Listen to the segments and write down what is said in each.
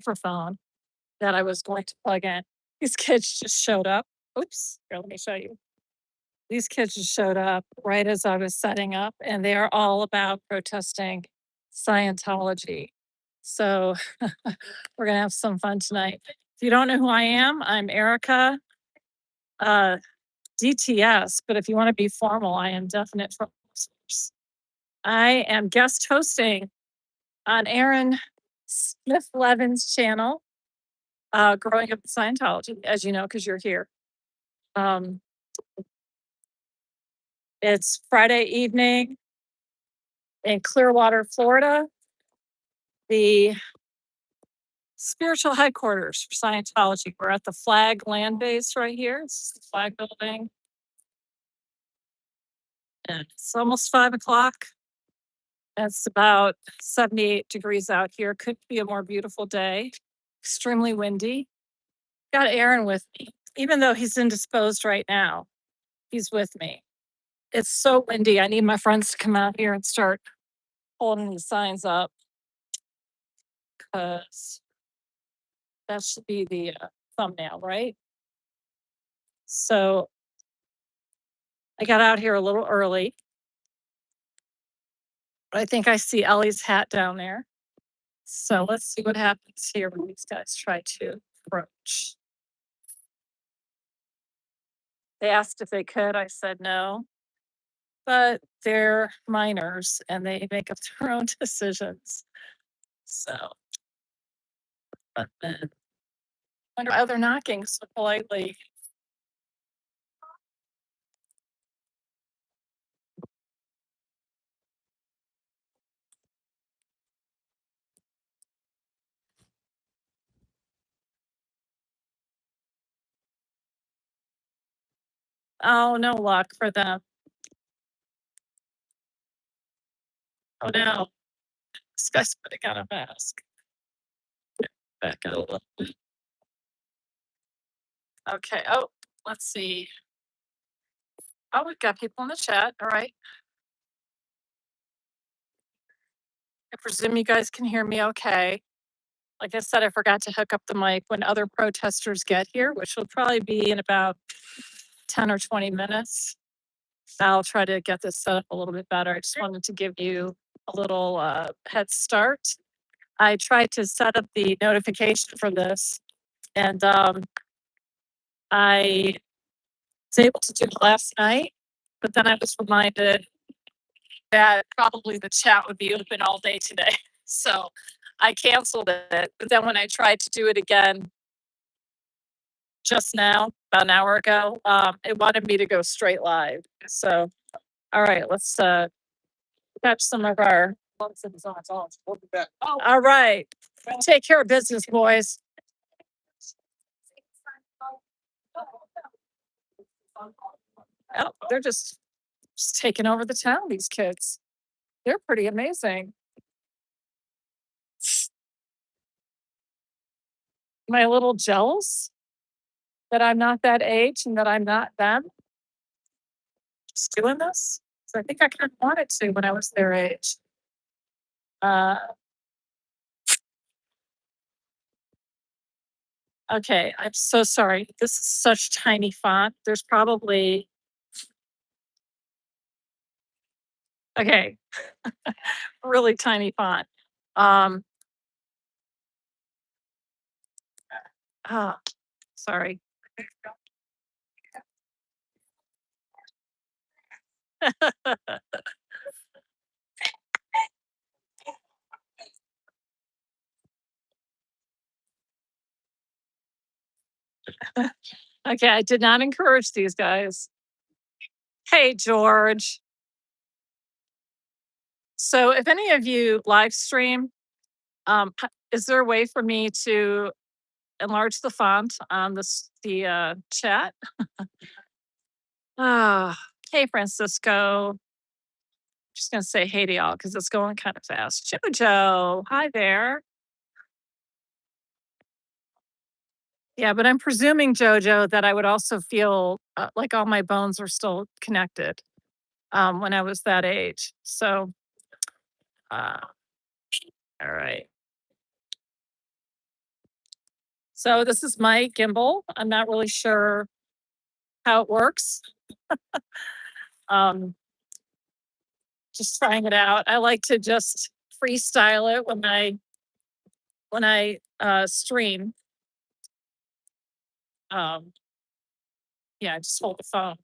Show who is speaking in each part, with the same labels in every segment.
Speaker 1: microphone that I was going to plug in. These kids just showed up. Oops, here, let me show you. These kids just showed up right as I was setting up, and they're all about protesting Scientology. So we're gonna have some fun tonight. If you don't know who I am, I'm Erica, uh, DTS. But if you want to be formal, I am definite for listeners. I am guest hosting on Aaron Smith Levin's channel, Growing Up in Scientology, as you know, because you're here. Um, it's Friday evening in Clearwater, Florida, the spiritual headquarters for Scientology. We're at the Flag land base right here. It's the Flag building. And it's almost 5 o'clock. It's about 78 degrees out here. Could be a more beautiful day. Extremely windy. Got Aaron with me. Even though he's indisposed right now, he's with me. It's so windy. I need my friends to come out here and start holding the signs up because that should be the thumbnail, right? So I got out here a little early. I think I see Ellie's hat down there. So let's see what happens here when these guys try to approach. They asked if they could. I said no. But they're minors and they make up their own decisions. So, but then I wonder why they're knocking so politely. Oh, no luck for them. Oh no, this guy's putting on a mask. Back out a little bit. Okay. Oh, let's see. Oh, we've got people in the chat. All right. I presume you guys can hear me okay. Like I said, I forgot to hook up the mic when other protesters get here, which will probably be in about 10 or 20 minutes. I'll try to get this set up a little bit better. I just wanted to give you a little head start. I tried to set up the notification for this, and I was able to do it last night, but then I was reminded that probably the chat would be open all day today. So I canceled it. But then when I tried to do it again just now, about an hour ago, it wanted me to go straight live. So, all right, let's catch some of our. All right, take care of business, boys. Oh, they're just taking over the town, these kids. They're pretty amazing. Am I a little jealous that I'm not that age and that I'm not them? Just doing this? So I think I kind of wanted to when I was their age. Okay, I'm so sorry. This is such tiny font. There's probably okay, really tiny font. Ah, sorry. Okay, I did not encourage these guys. Hey, George. So if any of you live stream, is there a way for me to enlarge the font on the chat? Ah, hey, Francisco. Just gonna say hey to y'all because it's going kind of fast. Jojo, hi there. Yeah, but I'm presuming, Jojo, that I would also feel like all my bones are still connected when I was that age. So, uh, all right. So this is my gimbal. I'm not really sure how it works. Um, just trying it out. I like to just freestyle it when I stream. Um, yeah, just hold the phone.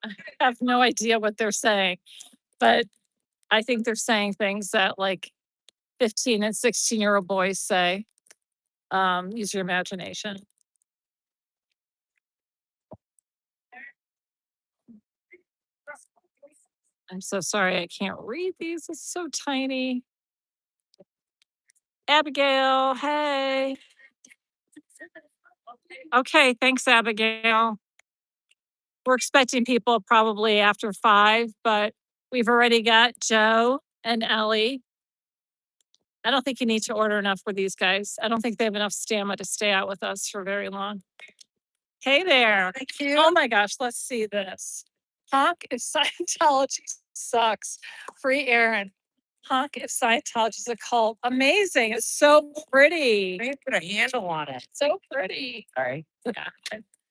Speaker 1: I have no idea what they're saying, but I think they're saying things that like 15 and 16-year-old boys say. Use your imagination. I'm so sorry I can't read these. It's so tiny. Abigail, hey. Okay, thanks, Abigail. We're expecting people probably after 5, but we've already got Joe and Ellie. I don't think you need to order enough for these guys. I don't think they have enough stamina to stay out with us for very long. Hey there.
Speaker 2: Thank you.
Speaker 1: Oh my gosh, let's see this. Honk if Scientology sucks. Free Aaron. Honk if Scientology is a cult. Amazing. It's so pretty.
Speaker 2: They put a handle on it.
Speaker 1: So pretty.
Speaker 2: Sorry.
Speaker 1: Yeah.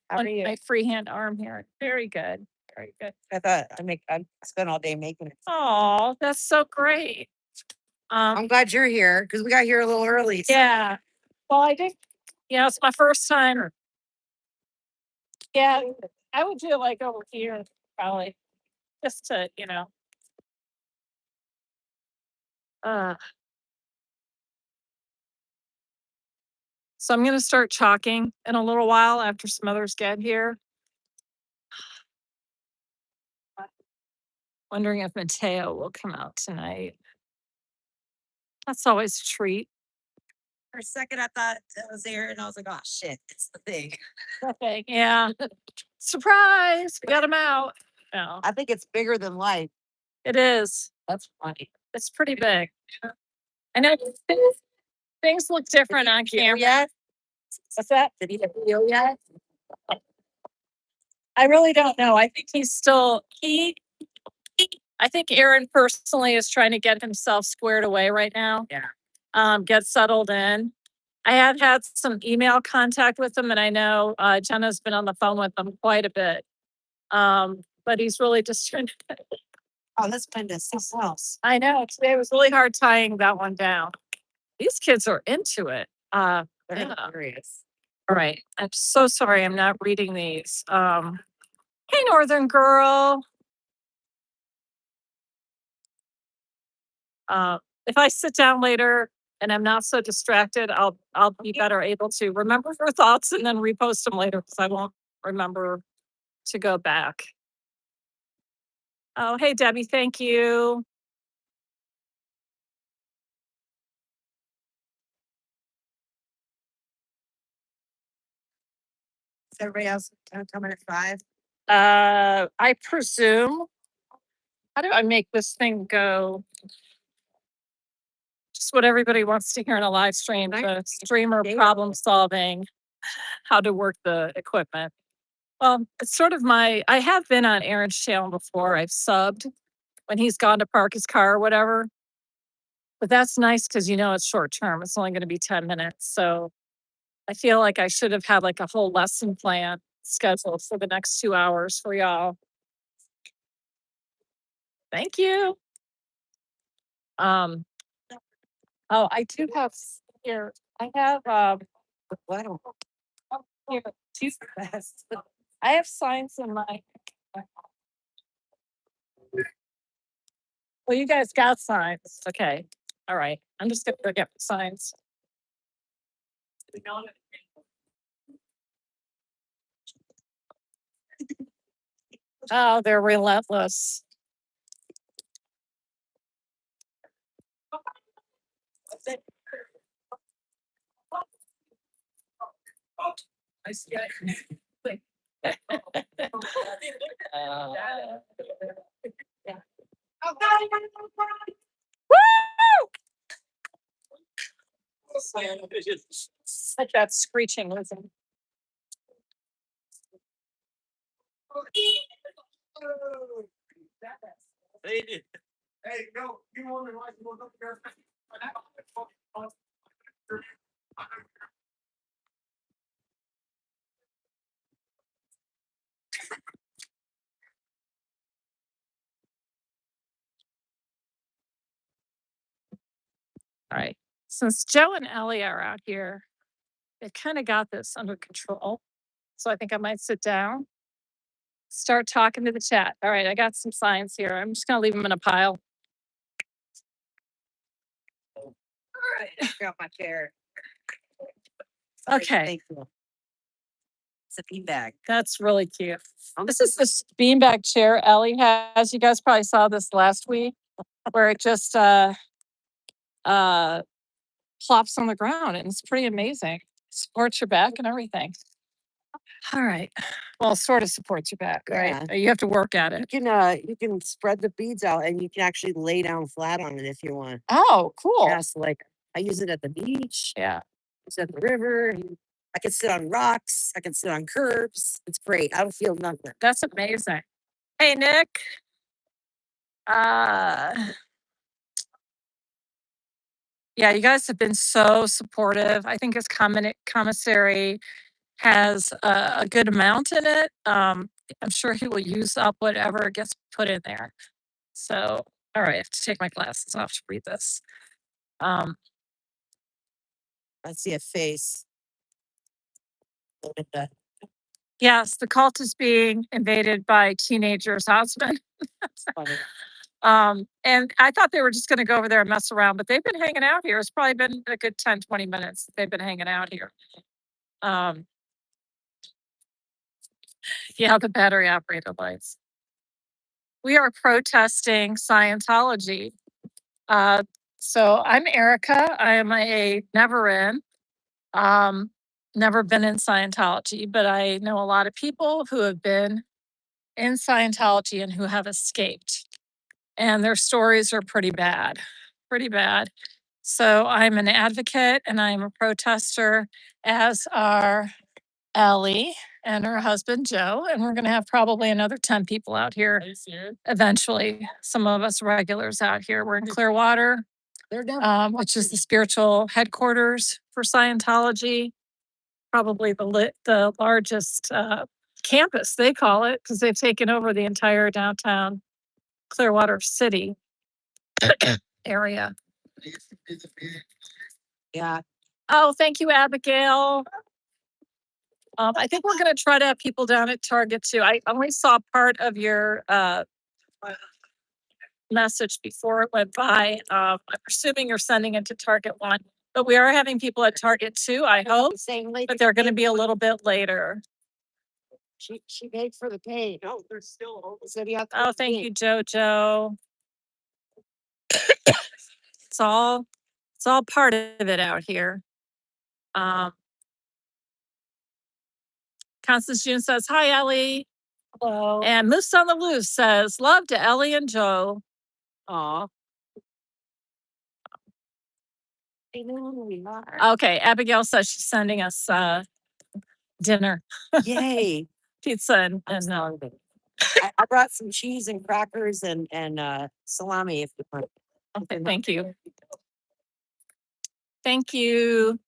Speaker 2: How are you?
Speaker 1: My freehand arm here. Very good. Very good.
Speaker 2: I thought I spent all day making it.
Speaker 1: Oh, that's so great.
Speaker 2: I'm glad you're here because we got here a little early.
Speaker 1: Yeah. Well, I think, it's my first time. Yeah, I would do like over here probably just to, uh, so I'm going to start talking in a little while after some others get here. Wondering if Mateo will come out tonight. That's always a treat.
Speaker 2: For a second, I thought it was there, and I was like, "Oh shit, it's the thing."
Speaker 1: Okay, yeah. Surprise! We got him out. No,
Speaker 2: I think it's bigger than life.
Speaker 1: it is.
Speaker 2: That's funny.
Speaker 1: It's pretty big. I know things look different on camera.
Speaker 2: Yet?
Speaker 1: What's that?
Speaker 2: Did he feel yet?
Speaker 1: I really don't know. I think he's still I think Aaron personally is trying to get himself squared away right now.
Speaker 2: Yeah.
Speaker 1: Get settled in. I have had some email contact with him, and I know Jenna's been on the phone with him quite a bit. But he's really just trying to.
Speaker 2: Oh, this one is something else.
Speaker 1: I know today was really hard tying that one down. These kids are into it.
Speaker 2: They're
Speaker 1: Yeah.
Speaker 2: hilarious.
Speaker 1: All right. I'm so sorry I'm not reading these. Hey, Northern Girl. If I sit down later and I'm not so distracted, I'll be better able to remember your thoughts and then repost them later because I won't remember to go back. Oh, hey, Debbie, thank you.
Speaker 2: Is everybody else coming at 5?
Speaker 1: I presume. How do I make this thing go? Just what everybody wants to hear in a live stream, the streamer problem solving, how to work the equipment. Well, it's sort of I have been on Aaron's channel before. I've subbed when he's gone to park his car or whatever. But that's nice because it's short term. It's only going to be 10 minutes. So I feel like I should have had like a whole lesson plan scheduled for the next 2 hours for y'all. Thank you. Oh, I do have here. I have
Speaker 2: What?
Speaker 1: here, two best. I have signs in my. Well, you guys got signs. Okay. All right. I'm just gonna go get the signs. Oh, they're relentless. I see. It's like that screeching, listen.
Speaker 3: Hey, no, you only like look up there.
Speaker 1: All right. Since Joe and Ellie are out here, they kind of got this under control. So I think I might sit down, start talking to the chat. All right, I got some signs here. I'm just going to leave them in a pile. All right.
Speaker 2: Got my chair.
Speaker 1: Okay.
Speaker 2: Thank you. It's a beanbag.
Speaker 1: That's really cute. This is this beanbag chair Ellie has. You guys probably saw this last week where it just plops on the ground and it's pretty amazing. Supports your back and everything. All right. Well, sort of supports your back, right? You have to work at it.
Speaker 2: You can spread the beads out and you can actually lay down flat on it if you want.
Speaker 1: Oh, cool.
Speaker 2: Yes, like I use it at the beach.
Speaker 1: Yeah.
Speaker 2: Use it at the river. I can sit on rocks. I can sit on curbs. It's great. I don't feel nothing.
Speaker 1: That's amazing. Hey, Nick. Yeah, you guys have been so supportive. I think his commissary has a good amount in it. I'm sure he will use up whatever gets put in there. So, all right, I have to take my glasses off to read this.
Speaker 2: I see a face.
Speaker 1: Yes, the cult is being invaded by teenagers' husband.
Speaker 2: Funny.
Speaker 1: And I thought they were just going to go over there and mess around, but they've been hanging out here. It's probably been a good 10, 20 minutes. They've been hanging out here. Yeah, the battery operated lights. We are protesting Scientology. So I'm Erica. I am a never in, never been in Scientology, but I know a lot of people who have been in Scientology and who have escaped. And their stories are pretty bad, pretty bad. So I'm an advocate and I'm a protester, as are Ellie and her husband Joe. And we're going to have probably another 10 people out here eventually. Some of us regulars out here. We're in Clearwater, which is the spiritual headquarters for Scientology. Probably the largest campus, they call it, because they've taken over the entire downtown Clearwater City area.
Speaker 2: Yeah.
Speaker 1: Oh, thank you, Abigail. I think we're going to try to have people down at Target too. I only saw part of your message before it went by. I'm assuming you're sending it to Target 1, but we are having people at Target 2, I hope, but they're going to be a little bit later.
Speaker 2: She paid for the paint.
Speaker 3: No, they're still.
Speaker 1: Oh, thank you, JoJo. It's all part of it out here. Constance June says, hi, Ellie.
Speaker 2: Hello.
Speaker 1: And Moose on the Loose says, love to Ellie and Joe.
Speaker 2: Aw.
Speaker 1: Okay, Abigail says she's sending us dinner.
Speaker 2: Yay.
Speaker 1: Pizza and
Speaker 2: I brought some cheese and crackers and salami if you want.
Speaker 1: okay, thank you. Thank you,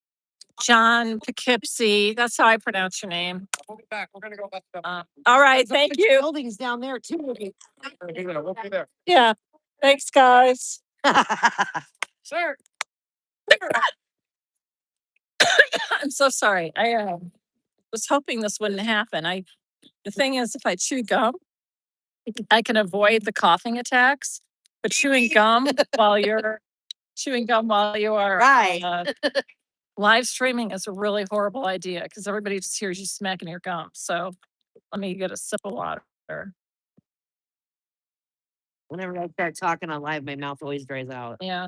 Speaker 1: John Poughkeepsie. That's how I pronounce your name.
Speaker 3: We'll be back. We're gonna go back to
Speaker 1: All right, thank you.
Speaker 2: Buildings down there too.
Speaker 3: We'll be there.
Speaker 1: Yeah, thanks, guys.
Speaker 3: Sure.
Speaker 1: I'm so sorry. I was hoping this wouldn't happen. The thing is, if I chew gum, I can avoid the coughing attacks. But chewing gum while you are
Speaker 2: Right.
Speaker 1: live streaming is a really horrible idea because everybody just hears you smacking your gum. So let me get a sip of water.
Speaker 2: Whenever I start talking on live, my mouth always dries out.
Speaker 1: Yeah.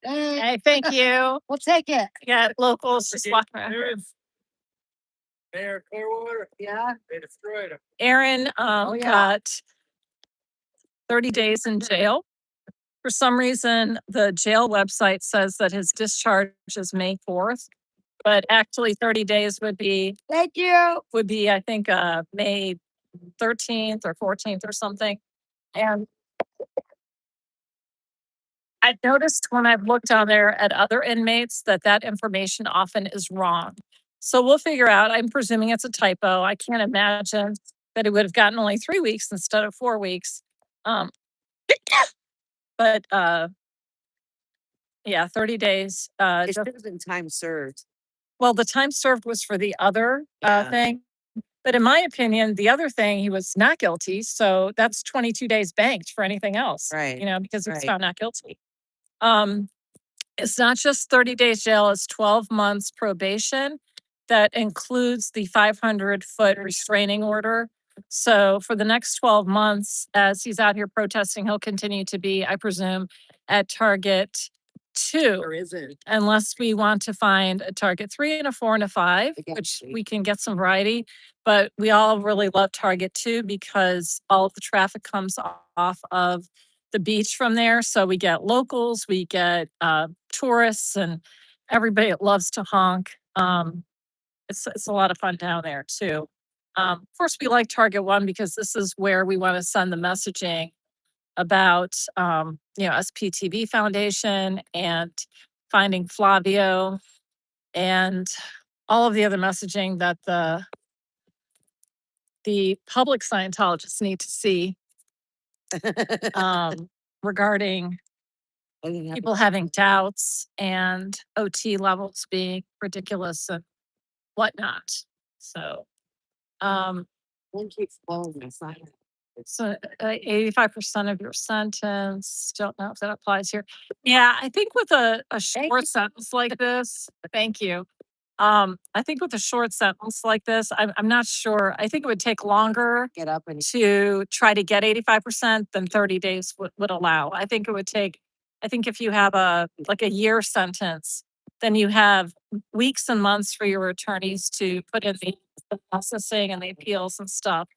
Speaker 1: Hey, thank you.
Speaker 2: We'll take it.
Speaker 1: Yeah, locals just walking around.
Speaker 3: Mayor Clearwater.
Speaker 2: Yeah.
Speaker 3: They destroyed him.
Speaker 1: Aaron got 30 days in jail. For some reason, the jail website says that his discharge is May 4th. but actually 30 days would be,
Speaker 2: Thank you.
Speaker 1: I think, May 13th or 14th or something. And I've noticed when I've looked on there at other inmates that that information often is wrong. So we'll figure out. I'm presuming it's a typo. I can't imagine that it would have gotten only 3 weeks instead of 4 weeks. Um, but yeah, 30 days.
Speaker 2: It should have been time served.
Speaker 1: Well, the time served was for the other
Speaker 2: Yeah.
Speaker 1: thing. But in my opinion, the other thing, he was not guilty. So that's 22 days banked for anything else.
Speaker 2: Right,
Speaker 1: Because he was
Speaker 2: right.
Speaker 1: found not guilty. It's not just 30 days jail, it's 12 months probation. That includes the 500-foot restraining order. So for the next 12 months, as he's out here protesting, he'll continue to be, I presume, at target 2.
Speaker 2: Or is it?
Speaker 1: Unless we want to find a target 3 and a 4 and a 5,
Speaker 2: Again,
Speaker 1: which
Speaker 2: we-
Speaker 1: we can get some variety. But we all really love target 2 because all of the traffic comes off of the beach from there. So we get locals, we get tourists, and everybody that loves to honk. It's a lot of fun down there too. Of course, we like Target 1 because this is where we want to send the messaging about SPTV Foundation and finding Flavio and all of the other messaging that the public Scientologists need to see regarding people having doubts and OT levels being ridiculous and whatnot. So,
Speaker 2: One keeps blowing my side.
Speaker 1: so 85% of your sentence, don't know if that applies here. Yeah, I think with a short sentence like this, thank you. I think with a short sentence like this, I'm not sure. I think it would take longer
Speaker 2: Get up and
Speaker 1: to try to get 85% than 30 days would allow. I think if you have a year sentence, then you have weeks and months for your attorneys to put in the processing and the appeals and stuff.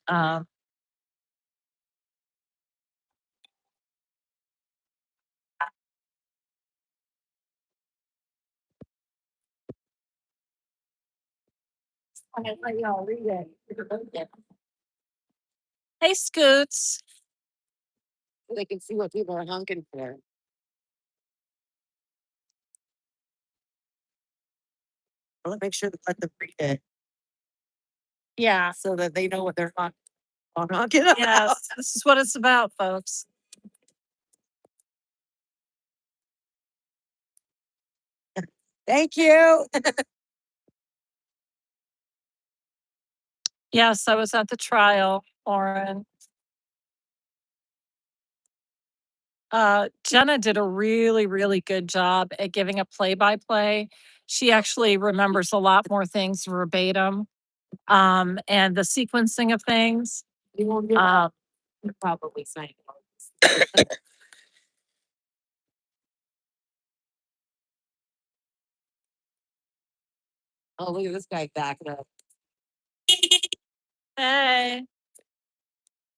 Speaker 1: Um, Hey, Scoots.
Speaker 2: they can see what people are honking for. I'll make sure to let them read it
Speaker 1: Yeah.
Speaker 2: so that they know what they're honking about.
Speaker 1: Yes. This is what it's about, folks.
Speaker 2: Thank you.
Speaker 1: Yes, I was at the trial, Lauren. Jenna did a really, really good job at giving a play-by-play. She actually remembers a lot more things verbatim, and the sequencing of things.
Speaker 2: You won't get
Speaker 1: Uh,
Speaker 2: probably saying. Oh, look at this guy backing up.
Speaker 1: Hey.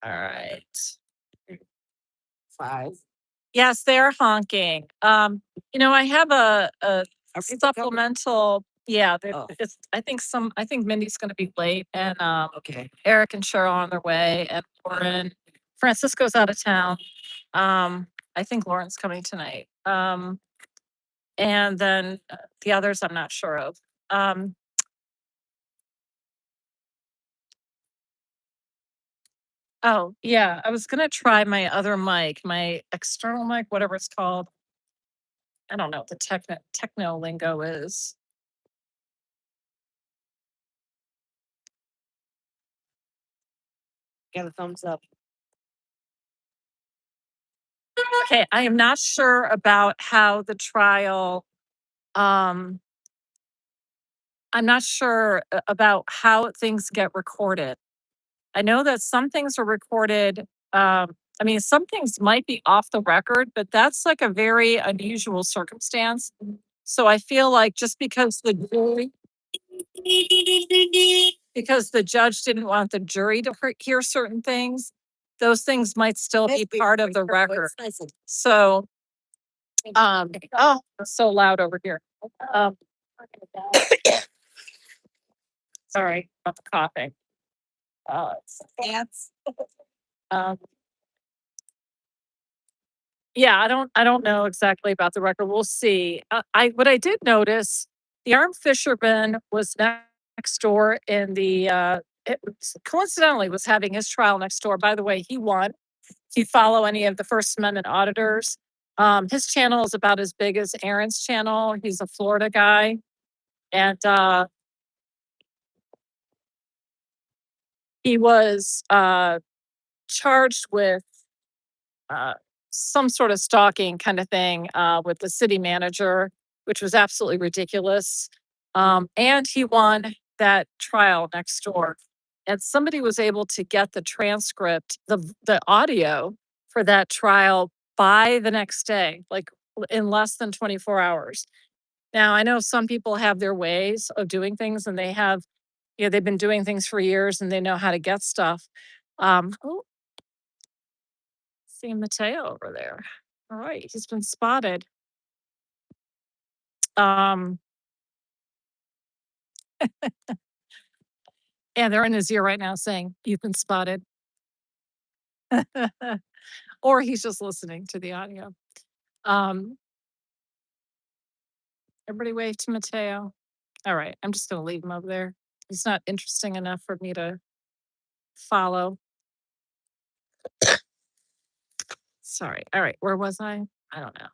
Speaker 1: All right.
Speaker 2: 5.
Speaker 1: Yes, they're honking. I have a
Speaker 2: Are people coming?
Speaker 1: supplemental. Yeah,
Speaker 2: Oh.
Speaker 1: I think Mindy's going to be late, and
Speaker 2: Okay.
Speaker 1: Eric and Cheryl on their way, and Lauren. Francisco's out of town. I think Lauren's coming tonight. And then the others I'm not sure of. Oh, yeah, I was gonna try my other mic, my external mic, whatever it's called. I don't know what the techno lingo is.
Speaker 2: Got a thumbs up.
Speaker 1: Okay, I am not sure about how the trial, I'm not sure about how things get recorded. I know that some things are recorded. Some things might be off the record, but that's like a very unusual circumstance. So I feel like just because the judge didn't want the jury to hear certain things, those things might still be part of the record. So Oh, it's so loud over here. Um, sorry about the coughing.
Speaker 2: Ants.
Speaker 1: Um, yeah, I don't know exactly about the record. We'll see. What I did notice, the armed fisherman was next door in the coincidentally was having his trial next door. By the way, he won. If you follow any of the First Amendment auditors, his channel is about as big as Aaron's channel. He's a Florida guy. And he was charged with uh, some sort of stalking kind of thing with the city manager, which was absolutely ridiculous. And he won that trial next door. And somebody was able to get the transcript, the audio for that trial by the next day, like in less than 24 hours. Now, I know some people have their ways of doing things and they have, they've been doing things for years and they know how to get stuff. Oh, see Mateo over there. All right, he's been spotted. Um, and they're in his ear right now saying, "You've been spotted," or he's just listening to the audio. Um, everybody wave to Mateo. All right, I'm just gonna leave him over there. He's not interesting enough for me to follow. Sorry. All right, where was I? I don't know.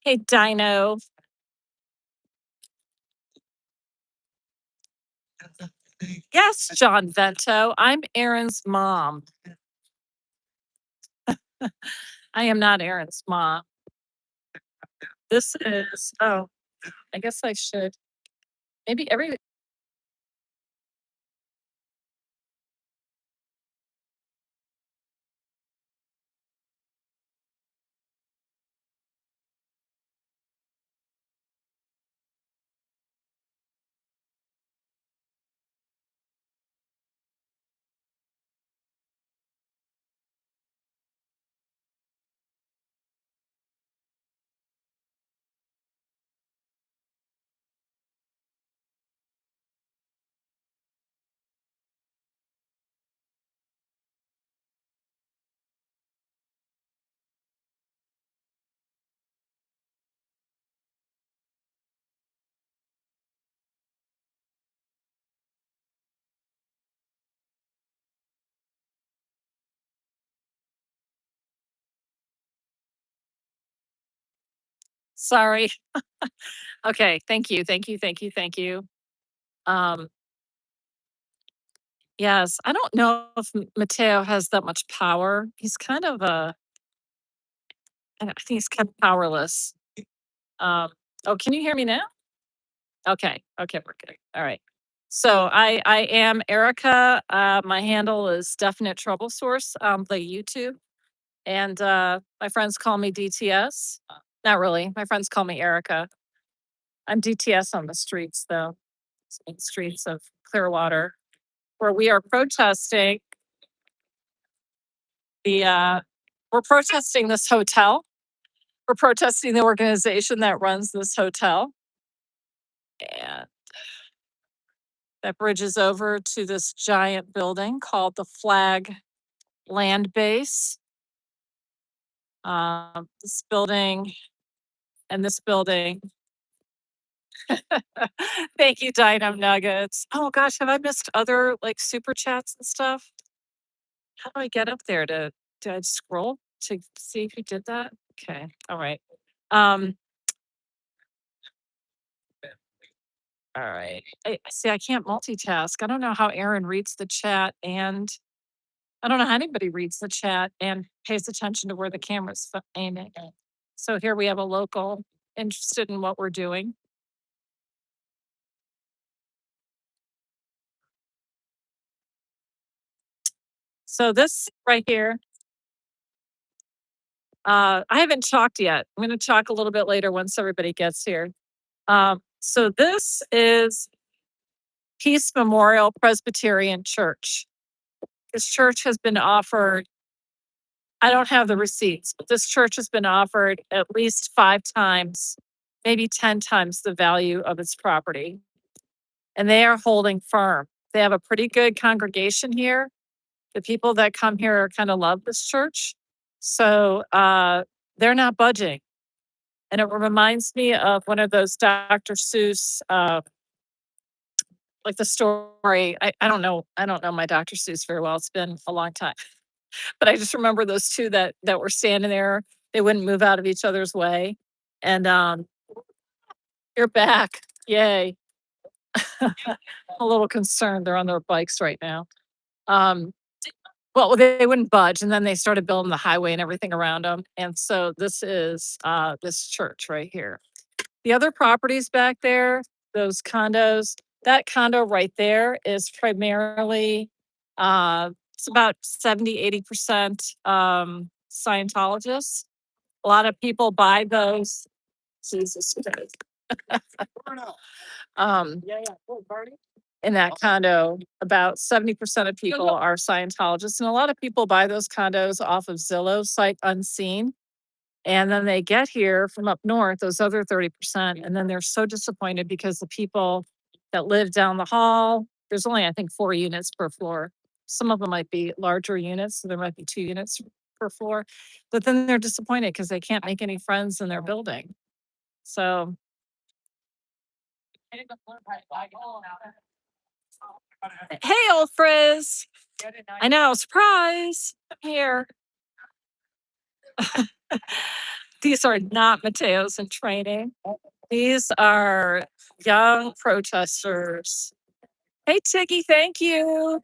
Speaker 1: Hey, Dino. Yes, John Vento. I'm Aaron's mom. I am not Aaron's mom. This is, oh, I guess I should. Maybe every sorry. Okay, thank you, thank you, thank you, thank you. Um, yes, I don't know if Mateo has that much power. He's kind of I think he's kind of powerless. Um, oh, can you hear me now? Okay, okay, we're good. All right. So I am Erica. My handle is Definite Trouble Source on the YouTube, and my friends call me DTS. Not really. My friends call me Erica. I'm DTS on the streets, though, streets of Clearwater, where we are protesting the we're protesting this hotel. We're protesting the organization that runs this hotel. And that bridges over to this giant building called the Flag Land Base. This building and this building. Thank you, Dynam Nuggets. Oh gosh, have I missed other like super chats and stuff? How do I get up there to did I scroll to see who did that? Okay. All right. Um, all right. I see I can't multitask. I don't know how Aaron reads the chat and I don't know how anybody reads the chat and pays attention to where the camera's aiming. So here we have a local interested in what we're doing. So this right here, I haven't talked yet. I'm going to talk a little bit later once everybody gets here. So this is Peace Memorial Presbyterian Church. This church has been offered, I don't have the receipts, but this church has been offered at least 5 times, maybe 10 times the value of its property. And they are holding firm. They have a pretty good congregation here. The people that come here kind of love this church. So they're not budging. And it reminds me of one of those Dr. Seuss, like the story. I don't know. I don't know my Dr. Seuss very well. It's been a long time. But I just remember those two that were standing there. They wouldn't move out of each other's way. And you're back. Yay. A little concerned. They're on their bikes right now. Well, they wouldn't budge, and then they started building the highway and everything around them. And so this is this church right here. The other properties back there, those condos, that condo right there is primarily it's about 70-80% Scientologists. A lot of people buy those. Jesus Christ. In that condo, about 70% of people are Scientologists. And a lot of people buy those condos off of Zillow, sight unseen. And then they get here from up north, those other 30%, and then they're so disappointed because the people that live down the hall, there's only, I think, 4 units per floor. Some of them might be larger units, so there might be 2 units per floor. But then they're disappointed because they can't make any friends in their building. So hey, old Frizz. I know, surprise. I'm here. These are not Mateos in training. These are young protesters. Hey, Tiggy, thank you.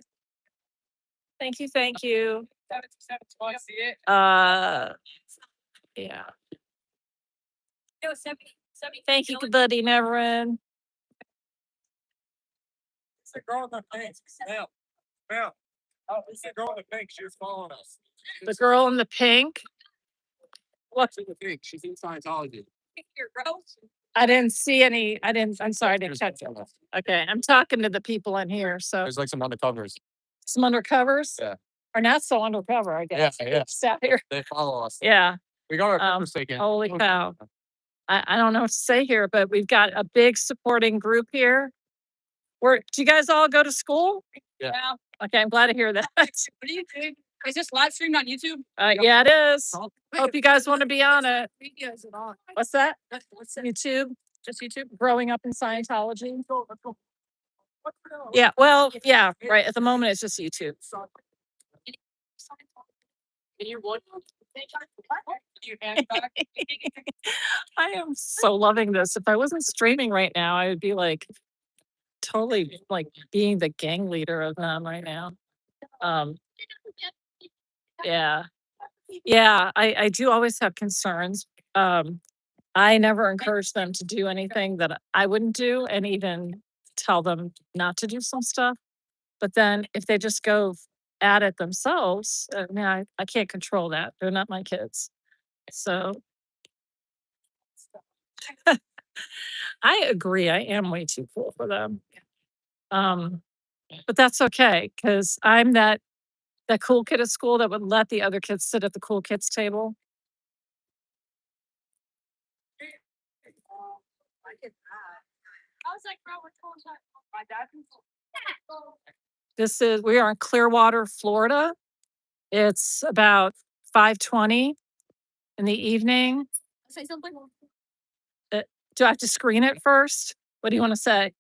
Speaker 1: Thank you, thank you. Yeah. Thank you, buddy, Neverin.
Speaker 3: It's the girl in the pink. Mel. Mel. Oh, it's the girl in the pink. She's following us.
Speaker 1: The girl in the pink.
Speaker 3: What's in the pink? She's in Scientology.
Speaker 1: I didn't see any. I'm sorry, I didn't catch it. Okay, I'm talking to the people in here. So
Speaker 3: There's like some undercovers.
Speaker 1: some undercovers.
Speaker 3: Yeah.
Speaker 1: Or not so undercover, I guess.
Speaker 3: Yeah.
Speaker 1: Staff here.
Speaker 3: They follow us.
Speaker 1: Yeah.
Speaker 3: We got our
Speaker 1: Um,
Speaker 3: purpose taken.
Speaker 1: Holy cow. I don't know what to say here, but we've got a big supporting group here. Do you guys all go to school?
Speaker 3: Yeah.
Speaker 1: Okay, I'm glad to hear that.
Speaker 4: What do you think? Is this live streamed on YouTube?
Speaker 1: Yeah, it is. Hope you guys want to be on it.
Speaker 4: Videos at all.
Speaker 1: What's that?
Speaker 4: What's that?
Speaker 1: YouTube?
Speaker 4: Just YouTube?
Speaker 1: Growing up in Scientology. Yeah, well, yeah, right. At the moment, it's just YouTube.
Speaker 4: And you're one. You hand back.
Speaker 1: I am so loving this. If I wasn't streaming right now, I would be like totally like being the gang leader of them right now. Yeah. Yeah, I do always have concerns. I never encourage them to do anything that I wouldn't do and even tell them not to do some stuff. But then if they just go at it themselves, I can't control that. They're not my kids. So I agree. I am way too cool for them. But that's okay because I'm that cool kid at school that would let the other kids sit at the cool kids table. We are in Clearwater, Florida. It's about 5:20 in the evening.
Speaker 4: Say something.
Speaker 1: Do I have to screen it first? What do you want to say?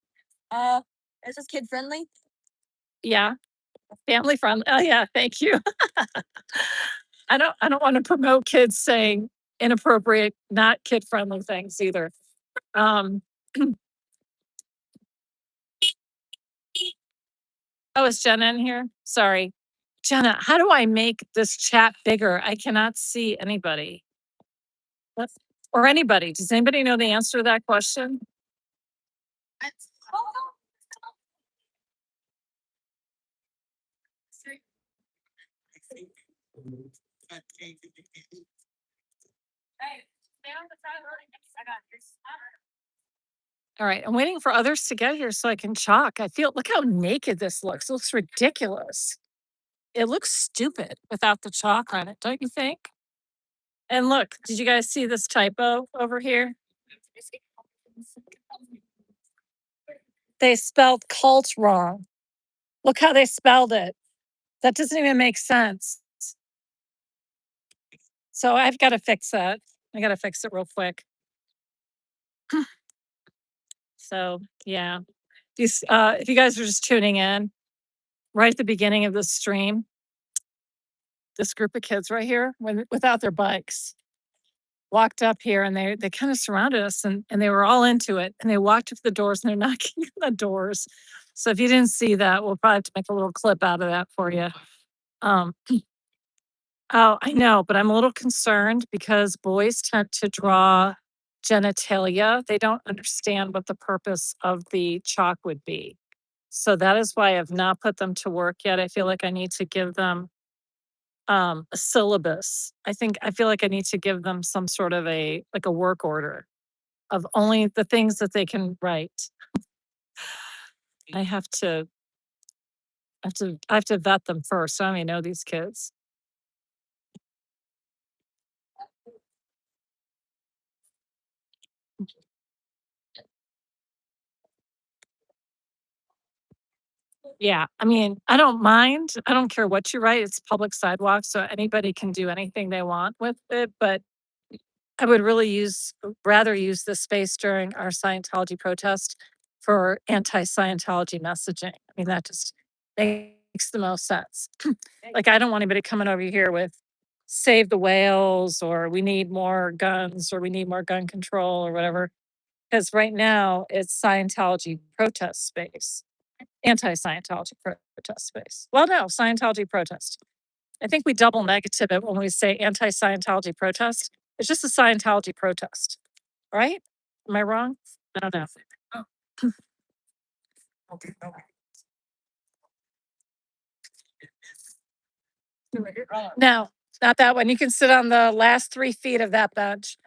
Speaker 4: Is this kid friendly?
Speaker 1: Yeah. Family friendly. Oh yeah, thank you. I don't want to promote kids saying inappropriate, not kid friendly things either. Oh, is Jenna in here? Sorry. Jenna, how do I make this chat bigger? I cannot see anybody. Or anybody. Does anybody know the answer to that question? All right, I'm waiting for others to get here so I can chalk. Look how naked this looks. It looks ridiculous. It looks stupid without the chalk on it, don't you think? And look, did you guys see this typo over here? They spelled cult wrong. Look how they spelled it. That doesn't even make sense. So I've got to fix that. I got to fix it real quick. So yeah, if you guys are just tuning in, right at the beginning of the stream, this group of kids right here, without their bikes, walked up here and they kind of surrounded us and they were all into it. And they walked up to the doors and they're knocking on the doors. So if you didn't see that, we'll probably have to make a little clip out of that for you. Um, oh, I know, but I'm a little concerned because boys tend to draw genitalia. They don't understand what the purpose of the chalk would be. So that is why I've not put them to work yet. I feel like I need to give them a syllabus. I feel like I need to give them some sort of a work order of only the things that they can write. I have to vet them first. I don't even know these kids. Yeah, I mean, I don't mind. I don't care what you write. It's public sidewalk, so anybody can do anything they want with it. But I would rather use this space during our Scientology protest for anti-Scientology messaging. I mean, that just makes the most sense. Like, I don't want anybody coming over here with save the whales or we need more guns or we need more gun control or whatever. Because right now it's Scientology protest space, anti-Scientology protest space. Well, no, Scientology protest. I think we double negative it when we say anti-Scientology protest. It's just a Scientology protest, right? Am I wrong? I don't know. No, not that one. You can sit on the last 3 feet of that bench.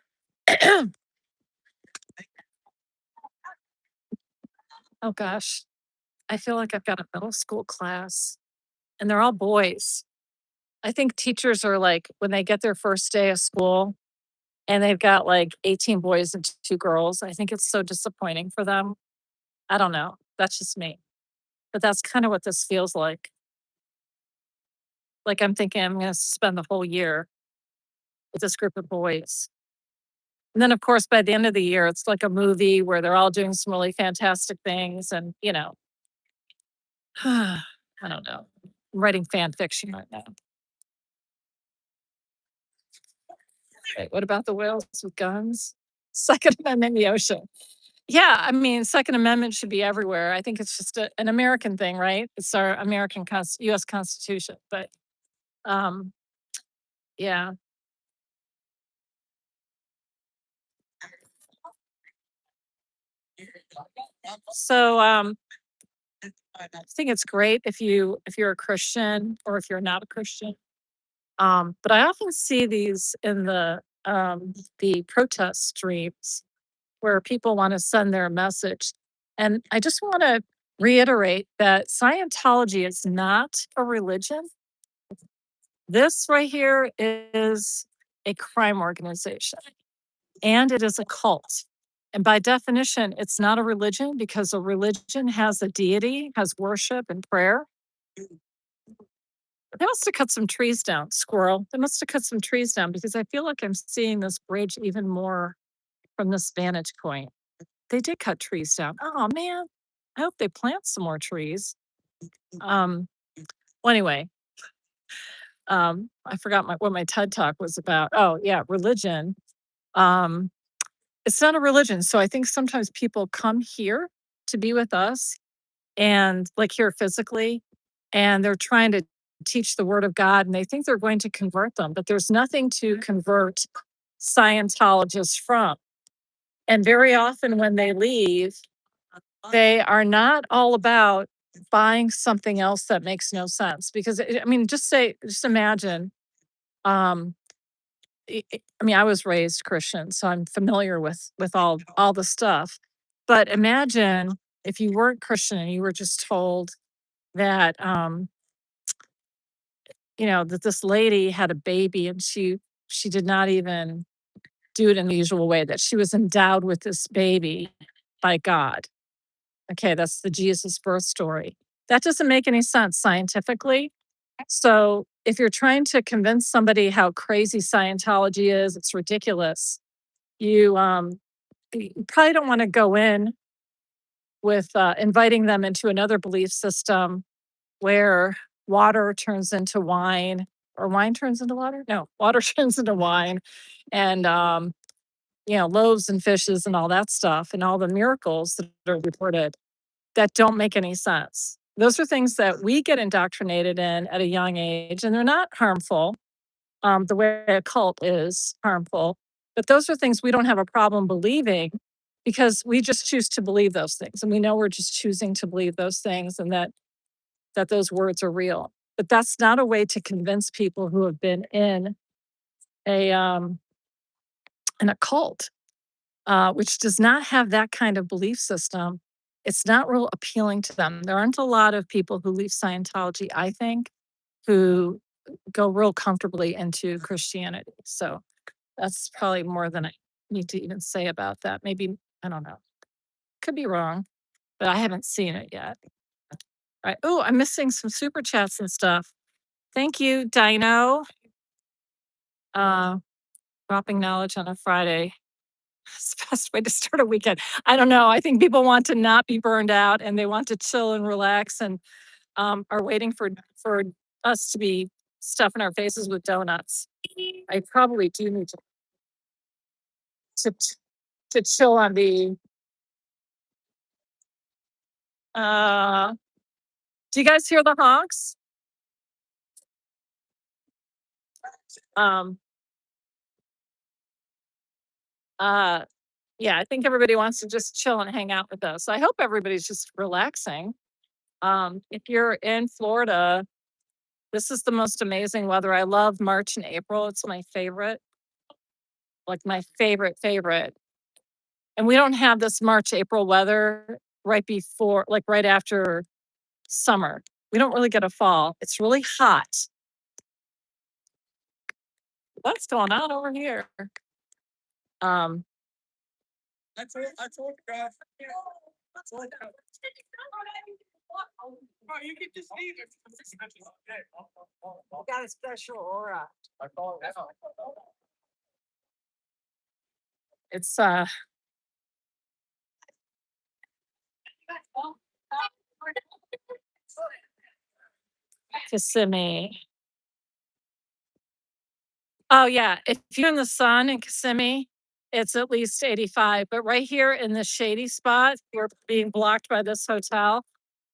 Speaker 1: Oh gosh, I feel like I've got a middle school class and they're all boys. I think teachers are like, when they get their first day of school and they've got like 18 boys and 2 girls, I think it's so disappointing for them. I don't know. That's just me. But that's kind of what this feels like. Like I'm thinking I'm gonna spend the whole year with this group of boys. And then of course by the end of the year, it's like a movie where they're all doing some really fantastic things and I don't know. I'm writing fan fiction right now. Right, what about the whales with guns? Second Amendment in the ocean. Yeah, I mean, Second Amendment should be everywhere. I think it's just an American thing, right? It's our American US Constitution. But um, yeah. So I think it's great if you're a Christian or if you're not a Christian. But I often see these in the protest streams where people want to send their message. And I just want to reiterate that Scientology is not a religion. This right here is a crime organization and it is a cult. And by definition, it's not a religion because a religion has a deity, has worship and prayer. They must have cut some trees down, squirrel. They must have cut some trees down because I feel like I'm seeing this bridge even more from this vantage point. They did cut trees down. Oh man, I hope they plant some more trees. Um, well, anyway, I forgot what my TED talk was about. Oh yeah, religion. Um, it's not a religion. So I think sometimes people come here to be with us and like here physically, and they're trying to teach the word of God and they think they're going to convert them, but there's nothing to convert Scientologists from. And very often when they leave, they are not all about buying something else that makes no sense because I mean, just imagine, um, I mean, I was raised Christian, so I'm familiar with all the stuff. But imagine if you weren't Christian and you were just told that, that this lady had a baby and she did not even do it in the usual way, that she was endowed with this baby by God. Okay, that's the Jesus birth story. That doesn't make any sense scientifically. So if you're trying to convince somebody how crazy Scientology is, it's ridiculous. You probably don't want to go in with inviting them into another belief system where water turns into wine or wine turns into water. No, water turns into wine, and loaves and fishes and all that stuff and all the miracles that are reported that don't make any sense. Those are things that we get indoctrinated in at a young age, and they're not harmful the way a cult is harmful. But those are things we don't have a problem believing because we just choose to believe those things. And we know we're just choosing to believe those things and that those words are real. But that's not a way to convince people who have been a in a cult, which does not have that kind of belief system. It's not real appealing to them. There aren't a lot of people who leave Scientology, I think, who go real comfortably into Christianity. So that's probably more than I need to even say about that. Maybe, I don't know. Could be wrong, but I haven't seen it yet. Right. Oh, I'm missing some super chats and stuff. Thank you, Dino. Uh, dropping knowledge on a Friday. It's the best way to start a weekend. I don't know. I think people want to not be burned out and they want to chill and relax and are waiting for us to be stuffing our faces with donuts. I probably do need to to chill on the do you guys hear the honks? Um uh yeah, I think everybody wants to just chill and hang out with us. I hope everybody's just relaxing. If you're in Florida, this is the most amazing weather. I love March and April. It's my favorite, like my favorite. And we don't have this March, April weather right before, like right after summer. We don't really get a fall. It's really hot. What's going on over here? Um,
Speaker 3: I told you guys. I told you. Oh, you can just leave it.
Speaker 2: Got a special aura.
Speaker 3: I call it.
Speaker 1: it's Kissimmee. Oh yeah, if you're in the sun in Kissimmee, it's at least 85. But right here in the shady spot, we're being blocked by this hotel,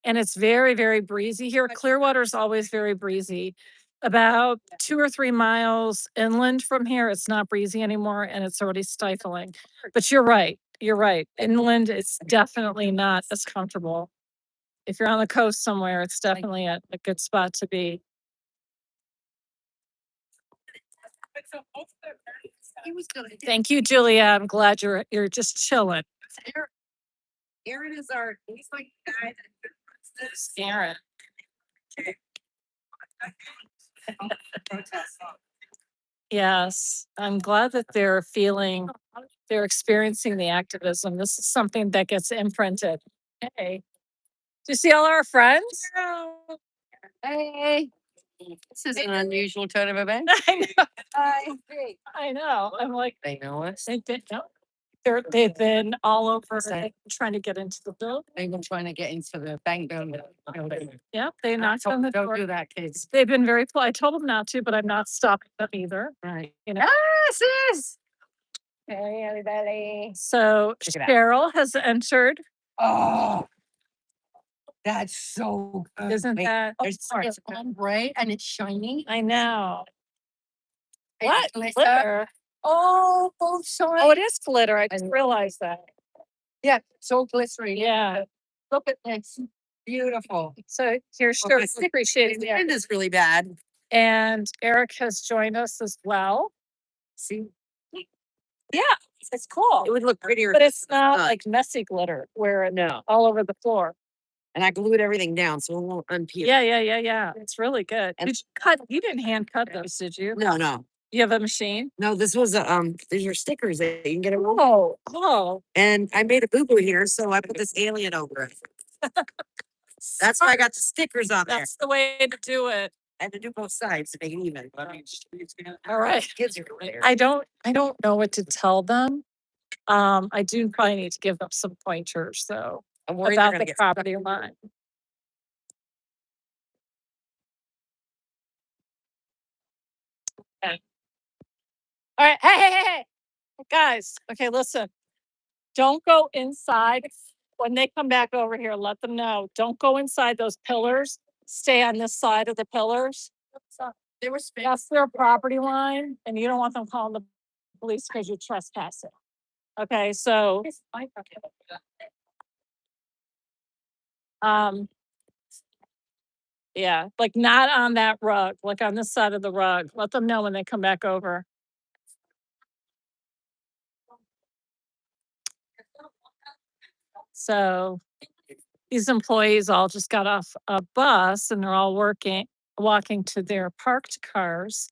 Speaker 1: and it's very, very breezy here. Clearwater's always very breezy. About 2 or 3 miles inland from here, it's not breezy anymore, and it's already stifling. But you're right. You're right. Inland, it's definitely not as comfortable. If you're on the coast somewhere, it's definitely a good spot to be. Thank you, Julia. I'm glad you're just chilling.
Speaker 2: Aaron is he's like the guy that
Speaker 1: Aaron. Yes, I'm glad that they're experiencing the activism. This is something that gets imprinted. Hey, do you see all our friends?
Speaker 4: Hey, this is an unusual turn of events.
Speaker 1: I know. I know. I'm like,
Speaker 4: They know us.
Speaker 1: they've been all over trying to get into the building.
Speaker 4: They've been trying to get into the bank building.
Speaker 1: Yep, they knocked on the
Speaker 4: Don't
Speaker 1: door.
Speaker 4: do that, kids.
Speaker 1: They've been very polite. I told them not to, but I'm not stopping them either.
Speaker 4: Right.
Speaker 1: You know.
Speaker 4: Yes, yes.
Speaker 2: Hey, everybody.
Speaker 1: So
Speaker 4: Check it out.
Speaker 1: Cheryl has entered.
Speaker 4: Oh, that's so good.
Speaker 1: Isn't
Speaker 4: Wait,
Speaker 1: that?
Speaker 4: There's it's bright and it's shiny.
Speaker 1: I know.
Speaker 4: And
Speaker 1: What?
Speaker 4: it's glitter.
Speaker 1: Glitter?
Speaker 4: Oh, both sides.
Speaker 1: Oh, it is glitter. I just realized that.
Speaker 4: Yeah, so glittery.
Speaker 1: Yeah.
Speaker 4: Look at this. Beautiful.
Speaker 1: So here's
Speaker 2: Well,
Speaker 1: Cheryl appreciating the
Speaker 2: wind is really bad.
Speaker 1: And Eric has joined us as well.
Speaker 4: See?
Speaker 1: Yeah, it's cool.
Speaker 2: It would look prettier.
Speaker 1: But it's not
Speaker 2: Uh,
Speaker 1: like messy glitter where it's
Speaker 2: No,
Speaker 1: all over the floor.
Speaker 2: and I glued everything down so it won't unpeel.
Speaker 1: Yeah. It's really good.
Speaker 2: And-
Speaker 1: You didn't hand cut those, did you?
Speaker 2: No.
Speaker 1: You have a machine?
Speaker 2: No, this was these are stickers that you can get.
Speaker 1: Oh.
Speaker 2: And I made a boo boo here, so I put this alien over it. That's why I got the stickers on there.
Speaker 1: That's the way to do it.
Speaker 2: I had to do both sides to make it even.
Speaker 1: All right.
Speaker 2: Kids are there.
Speaker 1: I don't know what to tell them. I do probably need to give them some pointers though
Speaker 2: I'm worried they're
Speaker 1: about
Speaker 2: gonna
Speaker 1: the
Speaker 2: get
Speaker 1: property line. Okay. All right. Hey. Guys, okay, listen. Don't go inside. When they come back over here, let them know. Don't go inside those pillars. Stay on this side of the pillars.
Speaker 4: They were
Speaker 1: That's their property line, and you don't want them calling the police because you're trespassing. Okay, so yeah, like not on that rug, like on this side of the rug. Let them know when they come back over. So these employees all just got off a bus and they're all walking to their parked cars,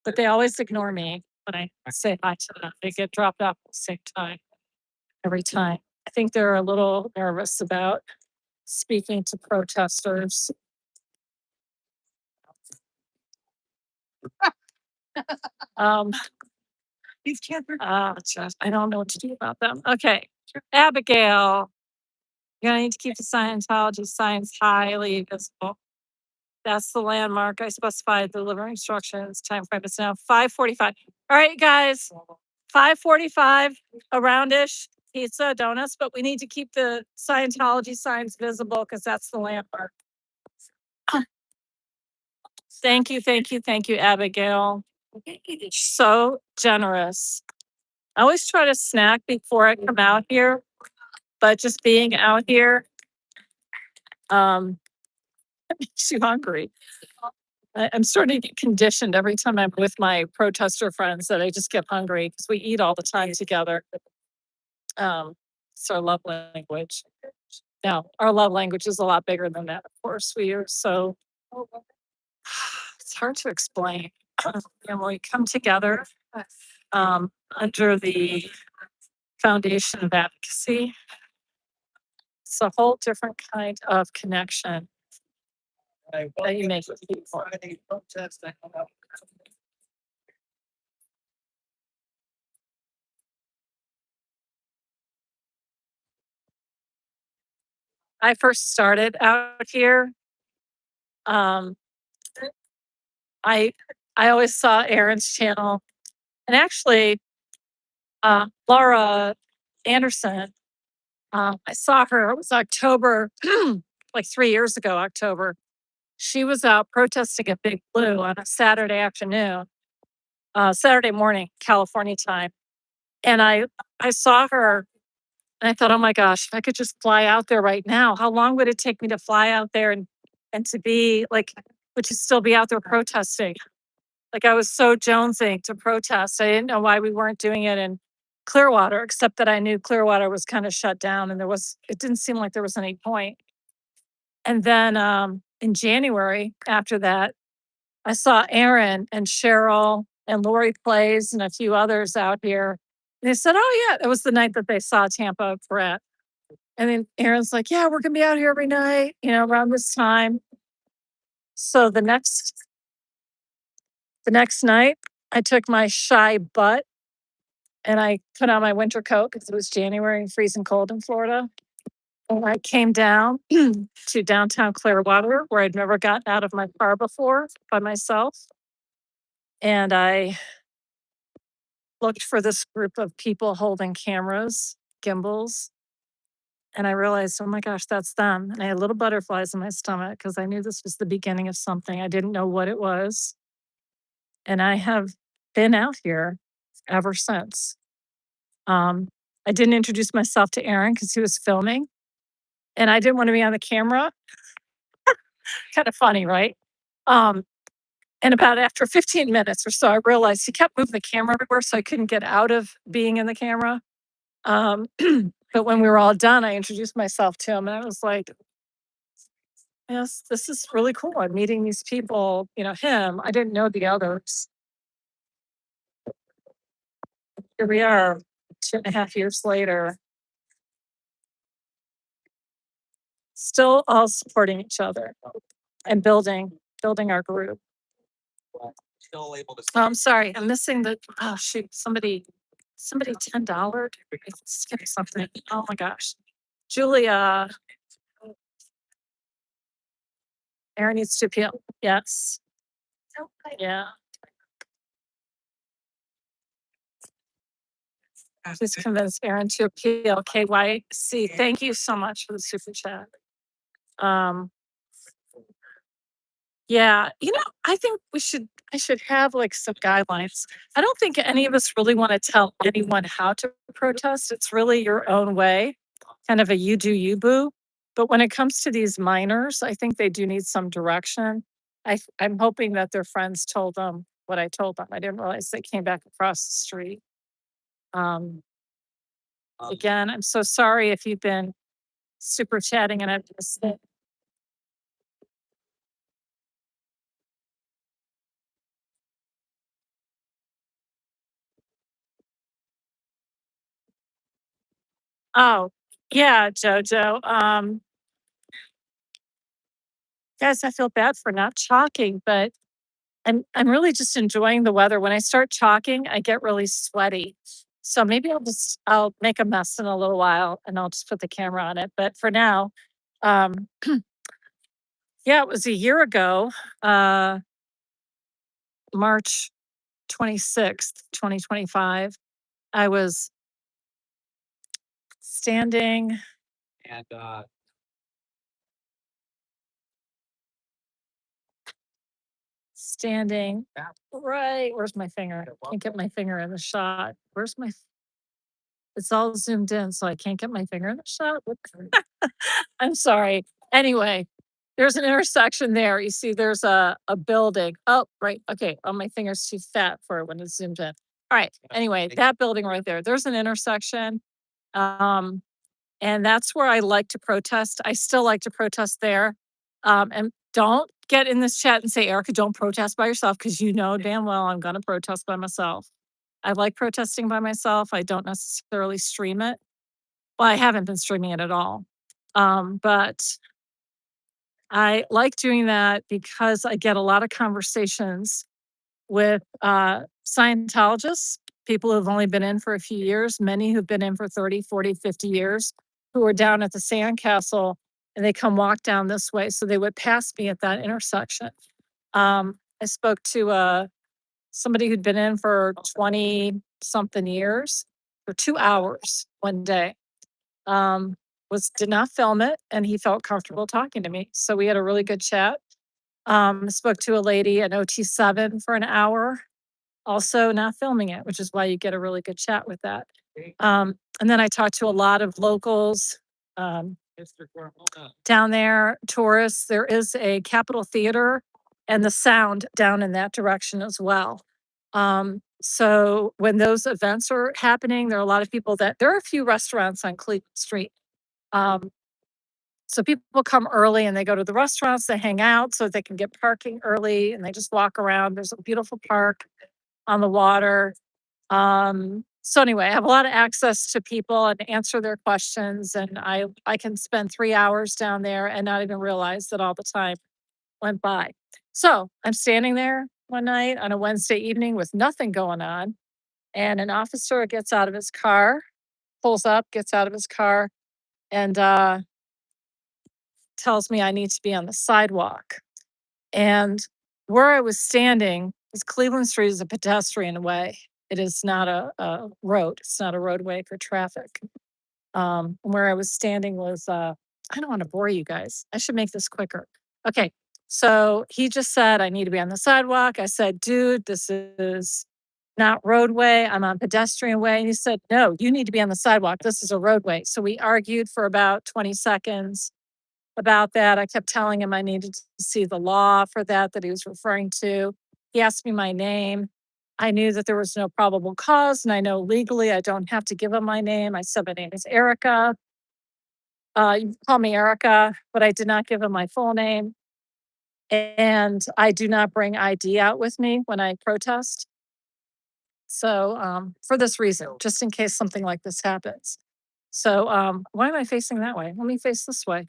Speaker 1: but they always ignore me when I say hi to them. They get dropped off at the same time every time. I think they're a little nervous about speaking to protesters. Um,
Speaker 2: These kids are
Speaker 1: I don't know what to do about them. Okay, Abigail, you're gonna need to keep the Scientology signs highly visible. That's the landmark. I specified the delivery instructions. Time frame is now 5:45. All right, guys. 5:45, aroundish, pizza, donuts, but we need to keep the Scientology signs visible because that's the landmark. Thank you, Abigail. So generous. I always try to snack before I come out here, but just being out here, makes you hungry. I'm starting to get conditioned every time I'm with my protester friends that I just get hungry because we eat all the time together. It's our love language. Now, our love language is a lot bigger than that, of course. We are so, it's hard to explain. And when we come together under the foundation of advocacy, it's a whole different kind of connection that you make with people. I first started out here. Um, I always saw Aaron's channel, and actually, Laura Anderson. I saw her. It was October, like 3 years ago. October. She was out protesting at Big Blue on a Saturday afternoon, Saturday morning, California time, and I saw her. And I thought, oh my gosh, if I could just fly out there right now, how long would it take me to fly out there and to be like, would you still be out there protesting? Like I was so jonesing to protest. I didn't know why we weren't doing it in Clearwater, except that I knew Clearwater was kind of shut down and it didn't seem like there was any point. And then in January after that, I saw Aaron and Cheryl and Lori Plays and a few others out here. And they said, oh yeah, it was the night that they saw Tampa Brett. And then Aaron's like, yeah, we're gonna be out here every night, around this time. So the next night, I took my shy butt and I put on my winter coat because it was January and freezing cold in Florida. And I came down to downtown Clearwater, where I'd never gotten out of my car before by myself. And I looked for this group of people holding cameras, gimbals. And I realized, oh my gosh, that's them. And I had little butterflies in my stomach because I knew this was the beginning of something. I didn't know what it was. And I have been out here ever since. I didn't introduce myself to Aaron because he was filming and I didn't want to be on the camera. Kind of funny, right? Um, And about after 15 minutes or so, I realized he kept moving the camera everywhere, so I couldn't get out of being in the camera. But when we were all done, I introduced myself to him and I was like, yes, this is really cool. I'm meeting these people, him. I didn't know the others. Here we are 2.5 years later, still all supporting each other and building our group.
Speaker 3: Still able to.
Speaker 1: Oh, I'm sorry. I'm missing oh shoot, somebody $10. Skip something. Oh my gosh. Julia, Aaron needs to appeal. Yes. Yeah. Please convince Aaron to appeal. KYC. Thank you so much for the super chat. Yeah, I think I should have like some guidelines. I don't think any of us really want to tell anyone how to protest. It's really your own way, kind of a you do you boo. But when it comes to these minors, I think they do need some direction. I'm hoping that their friends told them what I told them. I didn't realize they came back across the street. Again, I'm so sorry if you've been super chatting and I've missed it. Oh, yeah, Jojo. Guys, I feel bad for not chalking, but I'm really just enjoying the weather. When I start chalking, I get really sweaty. So maybe I'll make a mess in a little while and I'll just put the camera on it. But for now, um, yeah, it was a year ago, March 26th, 2025. I was standing.
Speaker 3: And,
Speaker 1: Standing right. Where's my finger? Can't get my finger in the shot. It's all zoomed in, so I can't get my finger in the shot. I'm sorry. Anyway, there's an intersection there. You see, there's a building. Oh, right. Okay. Oh, my finger's too fat for it when it's zoomed in. All right. Anyway, that building right there. There's an intersection. And that's where I like to protest. I still like to protest there. And don't get in this chat and say, Erica, don't protest by yourself, because you know damn well I'm going to protest by myself. I like protesting by myself. I don't necessarily stream it. Well, I haven't been streaming it at all. But I like doing that because I get a lot of conversations with Scientologists, people who've only been in for a few years, many who've been in for 30, 40, 50 years, who are down at the sandcastle and they come walk down this way. So they would pass me at that intersection. I spoke to somebody who'd been in for 20 something years for 2 hours one day. Did not film it and he felt comfortable talking to me. So we had a really good chat. Spoke to a lady at OT7 for an hour, also not filming it, which is why you get a really good chat with that. And then I talked to a lot of locals down there, tourists. There is a Capitol Theater and the Sound down in that direction as well. So when those events are happening, there are a lot of people there are a few restaurants on Cleveland Street. So people come early and they go to the restaurants, they hang out so they can get parking early and they just walk around. There's a beautiful park on the water. So anyway, I have a lot of access to people and answer their questions. And I can spend 3 hours down there and not even realize that all the time went by. So I'm standing there one night on a Wednesday evening with nothing going on. And an officer gets out of his car, pulls up, gets out of his car, and tells me I need to be on the sidewalk. And where I was standing, is Cleveland Street is a pedestrian way. It is not a road. It's not a roadway for traffic. Where I was standing was, I don't want to bore you guys. I should make this quicker. Okay. So he just said, I need to be on the sidewalk. I said, dude, this is not roadway. I'm on pedestrian way. And he said, no, you need to be on the sidewalk. This is a roadway. So we argued for about 20 seconds about that. I kept telling him I needed to see the law for that he was referring to. He asked me my name. I knew that there was no probable cause, and I know legally I don't have to give him my name. I said my name is Erica. You can call me Erica, but I did not give him my full name. And I do not bring ID out with me when I protest. So for this reason, just in case something like this happens. So why am I facing that way? Let me face this way.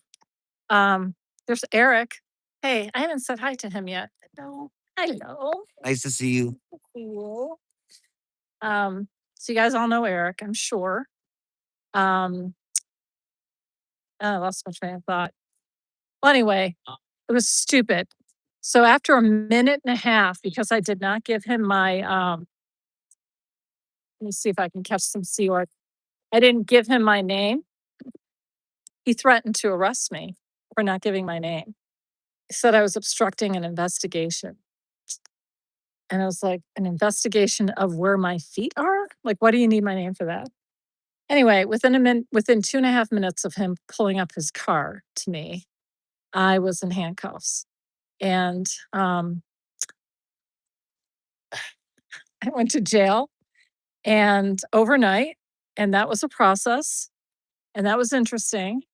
Speaker 1: There's Eric. Hey, I haven't said hi to him yet. No. Hello.
Speaker 2: Nice to see you.
Speaker 1: Cool. So you guys all know Eric, I'm sure. I lost my train of thought. Well, anyway, it was stupid. So after a minute and a half, because I did not give him my let me see if I can catch some sea org. I didn't give him my name. He threatened to arrest me for not giving my name. He said I was obstructing an investigation. And I was like, an investigation of where my feet are? Like, what do you need my name for that? Anyway, within 2.5 minutes of him pulling up his car to me, I was in handcuffs. And I went to jail and overnight, and that was a process. And that was interesting.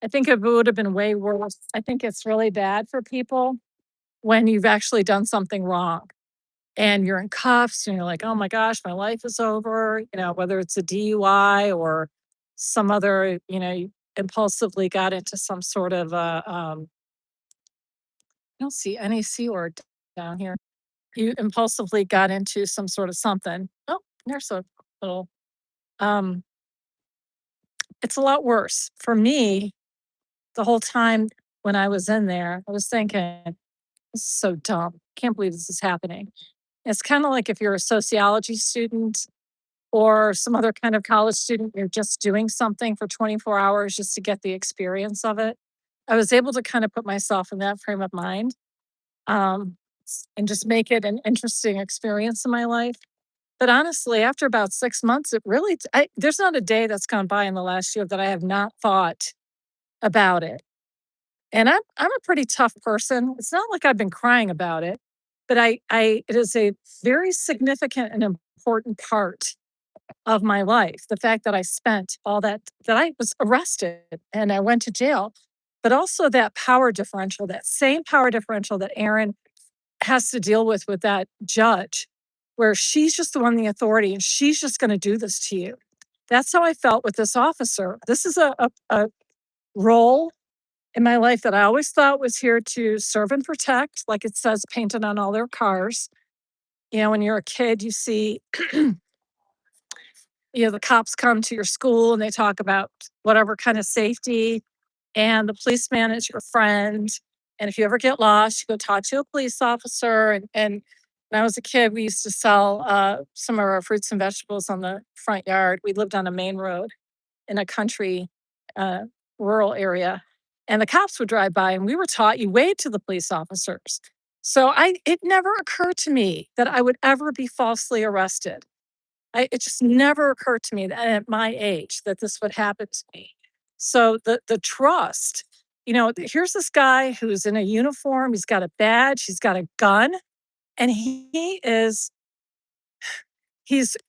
Speaker 1: I think it would have been way worse. I think it's really bad for people when you've actually done something wrong and you're in cuffs and you're like, oh my gosh, my life is over, whether it's a DUI or some other, you impulsively got into some sort of, I don't see any C word down here. You impulsively got into some sort of something. Oh, there's a little, um, it's a lot worse. For me, the whole time when I was in there, I was thinking, this is so dumb. Can't believe this is happening. It's kind of like if you're a sociology student or some other kind of college student, you're just doing something for 24 hours just to get the experience of it. I was able to kind of put myself in that frame of mind and just make it an interesting experience in my life. But honestly, after about 6 months, it really, there's not a day that's gone by in the last year that I have not thought about it. And I'm a pretty tough person. It's not like I've been crying about it, but it is a very significant and important part of my life. The fact that I spent all that I was arrested and I went to jail, but also that power differential, that same power differential that Aaron has to deal with that judge, where she's just the one in the authority and she's just going to do this to you. That's how I felt with this officer. This is a role in my life that I always thought was here to serve and protect, like it says painted on all their cars. When you're a kid, you see, the cops come to your school and they talk about whatever kind of safety, and the policeman is your friend. And if you ever get lost, you go talk to a police officer. And when I was a kid, we used to sell some of our fruits and vegetables on the front yard. We lived on a main road in a country, uh, rural area. And the cops would drive by and we were taught you wave to the police officers. So it never occurred to me that I would ever be falsely arrested. It just never occurred to me that at my age that this would happen to me. So the trust, here's this guy who's in a uniform, he's got a badge, he's got a gun, and he's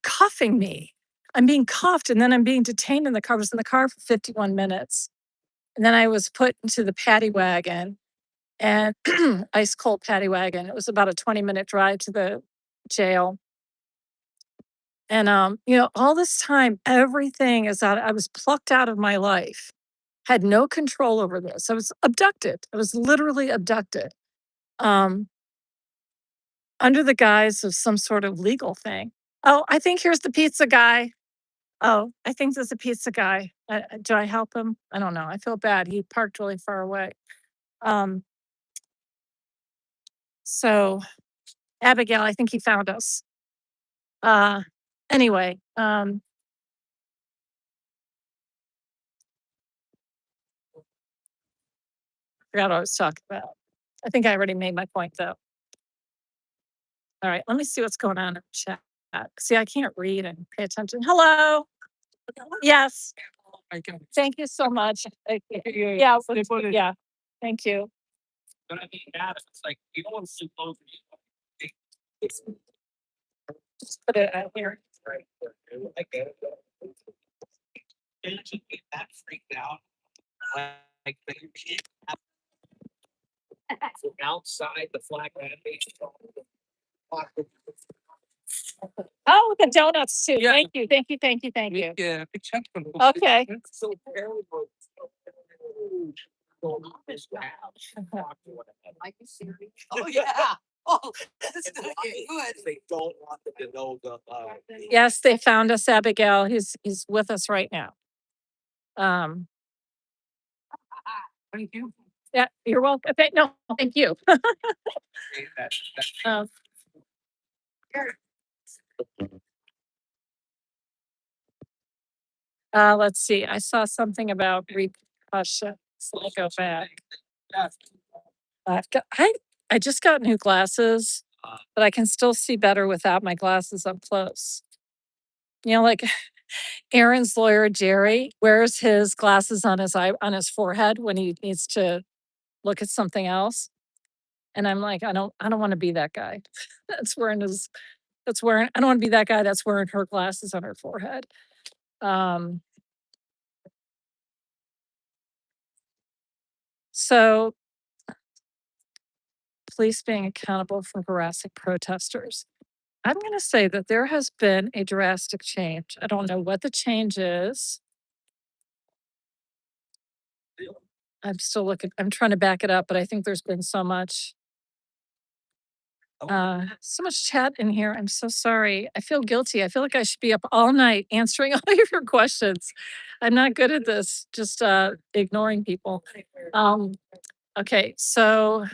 Speaker 1: cuffing me. I'm being cuffed and then I'm being detained in the car. I was in the car for 51 minutes. And then I was put into the paddy wagon and ice cold paddy wagon. It was about a 20-minute drive to the jail. And all this time, everything is out. I was plucked out of my life, had no control over this. I was abducted. I was literally abducted. Um, under the guise of some sort of legal thing. Oh, I think here's the pizza guy. Oh, I think there's a pizza guy. Do I help him? I don't know. I feel bad. He parked really far away. Um, so Abigail, I think he found us. Anyway, forgot what I was talking about. I think I already made my point though. All right, let me see what's going on in the chat. See, I can't read and pay attention. Hello. Yes. Thank you so much. Yeah. Yeah. Thank you.
Speaker 3: Gonna be mad if it's like, you don't want to sleep over.
Speaker 1: Just put it out here.
Speaker 3: I get it. Imagine being that freaked out. Like, that you can't have outside the flag mandates.
Speaker 1: Oh, the donuts too.
Speaker 3: Yeah.
Speaker 1: Thank you, thank you, thank you, thank you.
Speaker 3: Yeah, big chunk of them.
Speaker 1: Okay.
Speaker 3: It's so terrible.
Speaker 2: Oh, yeah. Oh, that's not good.
Speaker 3: They don't want them to know the,
Speaker 1: Yes, they found us, Abigail. He's with us right now.
Speaker 3: Thank you.
Speaker 1: Yeah, you're welcome. No, thank you. Um, let's see. I saw something about repercussions. Let me go back. I just got new glasses, but I can still see better without my glasses up close. You know, like Aaron's lawyer Jerry wears his glasses on his forehead when he needs to look at something else. And I'm like, I don't want to be that guy. I don't want to be that guy that's wearing her glasses on her forehead. So police being accountable for harassing protesters. I'm going to say that there has been a drastic change. I don't know what the change is. I'm still looking, I'm trying to back it up, but I think there's been so much chat in here. I'm so sorry. I feel guilty. I feel like I should be up all night answering all of your questions. I'm not good at this, just ignoring people. Okay, so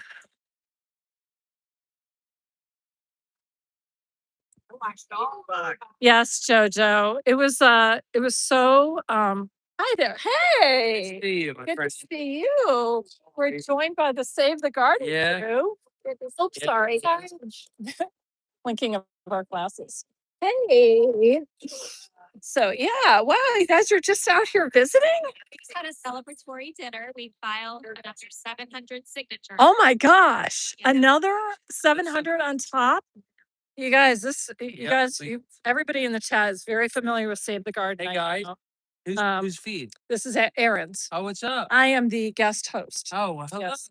Speaker 1: yes, Jojo. It was so hi there. Hey.
Speaker 3: See you, my
Speaker 1: Good
Speaker 3: friend.
Speaker 1: to see you. We're joined by the Save the Garden
Speaker 3: Yeah.
Speaker 1: crew. Oh,
Speaker 3: Yeah.
Speaker 1: sorry. Linking of our classes. Hey. So yeah, wow, you guys are just out here visiting?
Speaker 5: We just had a celebratory dinner. We filed another 700 signatures.
Speaker 1: Oh my gosh.
Speaker 5: Yeah.
Speaker 1: Another 700 on top? You guys,
Speaker 3: Yep,
Speaker 1: everybody in the chat is very familiar with Save the Garden.
Speaker 3: Hey,
Speaker 1: I
Speaker 3: guys.
Speaker 1: know.
Speaker 3: Whose feed?
Speaker 1: This is Aaron's.
Speaker 3: Oh, what's up?
Speaker 1: I am the guest host.
Speaker 3: Oh, well, hello.
Speaker 1: Yes.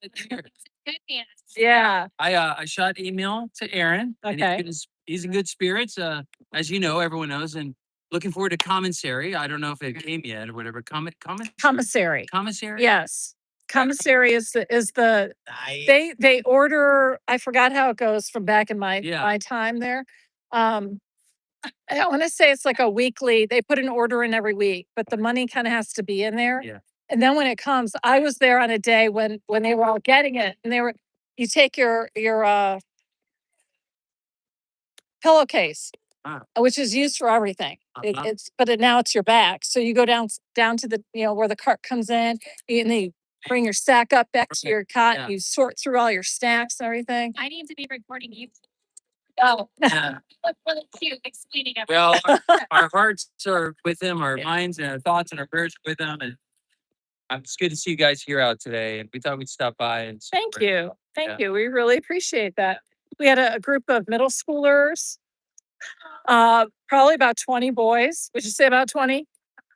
Speaker 3: Good to hear.
Speaker 5: Good news.
Speaker 1: Yeah.
Speaker 3: I shot email to Aaron. And
Speaker 1: Okay.
Speaker 3: he's in good spirits, as you know, everyone knows, and looking forward to commissary. I don't know if it came yet or whatever.
Speaker 1: Commissary.
Speaker 3: Commissary?
Speaker 1: Yes. Commissary is the they order, I forgot how it goes from back in my
Speaker 3: Yeah.
Speaker 1: my time there. I want to say it's like a weekly, they put an order in every week, but the money kind of has to be in there.
Speaker 3: Yeah.
Speaker 1: And then when it comes, I was there on a day when they were all getting it, and you take your pillowcase, which is used for everything. Now it's your back. So you go down to the, where the cart comes in, and then you bring your sack up back to your cot.
Speaker 3: Yeah.
Speaker 1: You sort through all your snacks and everything.
Speaker 5: I need to be recording you.
Speaker 1: Oh,
Speaker 3: Yeah.
Speaker 5: Look really cute explaining everything.
Speaker 3: Well, our hearts are with him, our
Speaker 1: Yeah.
Speaker 3: minds and our thoughts and our prayers are with him. And it's good to see you guys here out today. And we thought we'd stop by and
Speaker 1: thank
Speaker 3: support.
Speaker 1: you. Thank
Speaker 3: Yeah.
Speaker 1: you. We really appreciate that. We had a group of middle schoolers, probably about 20 boys. Would you say about 20?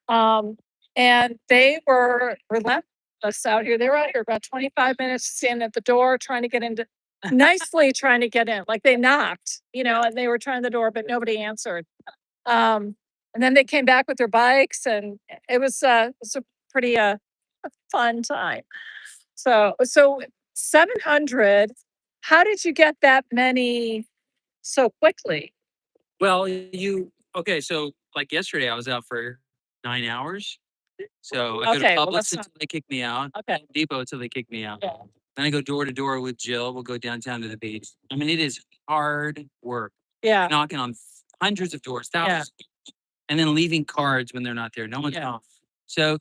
Speaker 1: And they were relentless out here. They were out here about 25 minutes standing at the door trying to get into nicely trying to get in. Like they knocked, and they were trying the door, but nobody answered. And then they came back with their bikes, and it was a pretty fun time. So 700, how did you get that many so quickly?
Speaker 3: Well, okay. So like yesterday, I was out for 9 hours. So I go
Speaker 1: Okay,
Speaker 3: to
Speaker 1: well,
Speaker 3: Publix
Speaker 1: that's
Speaker 3: until they kick me out.
Speaker 1: Okay.
Speaker 3: Depot until they kick me out.
Speaker 1: Yeah.
Speaker 3: Then I go door to door with Jill. We'll go downtown to the beach. I mean, it is hard work.
Speaker 1: Yeah.
Speaker 3: Knocking on hundreds of doors, thousands, of doors, and then leaving cards when they're not there. No one's
Speaker 1: Yeah.
Speaker 3: home. So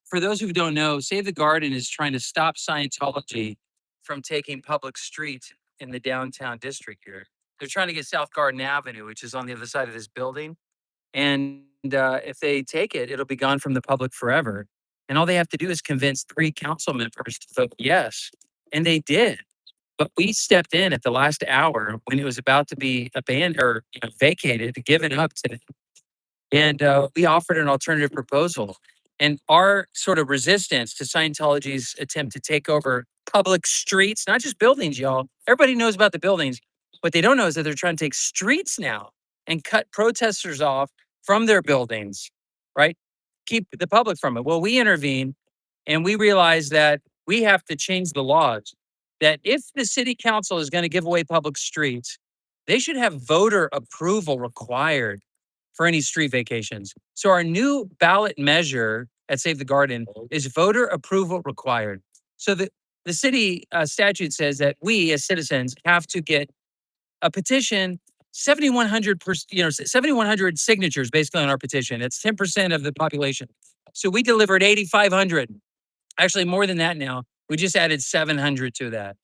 Speaker 3: for those who don't know, Save the Garden is trying to stop Scientology from taking public streets in the downtown district here. They're trying to get South Garden Avenue, which is on the other side of this building. And if they take it, it'll be gone from the public forever. And all they have to do is convince 3 council members to vote yes. And they did. But we stepped in at the last hour when it was about to be abandoned or vacated, given up to, and we offered an alternative proposal. And our sort of resistance to Scientology's attempt to take over public streets, not just buildings, y'all. Everybody knows about the buildings. What they don't know is that they're trying to take streets now and cut protesters off from their buildings, right? Keep the public from it. Well, we intervened and we realized that we have to change the laws. That if the city council is going to give away public streets, they should have voter approval required for any street vacations. So our new ballot measure at Save the Garden is voter approval required. So the city statute says that we as citizens have to get a petition, 7,100, 7,100 signatures basically on our petition. It's 10% of the population. So we delivered 8,500. Actually, more than that now. We just added 700 to that.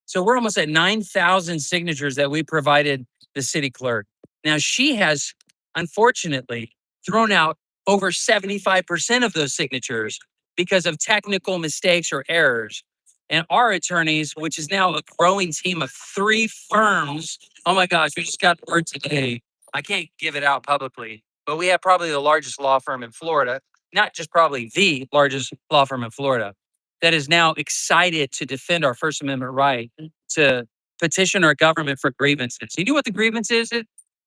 Speaker 3: So we're almost at 9,000 signatures that we provided the city clerk. Now, she has, unfortunately, thrown out over 75% of those signatures because of technical mistakes or errors. And our attorneys, which is now a growing team of 3 firms. Oh my gosh, we just got word today. I can't give it out publicly, but we have probably the largest law firm in Florida, not just probably the largest law firm in Florida, that is now excited to defend our First Amendment right to petition our government for grievances. You know what the grievance is?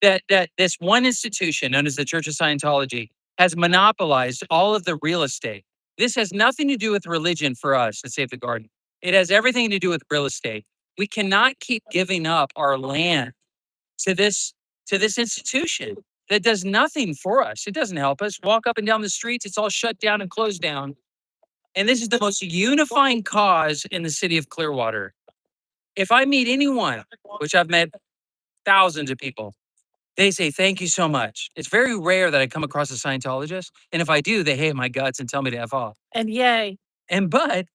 Speaker 3: That this one institution known as the Church of Scientology has monopolized all of the real estate. This has nothing to do with religion for us at Save the Garden. It has everything to do with real estate. We cannot keep giving up our land to this institution that does nothing for us. It doesn't help us. Walk up and down the streets, it's all shut down and closed down. And this is the most unifying cause in the city of Clearwater. If I meet anyone, which I've met thousands of people, they say, thank you so much. It's very rare that I come across a Scientologist. And if I do, they hate my guts and tell me to F off.
Speaker 1: And yay.
Speaker 3: But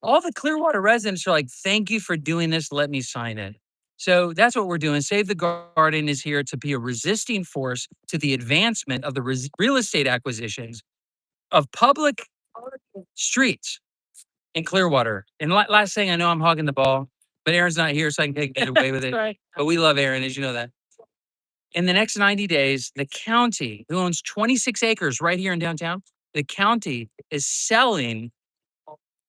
Speaker 3: all the Clearwater residents are like, thank you for doing this. Let me sign it. So that's what we're doing. Save the Garden is here to be a resisting force to the advancement of the real estate acquisitions of public streets in Clearwater. And last thing, I know I'm hogging the ball, but Aaron's not here, so I can get away with it.
Speaker 1: Right.
Speaker 3: But we love Aaron, as you know that. In the next 90 days, the county, who owns 26 acres right here in downtown, the county is selling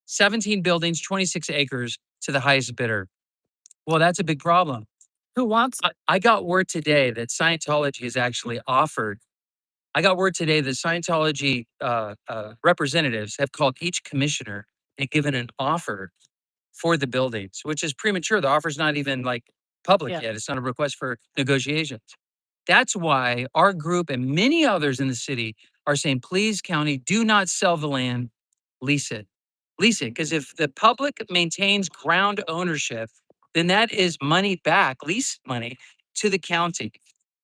Speaker 3: 17 buildings, 26 acres to the highest bidder. Well, that's a big problem.
Speaker 1: Who wants it?
Speaker 3: I got word today that Scientology has actually offered. I got word today that Scientology representatives have called each commissioner and given an offer for the buildings, which is premature. The offer's not even like public
Speaker 1: Yeah.
Speaker 3: yet. It's not a request for negotiations. That's why our group and many others in the city are saying, please, county, do not sell the land, lease it. Lease it. Because if the public maintains ground ownership, then that is money back, lease money to the county.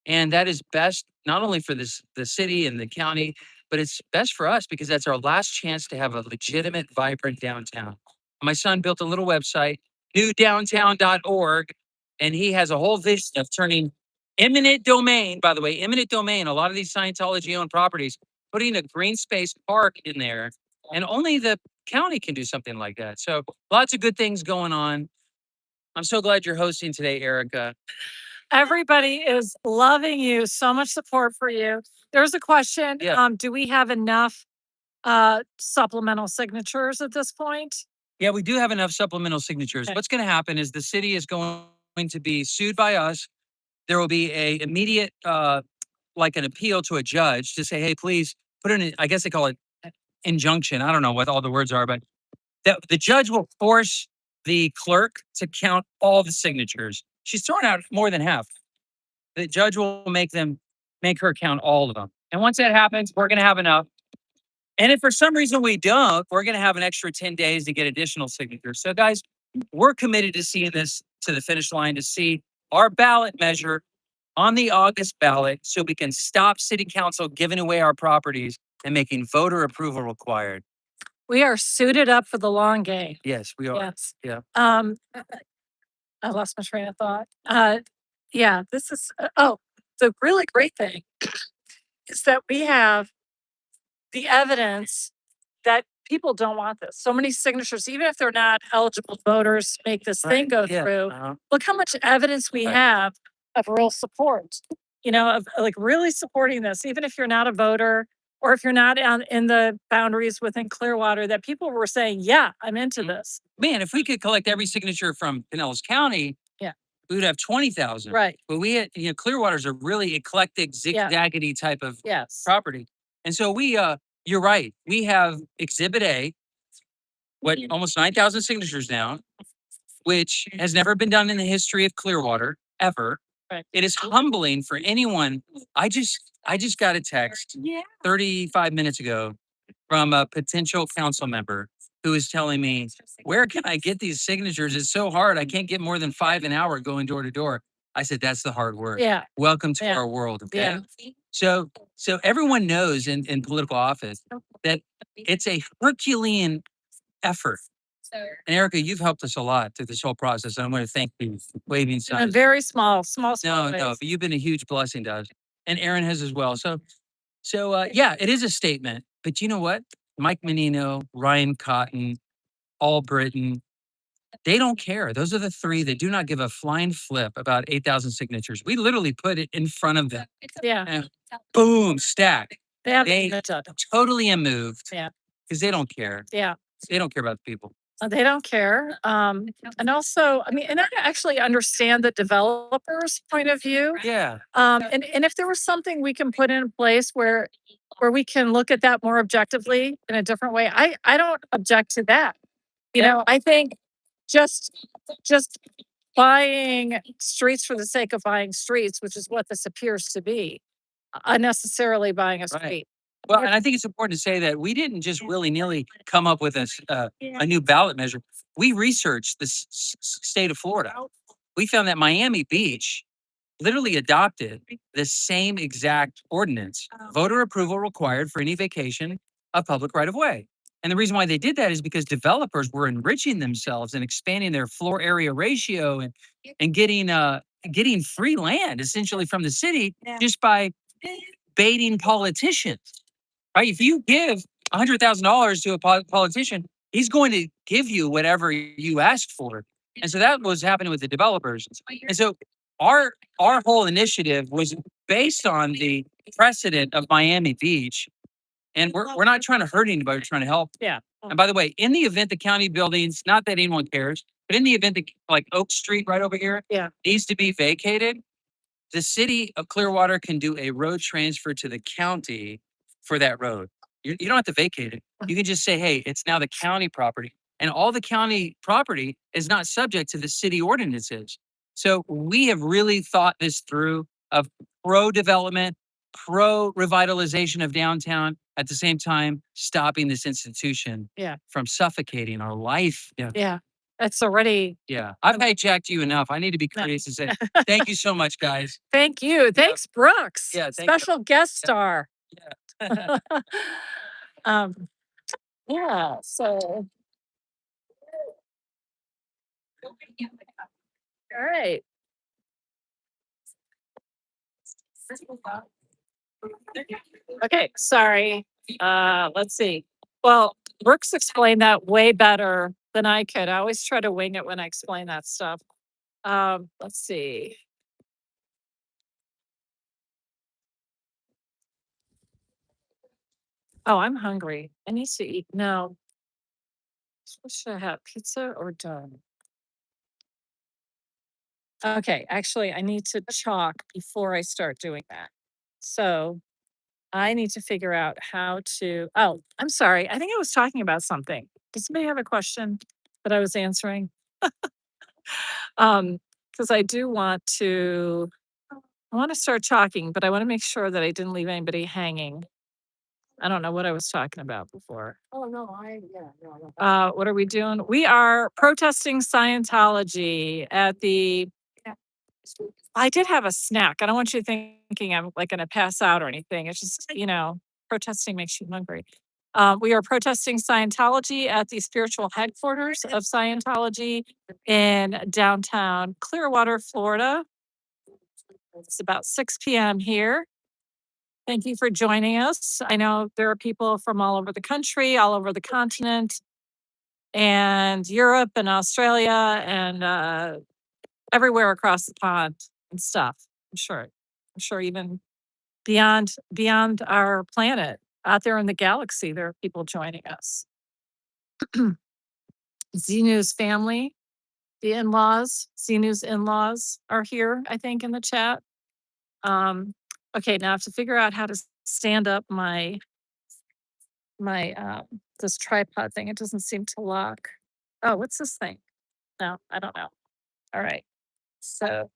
Speaker 3: And that is best not only for the city and the county, but it's best for us because that's our last chance to have a legitimate, vibrant downtown. My son built a little website, newdowntown.org, and he has a whole vision of turning eminent domain, by the way, eminent domain, a lot of these Scientology owned properties, putting a green space park in there. And only the county can do something like that. So lots of good things going on. I'm so glad you're hosting today, Erica.
Speaker 1: Everybody is loving you. So much support for you. There's a question.
Speaker 3: Yeah.
Speaker 1: Do we have enough supplemental signatures at this point?
Speaker 3: Yeah, we do have enough supplemental signatures.
Speaker 1: Okay.
Speaker 3: What's going to happen is the city is going to be sued by us. There will be a immediate, like an appeal to a judge to say, hey, please put in, I guess they call it injunction. I don't know what all the words are, but the judge will force the clerk to count all the signatures. She's thrown out more than half. The judge will make her count all of them. And once that happens, we're going to have enough. And if for some reason we don't, we're going to have an extra 10 days to get additional signatures. So guys, we're committed to seeing this to the finish line, to see our ballot measure on the August ballot so we can stop city council giving away our properties and making voter approval required.
Speaker 1: We are suited up for the long game.
Speaker 3: Yes, we are.
Speaker 1: Yes.
Speaker 3: Yeah.
Speaker 1: I lost my train of thought. Yeah, this is, the really great thing is that we have the evidence that people don't want this. So many signatures, even if they're not eligible voters to make this thing go
Speaker 3: Yeah,
Speaker 1: through.
Speaker 3: uh-huh.
Speaker 1: Look how much evidence we
Speaker 3: Right.
Speaker 1: have of real support, of like really supporting this, even if you're not a voter or if you're not in the boundaries within Clearwater, that people were saying, yeah, I'm into
Speaker 3: Mhm.
Speaker 1: this.
Speaker 3: Man, if we could collect every signature from Pinellas County,
Speaker 1: Yeah.
Speaker 3: we would have 20,000.
Speaker 1: Right.
Speaker 3: But we had, Clearwater's a really eclectic,
Speaker 1: Yeah.
Speaker 3: zigzaggedy type of
Speaker 1: Yes.
Speaker 3: property. And so you're right. We have Exhibit A, almost 9,000 signatures now, which has never been done in the history of Clearwater ever.
Speaker 1: Right.
Speaker 3: It is humbling for anyone. I just got a text 35 minutes ago from a potential council member who is telling me, where can I get these signatures? It's so hard. I can't get more than 5 an hour going door to door. I said, that's the hard work.
Speaker 1: Yeah.
Speaker 3: Welcome to
Speaker 1: Yeah.
Speaker 3: our world. Okay.
Speaker 1: Yeah.
Speaker 3: So everyone knows in political office that it's a Herculean effort. And Erica, you've helped us a lot through this whole process. And I want to thank you for waving
Speaker 1: In a
Speaker 3: signs.
Speaker 1: very small
Speaker 3: No,
Speaker 1: ways.
Speaker 3: but you've been a huge blessing to us. And Aaron has as well. So yeah, it is a statement. But you know what? Mike Menino, Ryan Cotton, All Britain, they don't care. Those are the three that do not give a flying flip about 8,000 signatures. We literally put it in front of them.
Speaker 1: Yeah.
Speaker 3: And boom, stack.
Speaker 1: They have
Speaker 3: They totally immoved.
Speaker 1: Yeah.
Speaker 3: Because they don't care.
Speaker 1: Yeah.
Speaker 3: They don't care about the people.
Speaker 1: They don't care. And also, I mean, and I actually understand the developer's point of view.
Speaker 3: Yeah.
Speaker 1: And if there was something we can put in place where we can look at that more objectively in a different way, I don't object to that. I think just buying streets for the sake of buying streets, which is what this appears to be, unnecessarily buying a
Speaker 3: Right.
Speaker 1: street.
Speaker 3: Well, and I think it's important to say that we didn't just willy-nilly come up with a new ballot measure. We researched the state of Florida. We found that Miami Beach literally adopted the same exact ordinance, voter approval required for any vacation of public right of way. And the reason why they did that is because developers were enriching themselves and expanding their floor area ratio and getting free land essentially from the city just by baiting politicians. Right? If you give $100,000 to a politician, he's going to give you whatever you asked for. And so that was happening with the developers. And so our whole initiative was based on the precedent of Miami Beach. And we're not trying to hurt anybody, we're trying to help.
Speaker 1: Yeah.
Speaker 3: And by the way, in the event the county buildings, not that anyone cares, but in the event that like Oak Street right over here needs to be vacated, the city of Clearwater can do a road transfer to the county for that road. You don't have to vacate it. You can just say, hey, it's now the county property. And all the county property is not subject to the city ordinances. So we have really thought this through of pro-development, pro-revitalization of downtown, at the same time, stopping this institution from suffocating our life.
Speaker 1: Yeah. It's already.
Speaker 3: Yeah. I've hijacked you enough. I need to be courteous and say, thank you so much, guys.
Speaker 1: Thank you. Thanks, Brooks.
Speaker 3: Yeah, thank you.
Speaker 1: Special guest star.
Speaker 3: Yeah.
Speaker 1: Yeah. So. All right. Okay. Sorry. Let's see. Well, Brooks explained that way better than I could. I always try to wing it when I explain that stuff. Let's see. Oh, I'm hungry. I need to eat. No. What should I have? Pizza or done? Okay, actually, I need to chalk before I start doing that. So I need to figure out how to. Oh, I'm sorry. I think I was talking about something. Does somebody have a question that I was answering? Because I do want to. I want to start talking, but I want to make sure that I didn't leave anybody hanging. I don't know what I was talking about before.
Speaker 4: Oh, no, no.
Speaker 1: What are we doing? We are protesting Scientology at the. I did have a snack. I don't want you thinking I'm like going to pass out or anything. It's just, protesting makes you hungry. We are protesting Scientology at the spiritual headquarters of Scientology in downtown Clearwater, Florida. It's about 6 p.m. here. Thank you for joining us. I know there are people from all over the country, all over the continent, and Europe and Australia and everywhere across the pond and stuff. I'm sure. I'm sure even beyond our planet, out there in the galaxy, there are people joining us. Xenu's family, the in-laws, Xenu's in-laws are here, I think, in the chat. Okay, now I have to figure out how to stand up my this tripod thing. It doesn't seem to lock. Oh, what's this thing? No, I don't know. All right. So,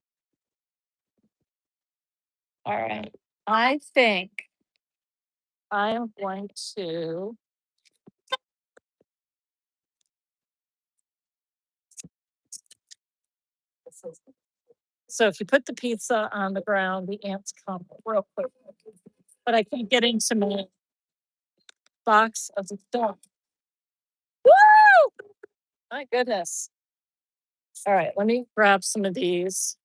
Speaker 1: all right. I think I am going to. So if you put the pizza on the ground, the ants come real quick. But I can't get into my box of stuff. Woo! My goodness. All right, let me grab some of these.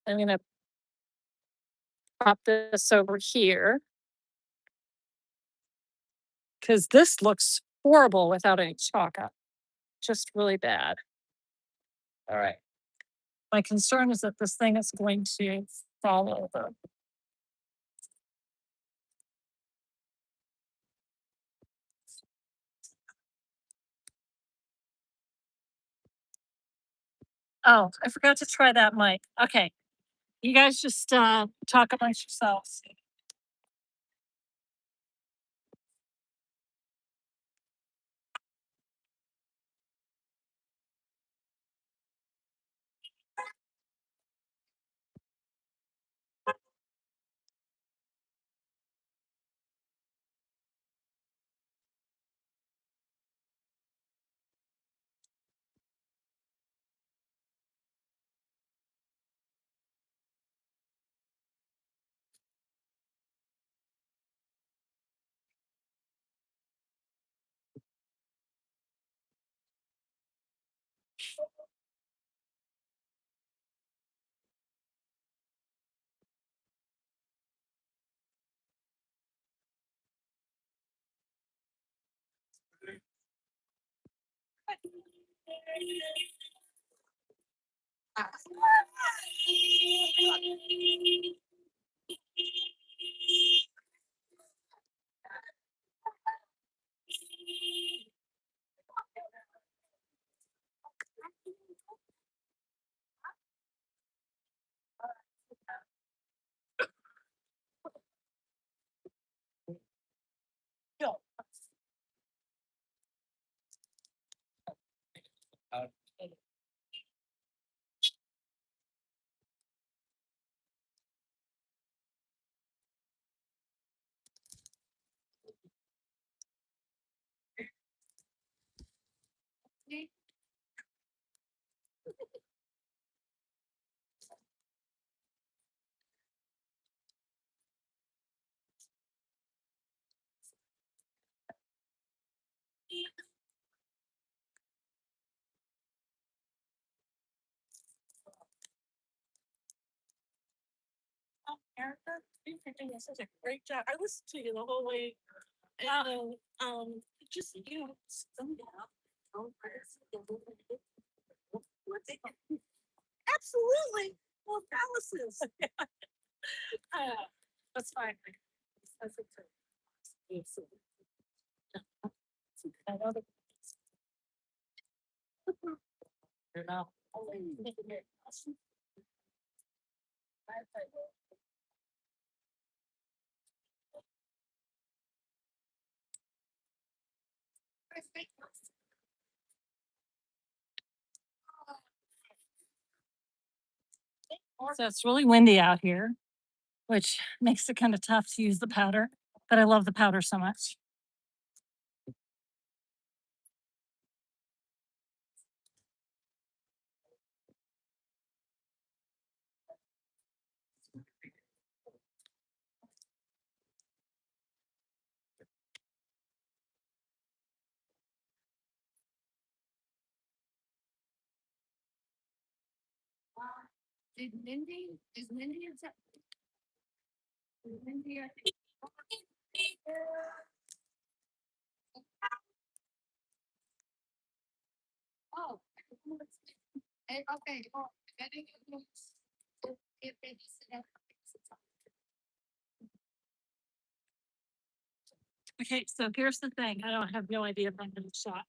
Speaker 1: I'm gonna pop this over here. Because this looks horrible without any chalk up. Just really bad. All right. My concern is that this thing is going to fall over. Oh, I forgot to try that mic. Okay. You guys just talk amongst yourselves. Erica, you're doing such a great job. I listened to you the whole way. And just somehow. Absolutely. Well, palaces. That's fine. That's okay. I know that. You're not. So it's really windy out here, which makes it kind of tough to use the powder, but I love the powder so much. Is Mindy
Speaker 5: Oh. Okay.
Speaker 1: Okay, so here's the thing. I don't have no idea if I'm gonna shot.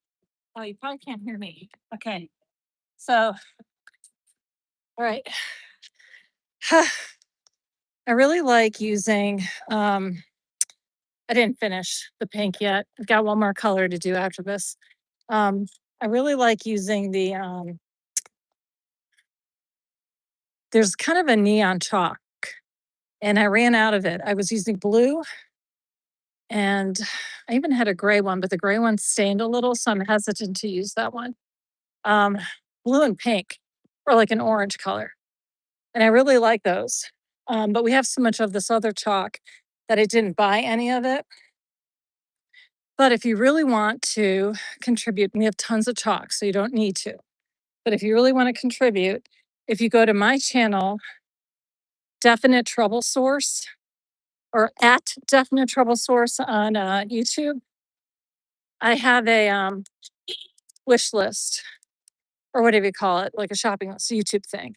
Speaker 1: Oh, you probably can't hear me. Okay. So, all right. I really like using I didn't finish the pink yet. I've got one more color to do after this. I really like using the there's kind of a neon chalk and I ran out of it. I was using blue and I even had a gray one, but the gray one stained a little, so I'm hesitant to use that one. Um, Blue and pink, or like an orange color. And I really like those. But we have so much of this other chalk that I didn't buy any of it. But if you really want to contribute, we have tons of chalk, so you don't need to. But if you really want to contribute, if you go to my channel, Definite Trouble Source, or at Definite Trouble Source on YouTube, I have a wish list, or whatever you call it, like a shopping list, YouTube thing.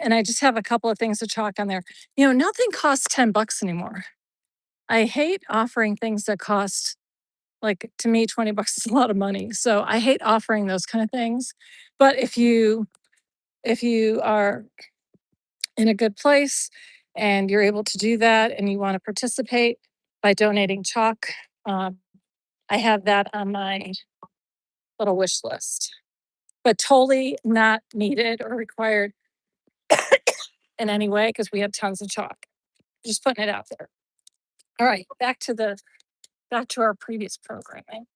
Speaker 1: And I just have a couple of things to chalk on there. You know, nothing costs $10 anymore. I hate offering things that cost, like, to me, $20 is a lot of money. So I hate offering those kind of things. But if you are in a good place and you're able to do that and you want to participate by donating chalk, I have that on my little wish list. But totally not needed or required in any way because we have tons of chalk. Just putting it out there. All right, back to our previous programming.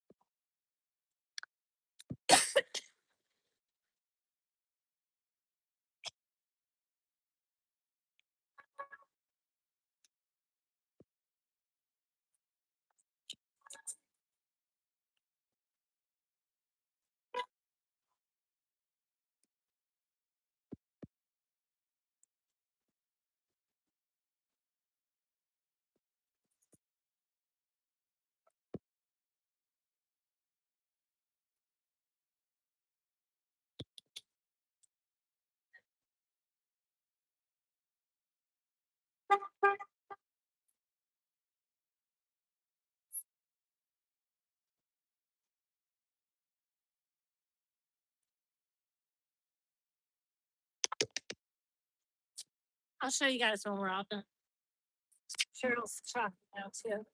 Speaker 1: I'll show you guys when we're out there. Cheryl's chalk now too.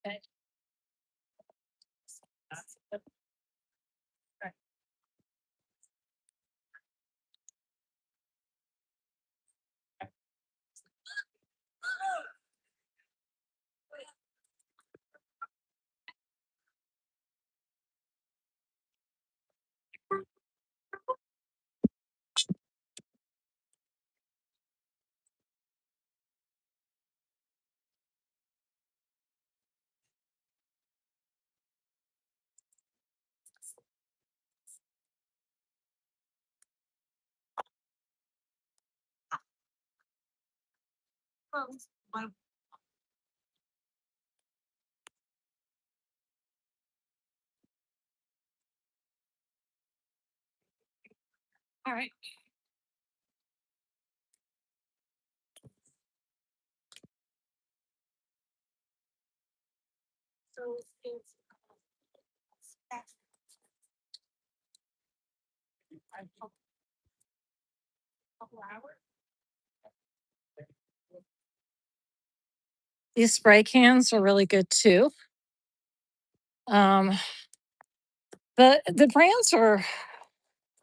Speaker 1: Okay. All right. So it's a couple hours. These spray cans are really good too. But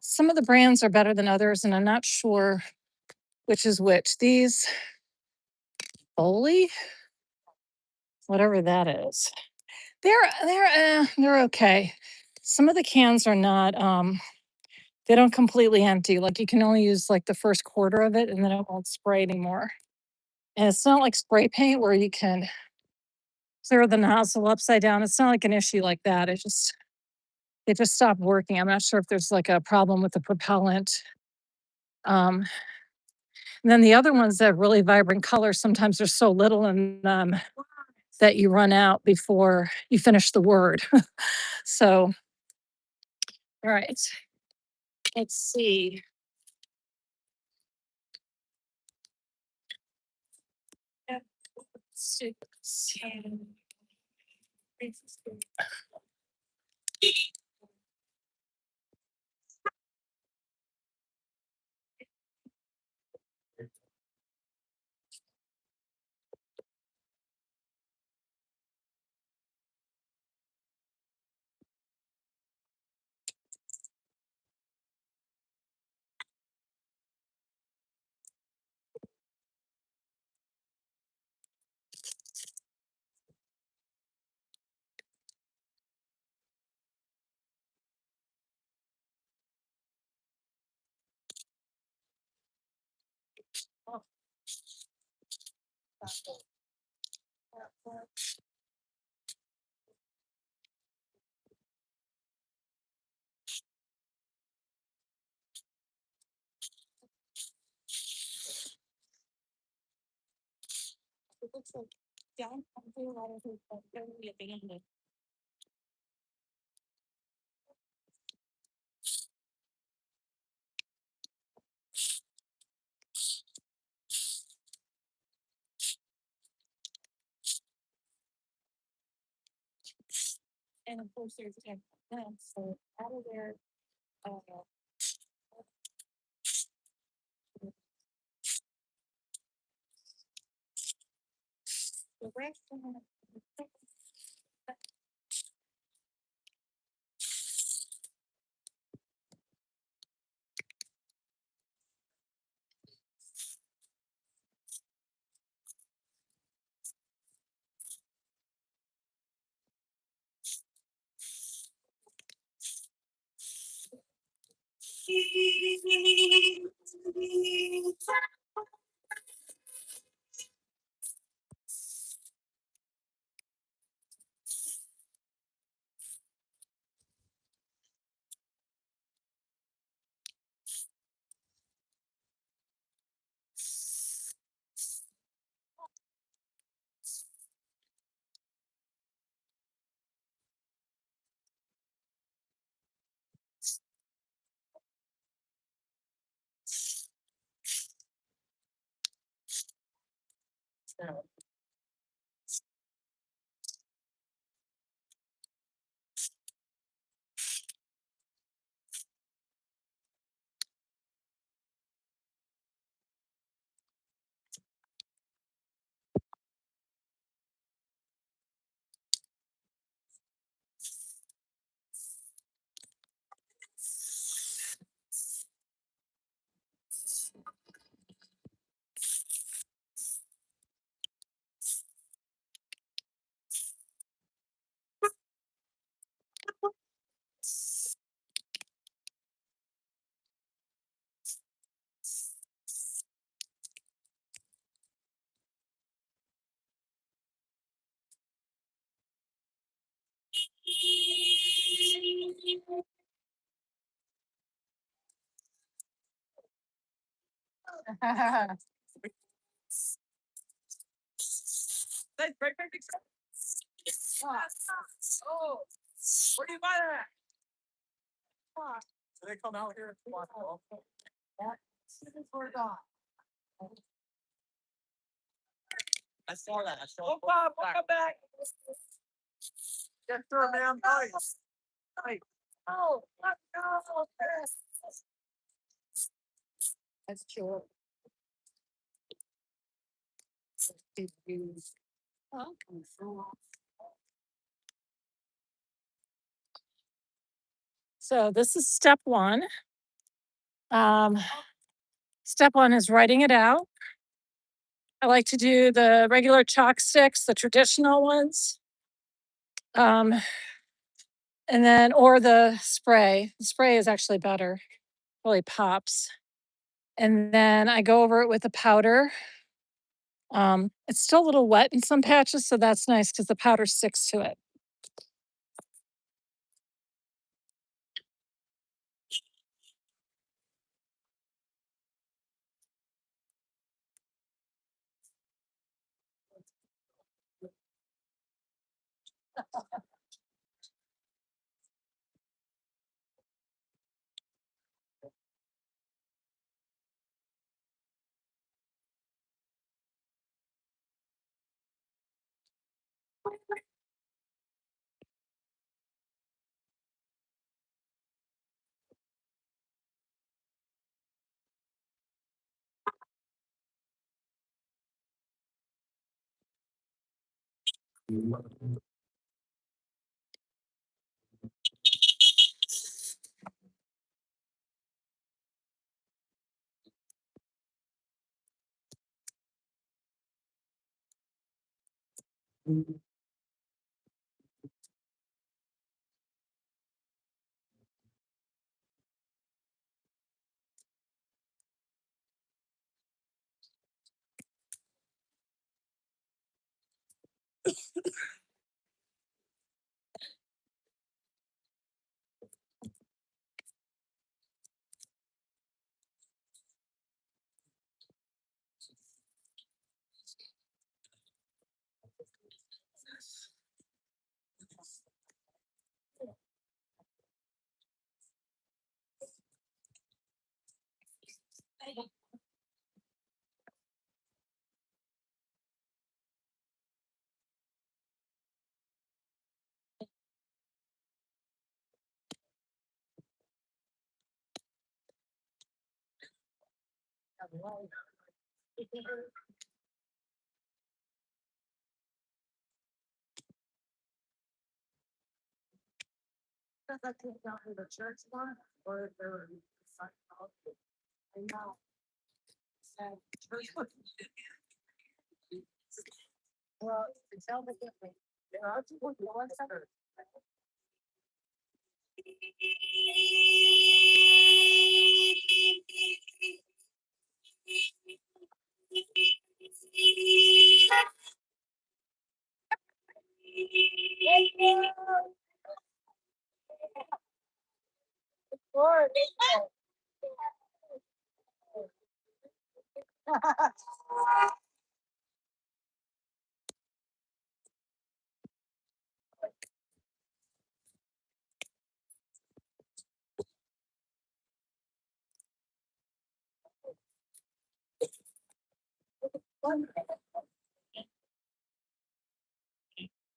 Speaker 1: some of the brands are better than others, and I'm not sure which is which. These Foley, whatever that is, they're okay. Some of the cans are not they don't completely empty. Like you can only use like the first quarter of it and then it won't spray anymore. And it's not like spray paint where you can clear the nozzle upside down. It's not like an issue like that. It just stopped working. I'm not sure if there's like a problem with the propellant And then the other ones that have really vibrant colors, sometimes there's so little in them that you run out before you finish the word. So, all right, let's see. Six. And of course, there's so out of there, the rest of them. Oh, where do you buy that? So they come out here and watch. I saw that. I saw. Welcome back. Get through, man. Nice. Nice. Oh, let's go. That's true. So this is step one. Step one is writing it out. I like to do the regular chalk sticks, the traditional ones. And then, or the spray. The spray is actually better, really pops. And then I go over it with a powder. It's still a little wet in some patches, so that's nice because the powder sticks to it.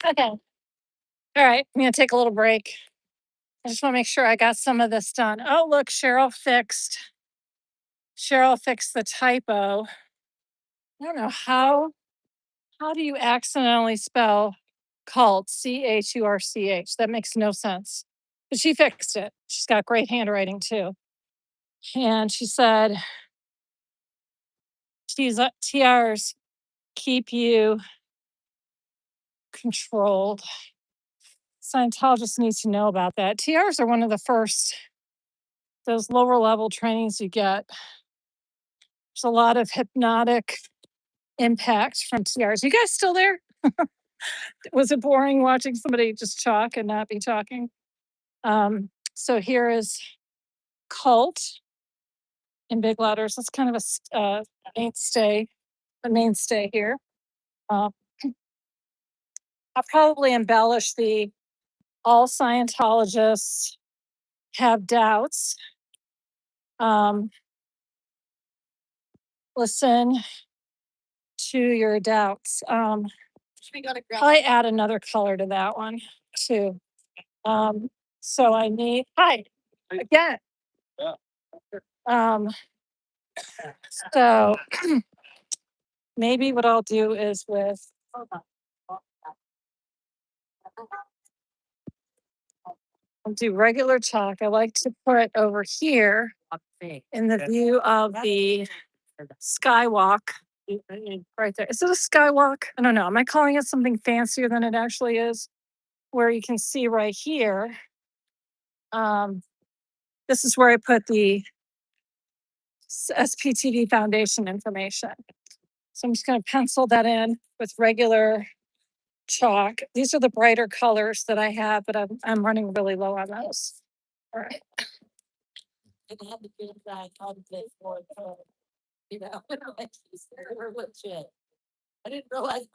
Speaker 1: Okay. All right. I'm gonna take a little break. I just want to make sure I got some of this done. Oh, look, Cheryl fixed the typo. I don't know how do you accidentally spell cult CHURCH? That makes no sense. But she fixed it. She's got great handwriting too. And she said TRs keep you controlled. Scientologists need to know about that. TRs are one of the first, those lower level trainings you get. There's a lot of hypnotic impact from TRs. You guys still there? Was it boring watching somebody just talk and not be talking? So here is cult in big letters. That's kind of a mainstay here. I'll probably embellish the all Scientologists have doubts. Listen to your doubts. Probably add another color to that one too. So I need, hi, again. Um, so maybe what I'll do is with, I'll do regular chalk. I like to put over here in the view of the skywalk. Right there. Is it a skywalk? I don't know. Am I calling it something fancier than it actually is? Where you can see right here. This is where I put the SPTV Foundation information. So I'm just going to pencil that in with regular chalk. These are the brighter colors that I have, but I'm running really low on those. All right. You know, like they're legit. I didn't realize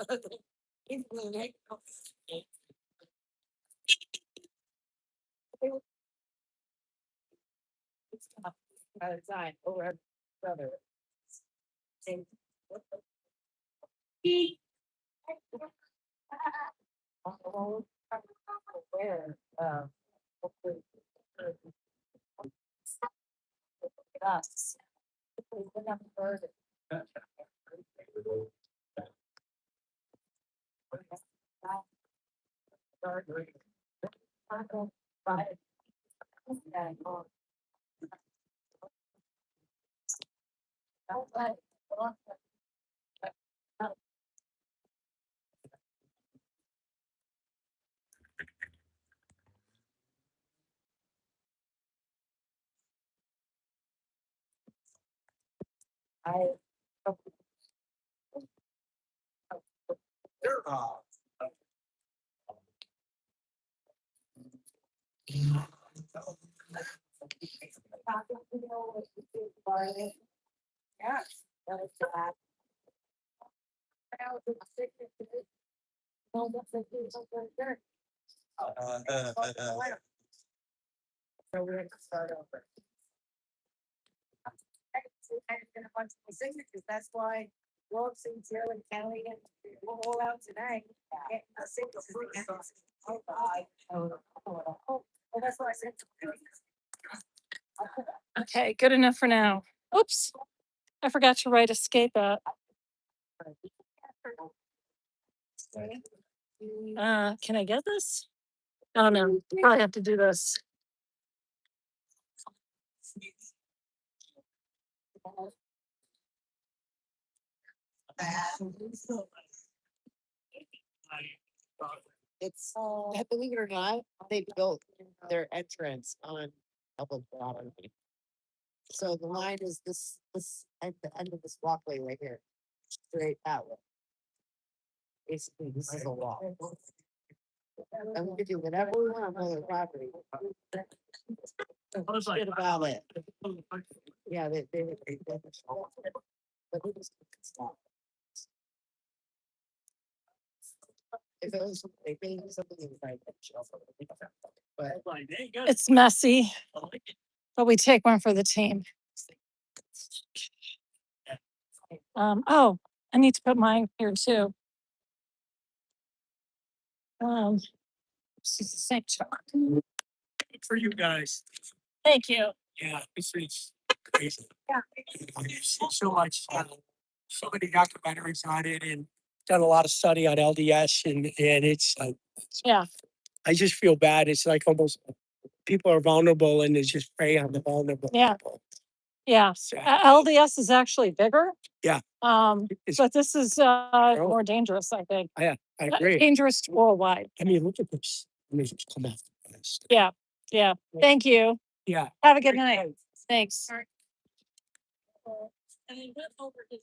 Speaker 2: Design over brother. Where, hopefully, us. We have heard it. I. Yes. that is bad. No, that's a huge concern. So we're gonna start over. I'm gonna bunch of signatures, that's why World Sincerely County and we'll all out tonight. Getting the signatures. Oh, God. Oh, that's what I said.
Speaker 1: Okay, good enough for now. Oops, I forgot to write escape at. Can I get this? Oh no, probably have to do this.
Speaker 2: It's, believe it or not, they built their entrance on public property. So the line is this, at the end of this walkway right here, straight that way. Basically, this is a wall. And we could do whatever we want on their property. Shit about it. Yeah, they. But they just stop. If it was, they made something in the right. But.
Speaker 1: It's messy, but we take one for the team. Oh, I need to put mine here too. This is the same chart.
Speaker 6: For you guys.
Speaker 1: Thank you.
Speaker 6: Yeah, it's crazy. I've seen so much, so many documentaries on it and done a lot of study on LDS and it's,
Speaker 1: Yeah,
Speaker 6: I just feel bad. It's like almost people are vulnerable and they just prey on the vulnerable.
Speaker 1: Yeah.
Speaker 6: people.
Speaker 1: yeah.
Speaker 6: So,
Speaker 1: LDS is actually bigger.
Speaker 6: Yeah. It's-
Speaker 1: But this is more dangerous, I think.
Speaker 6: I agree.
Speaker 1: Dangerous worldwide.
Speaker 6: I mean, look at this. I mean, it's come out.
Speaker 1: Yeah, yeah. Thank you.
Speaker 6: Yeah.
Speaker 1: Have a good night. Thanks. And he went over his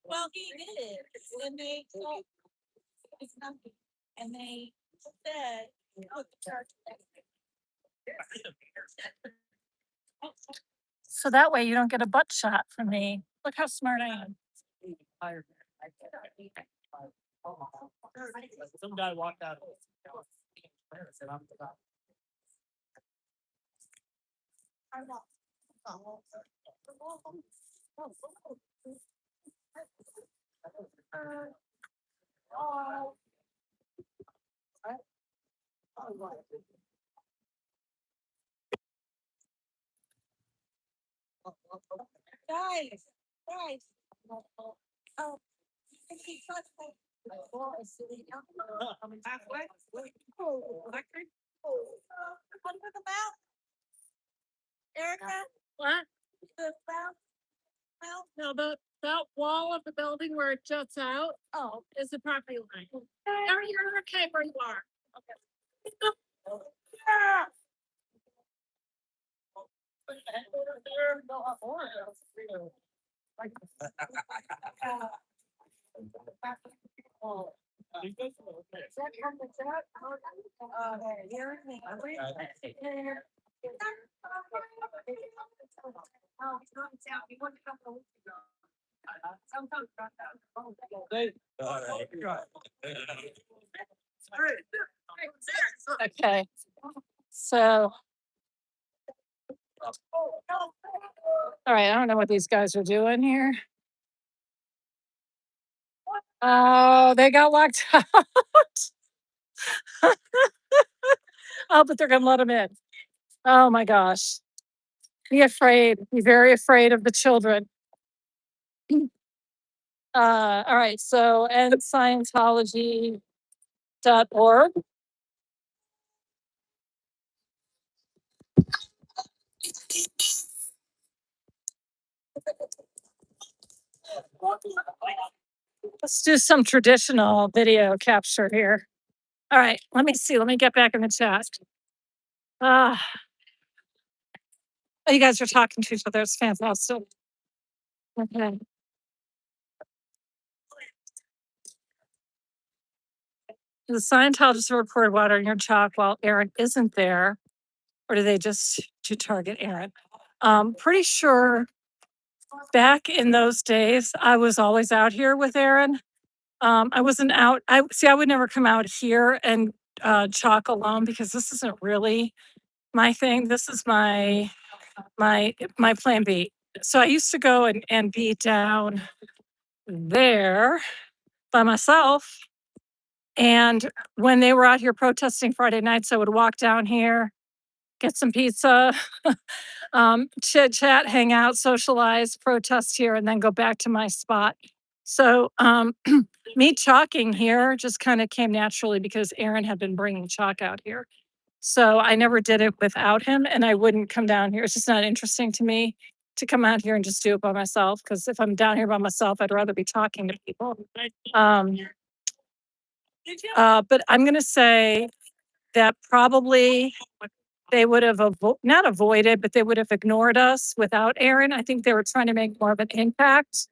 Speaker 1: Well, he did, and they told it's nothing, and they said, oh, the church. So that way you don't get a butt shot from me. Look how smart I am.
Speaker 6: Some guy walked out.
Speaker 1: Guys, guys. Oh. What about? Erica? What? The south? Well, no, that wall of the building where it juts out, is the property line. You're okay where you are. Okay. Yeah. Okay, so. All right, I don't know what these guys are doing here. Oh, they got locked out. Oh, but they're gonna let them in. Oh my gosh. Be afraid. Be very afraid of the children. All right, so endscientology.org. Let's do some traditional video capture here. All right, let me see. Let me get back in the chat. Oh, you guys are talking to each other. It's fantastic. Okay. The Scientologists report watering your chalk while Aaron isn't there, or do they just to target Aaron? Pretty sure back in those days, I was always out here with Aaron. I wasn't out. I would never come out here and chalk alone because this isn't really my thing. This is my plan B. So I used to go and be down there by myself. And when they were out here protesting Friday nights, I would walk down here, get some pizza, chit chat, hang out, socialize, protest here, and then go back to my spot. So me chalking here just kind of came naturally because Aaron had been bringing chalk out here. So I never did it without him, and I wouldn't come down here. It's just not interesting to me to come out here and just do it by myself. Because if I'm down here by myself, I'd rather be talking to people. But I'm going to say that probably they would have not avoided, but they would have ignored us without Aaron. I think they were trying to make more of an impact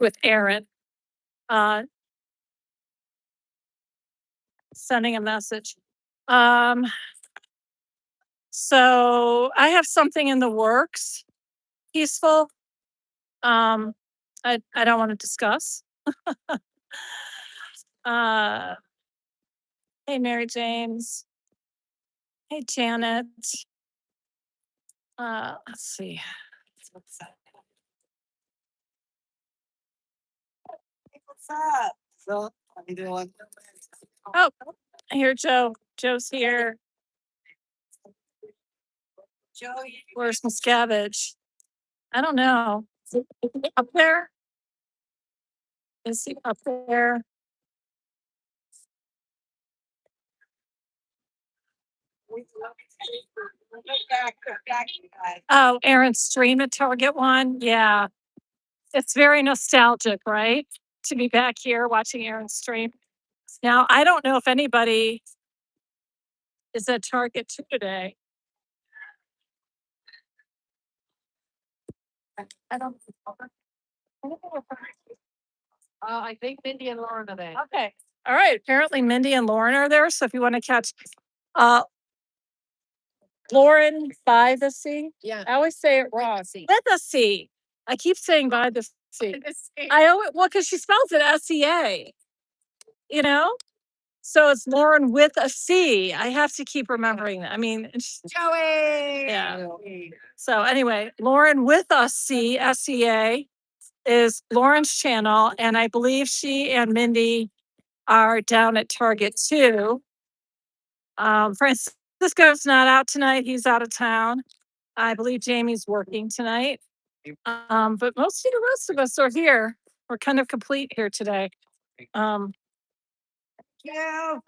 Speaker 1: with Aaron. Sending a message. So I have something in the works, peaceful. I don't want to discuss. Hey, Mary James. Hey, Janet. Let's see. What's up? So, how you doing? Oh, I hear Joe. Joe's here. Joe, where's Miscavige? I don't know. Is he up there? Is he up there? Oh, Aaron's stream at Target One. Yeah. It's very nostalgic, right? To be back here watching Aaron's stream. Now, I don't know if anybody is at Target 2 today. I don't.
Speaker 2: I think Mindy and Lauren are there.
Speaker 1: Okay. All right. Apparently Mindy and Lauren are there. So if you want to catch Lauren by the sea.
Speaker 2: Yeah.
Speaker 1: I always say it wrong. With a C. I keep saying by the sea. I always, well, because she spells it SEA. You know? So it's Lauren with a C. I have to keep remembering that. I mean,
Speaker 2: Joey.
Speaker 1: yeah. So anyway, Lauren with a C, SEA, is Lauren's channel. And I believe she and are down at Target 2. Francisco's not out tonight. He's out of town. I believe Jamie's working tonight. But most of the rest of us are here. We're kind of complete here today.
Speaker 2: Yeah.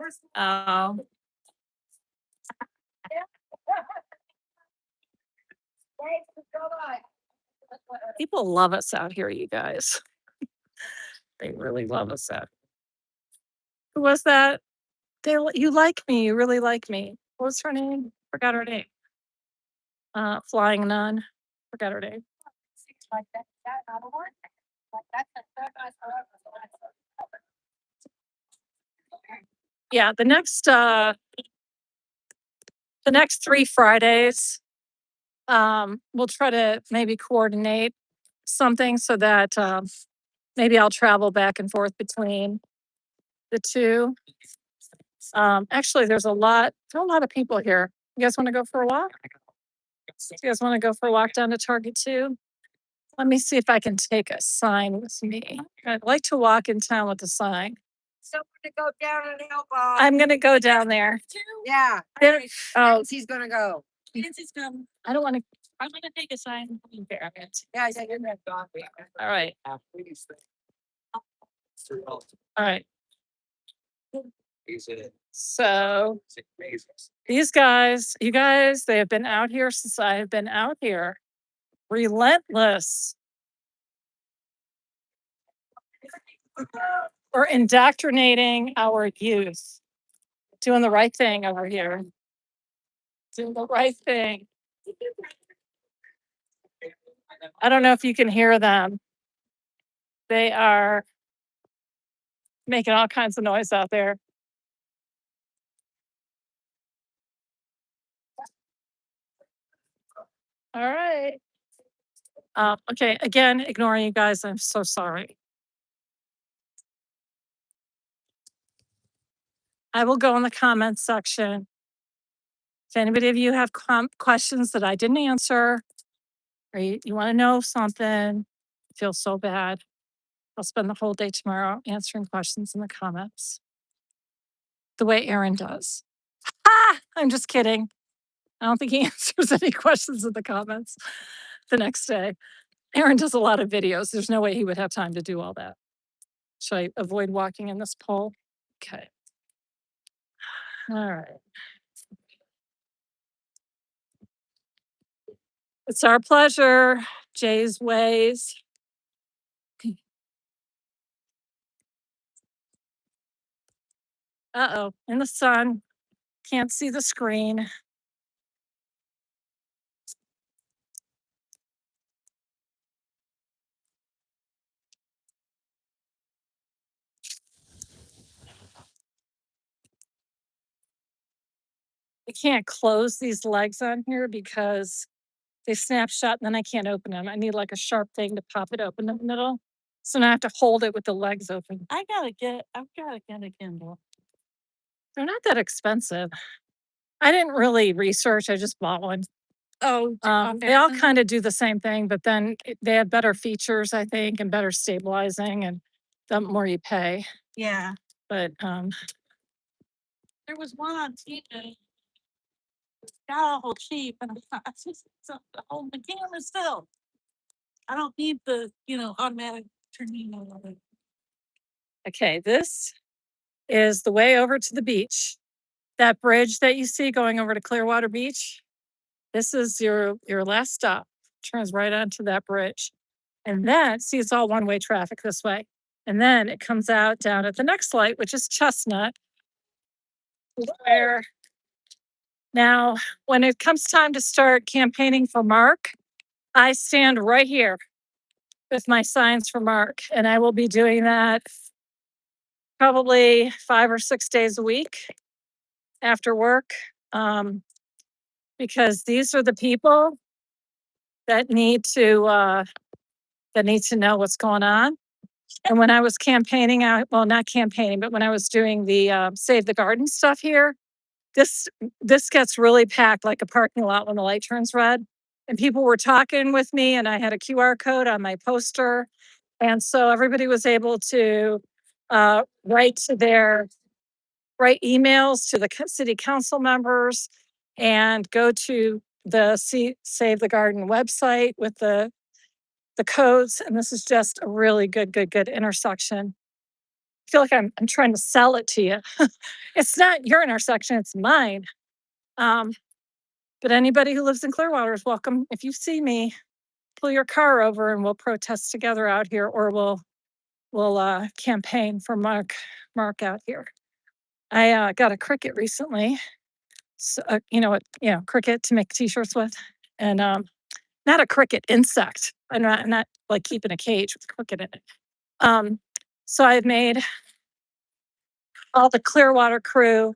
Speaker 1: People love us out here, you guys. They really love us out. Who was that? You like me. You really like me. What was her name? Forgot her name. Flying Nun. Forgot her name. Yeah, the next 3 Fridays, we'll try to maybe coordinate something so that, maybe I'll travel back and forth between the two. Actually, there are a lot of people here. You guys want to go for a walk? You guys want to go for a walk down to Target too? Let me see if I can take a sign with me. I'd like to walk in town with a sign.
Speaker 2: Someone to go down and help.
Speaker 1: I'm gonna go down there.
Speaker 2: Yeah.
Speaker 1: There, oh,
Speaker 2: He's gonna go.
Speaker 1: I don't want to. I'm gonna take a sign.
Speaker 2: Yeah, yeah, you're gonna go.
Speaker 1: All right. All right. So these guys, you guys, they have been out here since I have been out here. Relentless. We're indoctrinating our youth. Doing the right thing over here. Doing the right thing. I don't know if you can hear them. They are making all kinds of noise out there. All right. Okay, again, ignoring you guys, I'm so sorry. I will go in the comments section. If anybody of you have questions that I didn't answer, or you want to know something, I feel so bad. I'll spend the whole day tomorrow answering questions in the comments. The way Aaron does. I'm just kidding. I don't think he answers any questions in the comments the next day. Aaron does a lot of videos. There's no way he would have time to do all that. Should I avoid walking in this pole? Okay. All right. It's our pleasure. Jay's ways. Uh-oh, in the sun. Can't see the screen. I can't close these legs on here because they snap shut and then I can't open them. I need like a sharp thing to pop it open in the middle. So now I have to hold it with the legs open. I've got to get a Kindle. They're not that expensive. I didn't really research. I just bought one.
Speaker 4: Oh,
Speaker 1: They all kind of do the same thing, but then they have better features, I think, and better stabilizing, and the more you pay.
Speaker 4: yeah.
Speaker 1: But
Speaker 4: There was one on TV. Got awful cheap, and I just hold the camera still. I don't need the automatic turning of it.
Speaker 1: okay, this is the way over to the beach. That bridge that you see going over to Clearwater Beach. This is your last stop. Turns right onto that bridge. And then, see, it's all one-way traffic this way. And then it comes out down at the next light, which is Chestnut. Where now, when it comes time to start campaigning for Mark, I stand right here with my signs for Mark. And I will be doing that probably 5 or 6 days a week after work. Because these are the people that need to know what's going on. And when I was campaigning well, not campaigning, but when I was doing the Save the Garden stuff here, this gets really packed like a parking lot when the light turns red. And people were talking with me, and I had a QR code on my poster. And so everybody was able to write emails to the city council members and go to the Save the Garden website with the codes. And this is just a really good intersection. I feel like I'm trying to sell it to you. It's not your intersection, it's mine. But anybody who lives in Clearwater is welcome. If you see me, pull your car over and we'll protest together out here, or we'll campaign for Mark out here. I got a cricket recently. So, cricket to make t-shirts with. And not a cricket, insect. I'm not like keeping a cage with cricket in it. So I've made all the Clearwater crew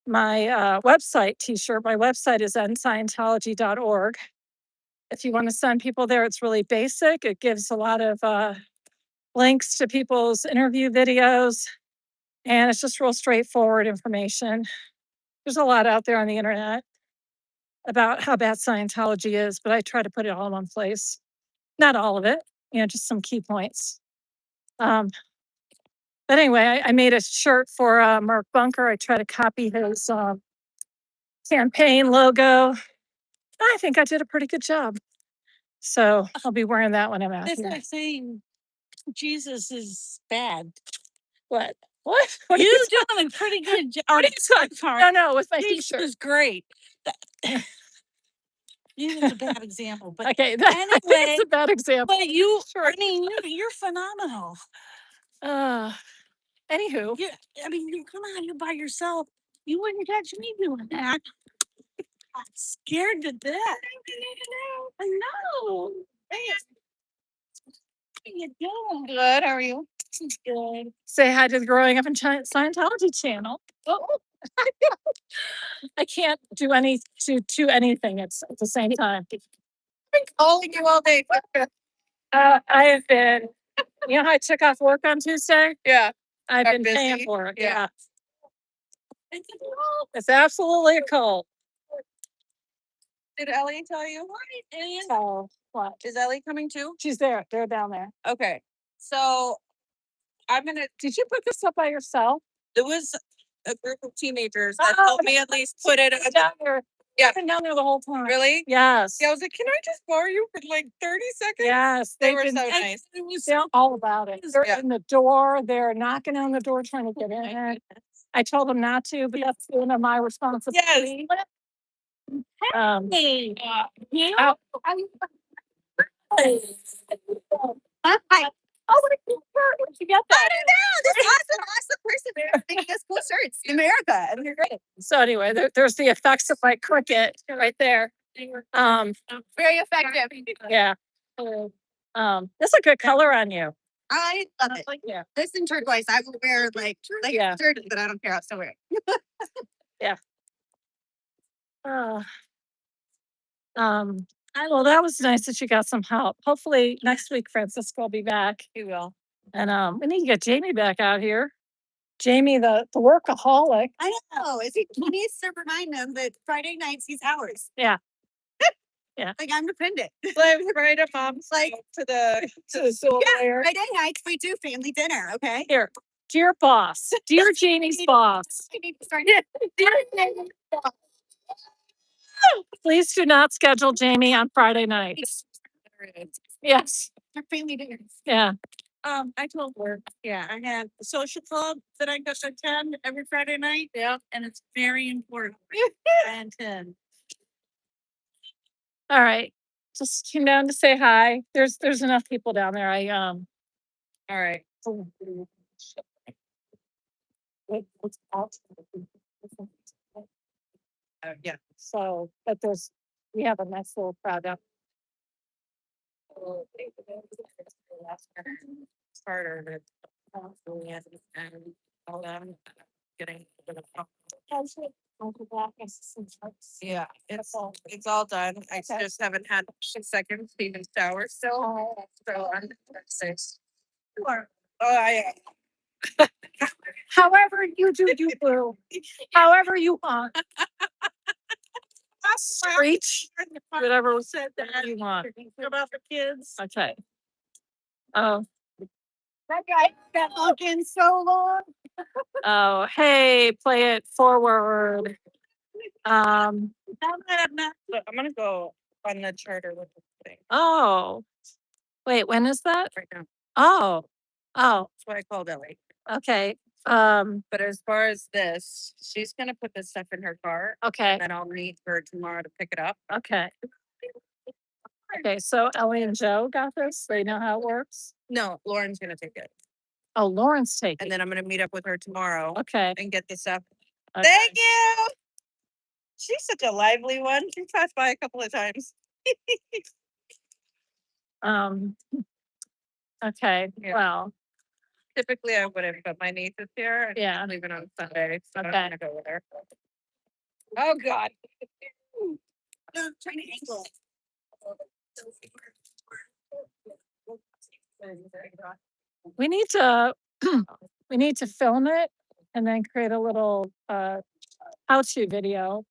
Speaker 1: my website t-shirt. My website is scientology.org. If you want to send people there, it's really basic. It gives a lot of links to people's interview videos, and it's just real straightforward information. There's a lot out there on the internet about how bad Scientology is, but I try to put it all in one place. Not all of it, just some key points. But anyway, I made a shirt for Mark Bunker. I try to copy his campaign logo. I think I did a pretty good job. So I'll be wearing that when I'm out
Speaker 4: That's
Speaker 1: here.
Speaker 4: like saying Jesus is bad.
Speaker 1: What? What? What are
Speaker 4: You
Speaker 1: you
Speaker 4: doing a pretty good job.
Speaker 1: What are you talking?
Speaker 4: Sorry.
Speaker 1: No, no, with my
Speaker 4: Jesus
Speaker 1: t-shirt.
Speaker 4: is great. Jesus is a bad example, but
Speaker 1: Okay, I think
Speaker 4: anyway,
Speaker 1: it's a bad example.
Speaker 4: but you,
Speaker 1: Sure.
Speaker 4: I mean, you're phenomenal.
Speaker 1: Anywho,
Speaker 4: I mean, come on, you're by yourself. You wouldn't catch me doing that. I'm scared to death. I know. Hey, how you doing?
Speaker 1: good. How are you?
Speaker 4: Good.
Speaker 1: Say hi to the Growing Up in Scientology channel. Oh, I can't do anything at the same time. I've been calling you all day. I have been. You know how I took off work on Tuesday? Yeah. I've been paying for it. Yeah. It's absolutely a cult.
Speaker 7: Did Ellie tell you?
Speaker 1: So what?
Speaker 7: Is Ellie coming too?
Speaker 1: She's there. They're down there.
Speaker 7: Okay. So I'm gonna
Speaker 1: Did you put this up by yourself?
Speaker 7: there was a group of teenagers that
Speaker 1: Oh,
Speaker 7: helped me at least put it
Speaker 1: It's down there.
Speaker 7: Yeah.
Speaker 1: I've been down there the whole time.
Speaker 7: Really?
Speaker 1: Yes.
Speaker 7: Yeah, I was like, can I just borrow you for like 30 seconds?
Speaker 1: Yes.
Speaker 7: They
Speaker 1: they've
Speaker 7: were
Speaker 1: been-
Speaker 7: so nice.
Speaker 1: They're all about it. They're
Speaker 7: Yeah.
Speaker 1: in the door. They're knocking on the door trying to get in. I told them not to, but that's one of my responsibilities.
Speaker 4: Hey,
Speaker 1: Out. Hi. Oh, what a cute shirt. Where'd you get that?
Speaker 2: This awesome person making us cool shirts in America. I mean, you're great.
Speaker 1: So anyway, there's the effects of my cricket right there.
Speaker 2: Very effective.
Speaker 1: Yeah. That's a good color on you.
Speaker 2: I love it.
Speaker 1: Yeah.
Speaker 2: This in turquoise, I will wear like
Speaker 1: Yeah.
Speaker 2: shirt, but I don't care. I'll still wear it.
Speaker 1: Uh, well, that was nice that you got some help. Hopefully next week Francisco will be back.
Speaker 7: He will.
Speaker 1: And we need to get Jamie back out here. Jamie, the workaholic.
Speaker 2: I know. He needs to remind him that Friday nights he's ours.
Speaker 1: Yeah. Yeah.
Speaker 2: Like I'm dependent.
Speaker 7: Like right up mom's
Speaker 2: Like
Speaker 7: to the
Speaker 1: So
Speaker 2: yeah, Friday nights we do family dinner. Okay.
Speaker 1: here, dear boss, dear Jamie's boss,
Speaker 2: We need to start.
Speaker 1: please do not schedule Jamie on Friday nights. Yes.
Speaker 2: For family dinners.
Speaker 1: Yeah.
Speaker 4: I told her, yeah, I have a social club that I go to attend every Friday night.
Speaker 7: Yeah.
Speaker 4: And it's very important. I attend.
Speaker 1: All right. Just came down to say hi. There's enough people down there.
Speaker 7: all right. Yeah.
Speaker 1: So, but we have a nice little crowd up.
Speaker 7: It's harder to hold on, getting a bit of yeah, it's all done. I
Speaker 1: Okay.
Speaker 7: just haven't had 6 seconds to even shower still. So I'm six. Oh, I
Speaker 1: However you do, you boo. However you want. Screech. Whatever
Speaker 4: Said that
Speaker 1: you want.
Speaker 4: about the kids.
Speaker 1: Okay. Oh,
Speaker 2: That guy been looking so long.
Speaker 1: oh, hey, play it forward.
Speaker 7: I'm gonna go on the charter with the thing
Speaker 1: Oh, wait, when is that?
Speaker 7: right now.
Speaker 1: Oh, oh,
Speaker 7: That's why I called Ellie.
Speaker 1: okay.
Speaker 7: But as far as this, she's gonna put this stuff in her car,
Speaker 1: Okay,
Speaker 7: and then I'll meet her tomorrow to pick it up.
Speaker 1: okay. Okay, so Ellie and Joe got this. They know how it works.
Speaker 7: No, Lauren's gonna take it,
Speaker 1: Oh, Lauren's taking.
Speaker 7: and then I'm gonna meet up with her tomorrow
Speaker 1: Okay.
Speaker 7: and get the stuff.
Speaker 1: Okay.
Speaker 7: Thank you. She's such a lively one. She passed by a couple of times.
Speaker 1: Um. Okay.
Speaker 7: Yeah.
Speaker 1: Well.
Speaker 7: Typically, I wouldn't, but my niece is here. And
Speaker 1: Yeah.
Speaker 7: she's leaving on Sunday, so
Speaker 1: Okay.
Speaker 7: I'm gonna go with her. Oh, God.
Speaker 4: No, trying to angle.
Speaker 1: We need to, we need to film it and then create a little, how-to video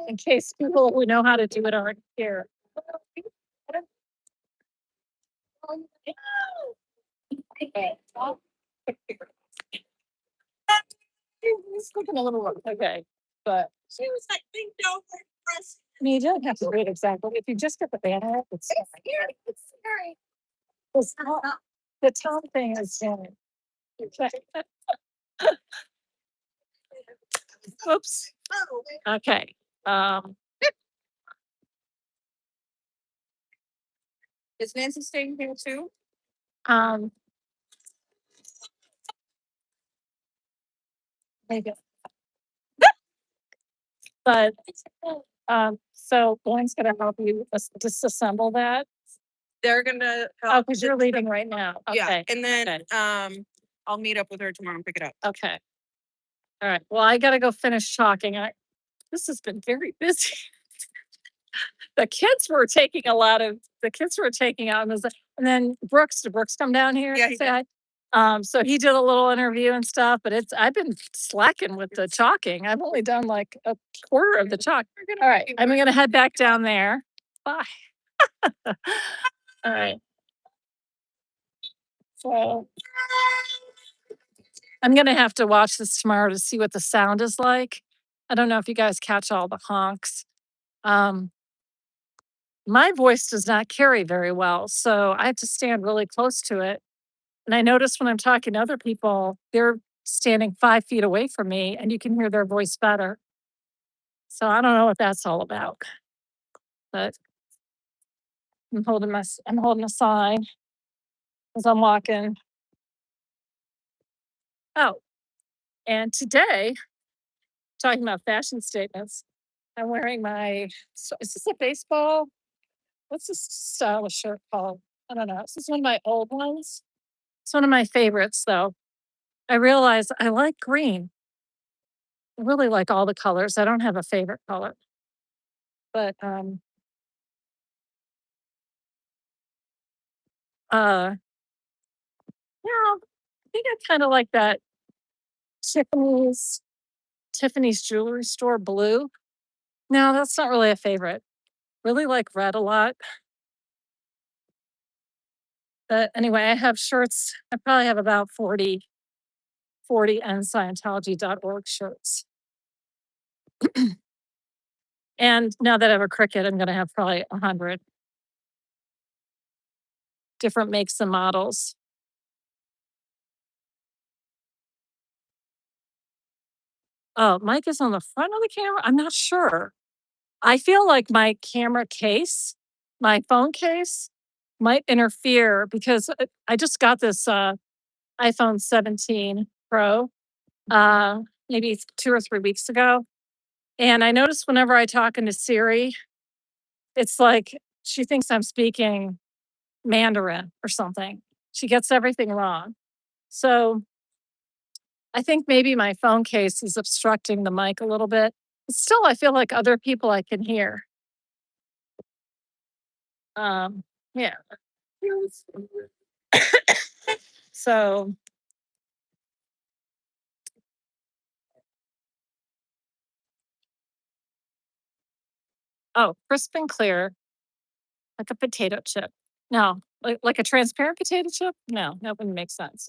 Speaker 1: in case people who know how to do it aren't here. It's looking a little rough, okay, but
Speaker 4: She was like, think don't press.
Speaker 1: I mean, you don't have to read exactly. If you just get the banner, it's
Speaker 4: It's scary. It's scary.
Speaker 1: it's not- the top thing is in. Okay. Oops.
Speaker 4: Oh,
Speaker 1: Okay.
Speaker 7: Is Nancy staying here too?
Speaker 1: Um. Maybe. But, so Lauren's gonna help you disassemble that.
Speaker 7: They're gonna.
Speaker 1: Oh, because you're leaving right now.
Speaker 7: Yeah,
Speaker 1: Okay.
Speaker 7: and then,
Speaker 1: okay.
Speaker 7: I'll meet up with her tomorrow and pick it up.
Speaker 1: Okay. All right. Well, I gotta go finish talking. This has been very busy. The kids were taking out and then did Brooks come down here?
Speaker 7: Yeah,
Speaker 1: to
Speaker 7: he
Speaker 1: say
Speaker 7: did.
Speaker 1: hi? So he did a little interview and stuff, but I've been slacking with the talking. I've only done like a quarter of the talk. All right. I'm gonna head back down there. Bye. All right. So I'm gonna have to watch this tomorrow to see what the sound is like. I don't know if you guys catch all the honks. My voice does not carry very well, so I have to stand really close to it. And I notice when I'm talking to other people, they're standing 5 feet away from me and you can hear their voice better. So I don't know what that's all about. But I'm holding a sign as I'm walking. Oh, and today, talking about fashion statements, I'm wearing is this a baseball? What's this style of shirt called? I don't know. This is one of my old ones. It's one of my favorites though. I realize I like green. I really like all the colors. I don't have a favorite color. But yeah, I think I kind of like that Tiffany's Tiffany's jewelry store blue. No, that's not really a favorite. Really like red a lot. But anyway, I have shirts. I probably have about 40 Scientology.org shirts. And now that I have a Cricut, I'm gonna have probably 100 different makes and models. Oh, mic is on the front of the camera? I'm not sure. I feel like my camera case, my phone case might interfere because I just got this iPhone 17 Pro maybe 2 or 3 weeks ago. And I noticed whenever I talk into Siri, it's like she thinks I'm speaking Mandarin or something. She gets everything wrong. So I think maybe my phone case is obstructing the mic a little bit. But still, I feel like other people I can hear. Yeah. So oh, crisp and clear, like a potato chip. No, like a transparent potato chip? No, that wouldn't make sense.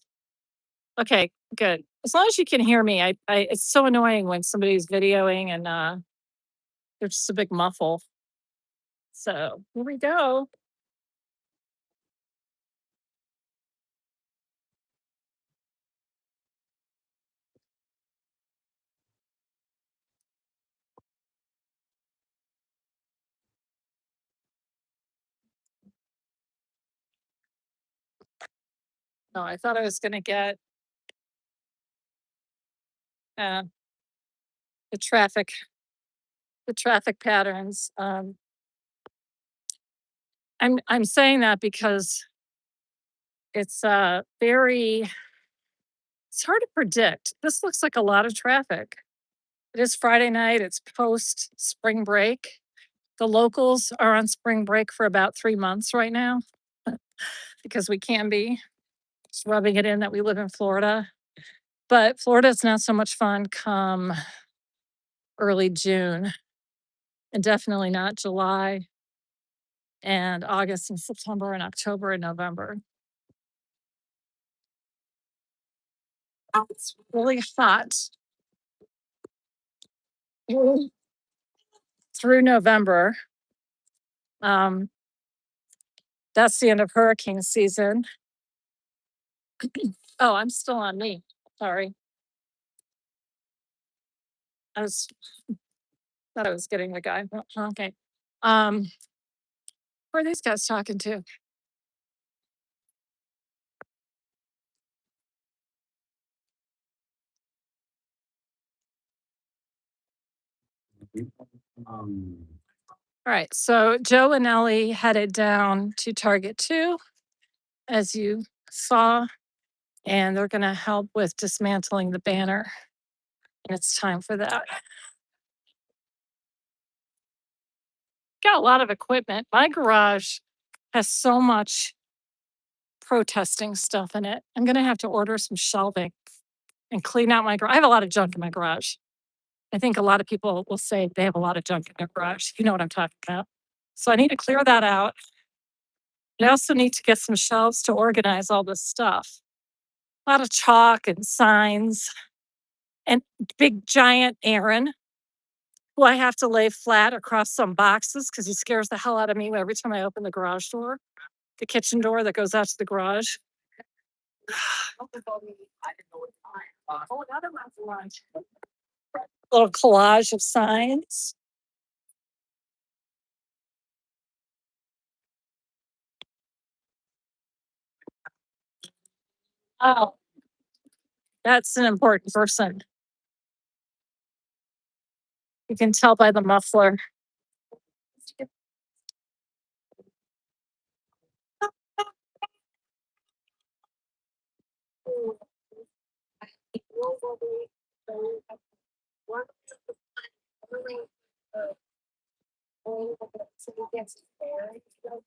Speaker 1: Okay, good. As long as you can hear me, I it's so annoying when somebody's videoing and there's just a big muffle. So here we go. No, I thought I was gonna get uh the traffic, the traffic patterns. I'm saying that because it's very it's hard to predict. This looks like a lot of traffic. It is Friday night. It's post spring break. The locals are on spring break for about 3 months right now because we can be just rubbing it in that we live in Florida. But Florida's not so much fun come early June and definitely not July and August and September and October and November. It's really hot through November. Um, that's the end of hurricane season. Oh, I'm still on me. Sorry. I was thought I was getting the guy. Okay. Who are these guys talking to? All right. So Joe and Ellie headed down to Target 2, as you saw, and they're going to help with dismantling the banner. And it's time for that. Got a lot of equipment. My garage has so much protesting stuff in it. I'm going to have to order some shelving and clean out my garage. I have a lot of junk in my garage. I think a lot of people will say they have a lot of junk in their garage. You know what I'm talking about. So I need to clear that out. I also need to get some shelves to organize all this stuff. A lot of chalk and signs and big giant Aaron, who I have to lay flat across some boxes because he scares the hell out of me every time I open the garage door, the kitchen door that goes out to the garage. Little collage of signs. Oh, that's an important person. You can tell by the muffler.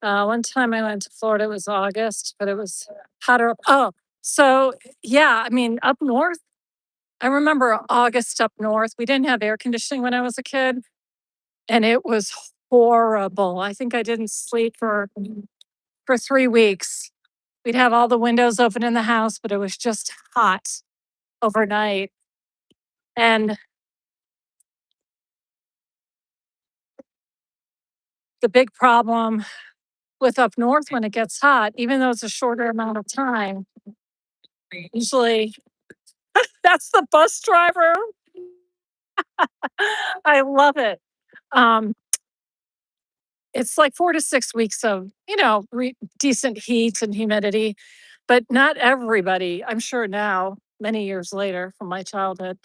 Speaker 1: One time I went to Florida, it was August, but it was hotter. Oh, so yeah, I mean, up north, I remember August up north. We didn't have air conditioning when I was a kid, and it was horrible. I think I didn't sleep for 3 weeks. We'd have all the windows open in the house, but it was just hot overnight. And the big problem with up north when it gets hot, even though it's a shorter amount of time, usually that's the bus driver. I love it. Um, it's like 4 to 6 weeks of, decent heat and humidity, but not everybody, I'm sure now, many years later from my childhood,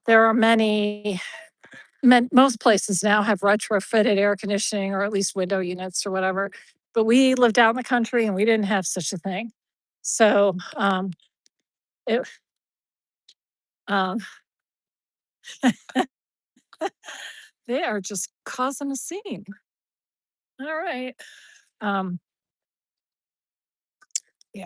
Speaker 1: there are most places now have retrofitted air conditioning or at least window units or whatever. But we lived out in the country and we didn't have such a thing. So it um they are just causing a scene. All right. Um yeah.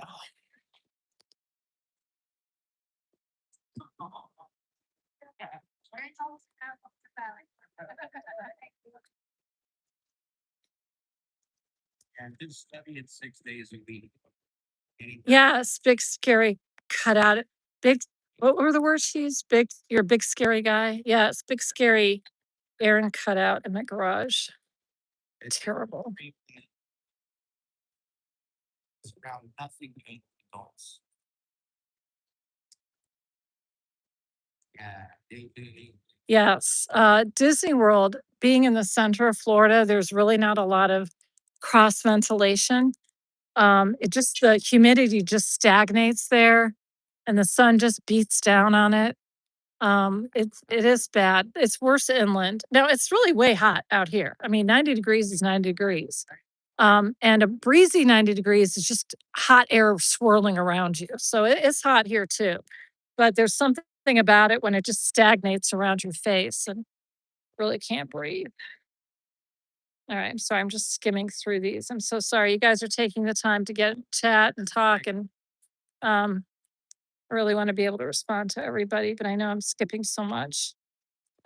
Speaker 3: And just studying 6 days a week.
Speaker 1: Yes, big scary cutout. Big what were the words she used? You're a big scary guy. Yes, big scary Aaron cutout in the garage. Terrible.
Speaker 3: It's around nothing but adults. Yeah,
Speaker 1: Yes, Disney World, being in the center of Florida, there's really not a lot of cross ventilation. The humidity just stagnates there and the sun just beats down on it. It is bad. It's worse inland. Now it's really way hot out here. I mean, 90 degrees is 90 degrees. And a breezy 90 degrees is just hot air swirling around you. So it's hot here too. But there's something thing about it when it just stagnates around your face and really can't breathe. All right, I'm sorry, I'm just skimming through these. I'm so sorry. You guys are taking the time to get chat and talk and I really want to be able to respond to everybody, but I know I'm skipping so much.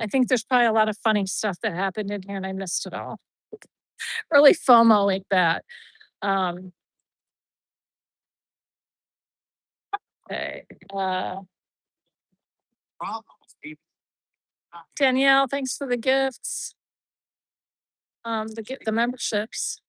Speaker 1: I think there's probably a lot of funny stuff that happened in here and I missed it all. Really FOMO-ing that. Um, okay. Danielle, thanks for the gifts. The memberships.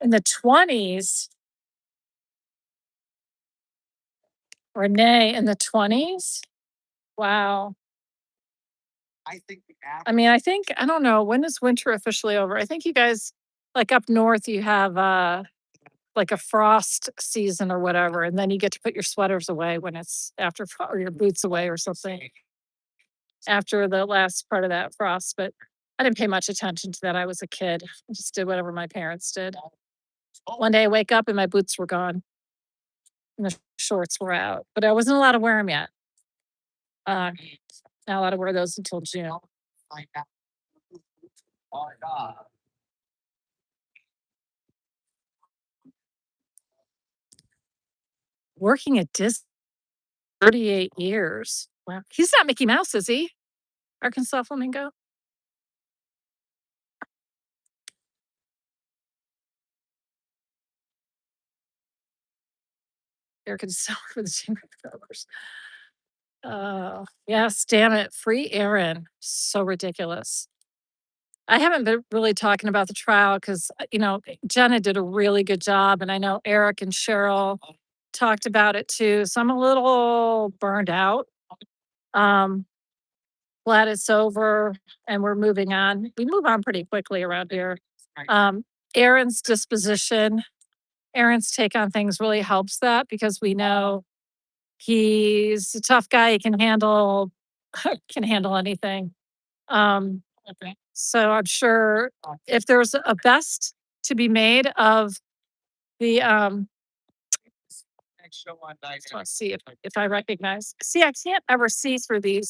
Speaker 1: In the 20s, Renee, in the 20s? Wow. I mean, I don't know, when is winter officially over? I think you guys, like up north, you have like a frost season or whatever, and then you get to put your sweaters away when it's after, or your boots away or something after the last part of that frost. But I didn't pay much attention to that. I was a kid. I just did whatever my parents did. One day I wake up and my boots were gone and the shorts were out, but I wasn't allowed to wear them yet. Not allowed to wear those until June. Working at Disney 38 years. Wow. He's not Mickey Mouse, is he? Arkansas Flamingo? Arkansas for the Chamber of Commerce. Yes, damn it. Free Aaron. So ridiculous. I haven't been really talking about the trial because, Jenna did a really good job. And I know Eric and Cheryl talked about it too. So I'm a little burned out. Glad it's over and we're moving on. We move on pretty quickly around here. Aaron's disposition, Aaron's take on things really helps that because we know he's a tough guy. He can handle anything. So I'm sure if there's a best to be made of the let's see if I recognize. See, I can't ever see through the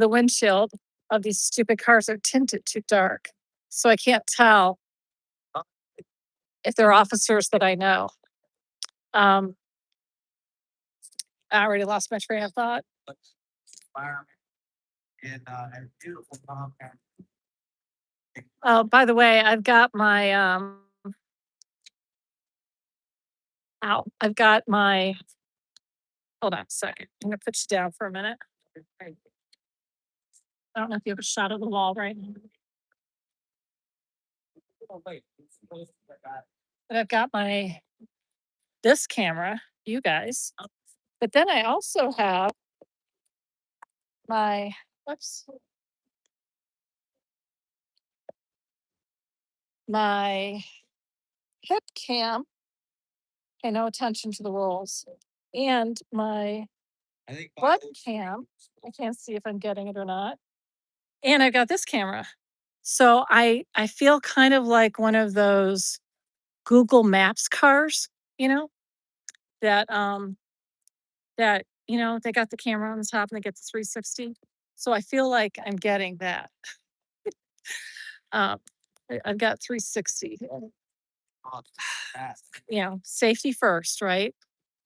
Speaker 1: windshield of these stupid cars. Are tinted too dark, so I can't tell if they're officers that I know. I already lost my train of thought. Oh, by the way, I've got my hold on a second. I'm gonna put you down for a minute. I don't know if you have a shot of the wall right now. But I've got this camera, you guys. But then I also have my my hip cam. Pay no attention to the rules. And my butt cam. I can't see if I'm getting it or not. And I've got this camera. So I feel kind of like one of those Google Maps cars, that they got the camera on the top and they get the 360. So I feel like I'm getting that. I've got 360. Safety first, right?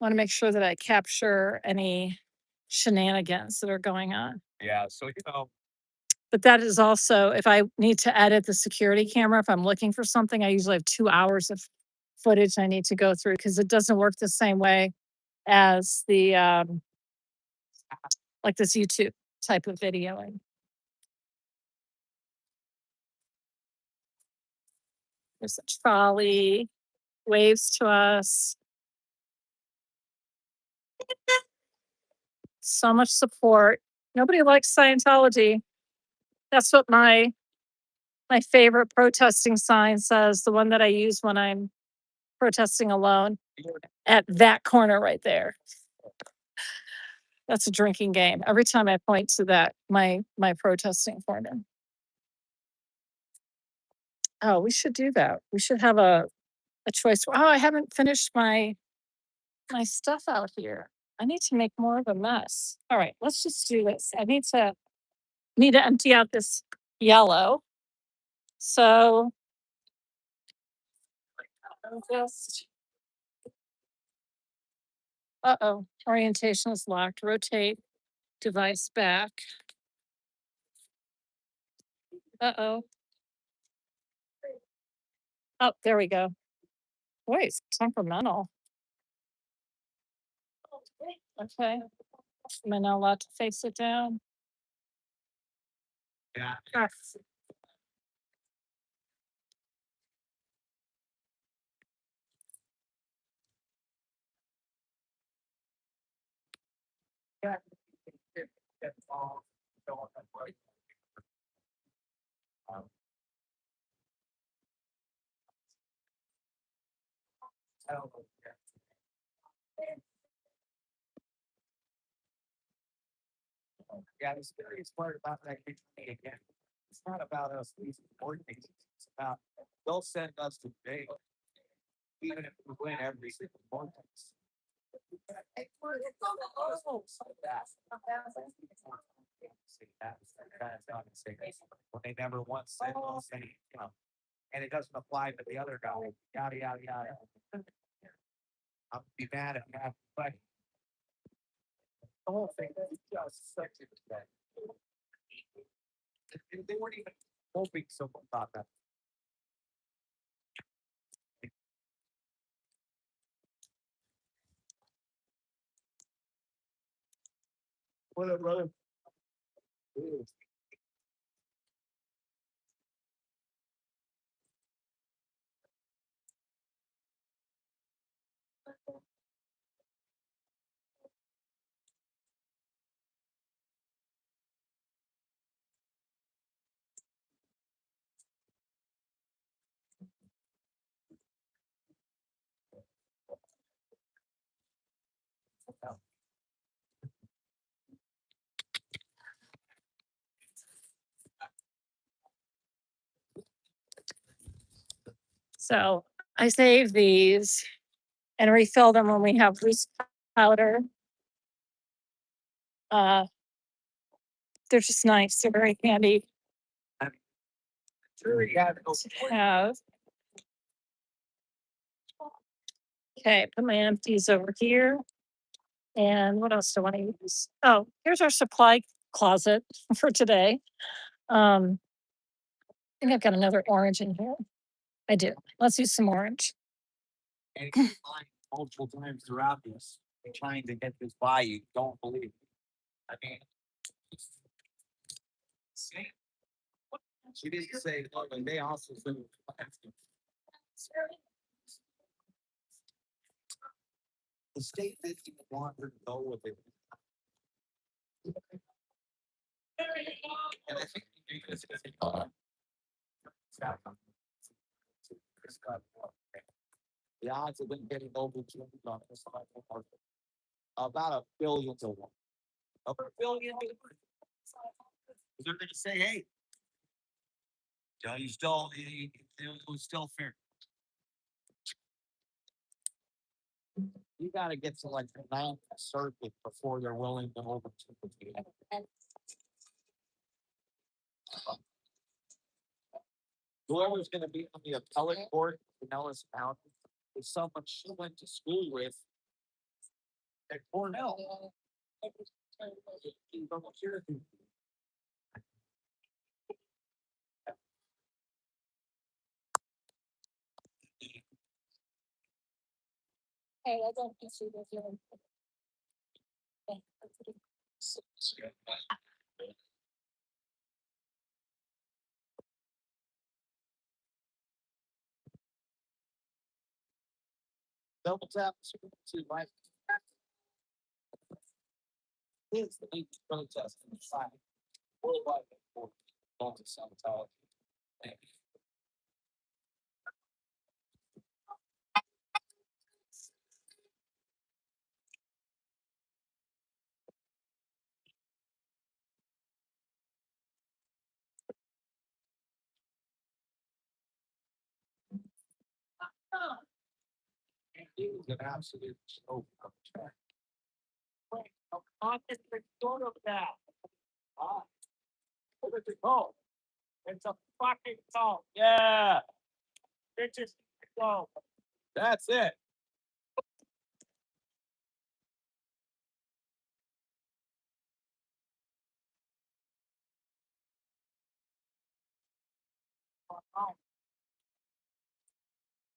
Speaker 1: Want to make sure that I capture any shenanigans that are going on.
Speaker 8: Yeah,
Speaker 1: But that is also, if I need to edit the security camera, if I'm looking for something, I usually have 2 hours of footage I need to go through because it doesn't work the same way as the like this YouTube type of videoing. There's a trolley, waves to us. So much support. Nobody likes Scientology. That's what my favorite protesting sign says, the one that I use when I'm protesting alone at that corner right there. That's a drinking game. Every time I point to that, my protesting corner. Oh, we should do that. We should have a choice. Oh, I haven't finished my stuff out here. I need to make more of a mess. All right, let's just do this. I need to empty out this yellow. So I'll just uh-oh, orientation is locked. Rotate device back. Uh-oh. Oh, there we go. Boy, it's temperamental. Okay. Am I not allowed to face it down?
Speaker 3: Yeah.
Speaker 1: Yes. Yeah.
Speaker 3: Yeah, the scariest part about that again, it's not about us losing more cases. It's about they'll send us to jail, even if we win every single court case. When they never once said, and it doesn't apply to the other guy, yada, yada, yada. I'll be mad at that, but the whole thing is just such a mistake. They weren't even hoping someone thought that. What up, brother?
Speaker 1: So I save these and refill them when we have loose powder. They're just nice. They're very handy
Speaker 3: Sure, yeah,
Speaker 1: to have. Okay, put my empties over here. And what else do I want to use? Oh, here's our supply closet for today. I think I've got another orange in here. I do. Let's use some orange.
Speaker 3: and it's lying multiple times throughout this, trying to get this by you. Don't believe it. I mean, see, she didn't say, oh, and they also said, the state didn't even want her to go with it. And I think the odds of them getting over $200 are about $1 billion to 1. Over $1 billion. They're gonna say, hey, you still, it was still fair. You gotta get to like the 9th circuit before they're willing to overturn it. Whoever's gonna be on the appellate court in Ellis County is someone she went to school with at Cornell.
Speaker 1: Hey, I don't see this.
Speaker 3: Double tap, see, right? Here's the link to protest inside. Worldwide for Up In Scientology. Thank you.
Speaker 6: He was an absolute smoke. Sort of that. Look at the call. It's a fucking call. Yeah. It's just call. That's it.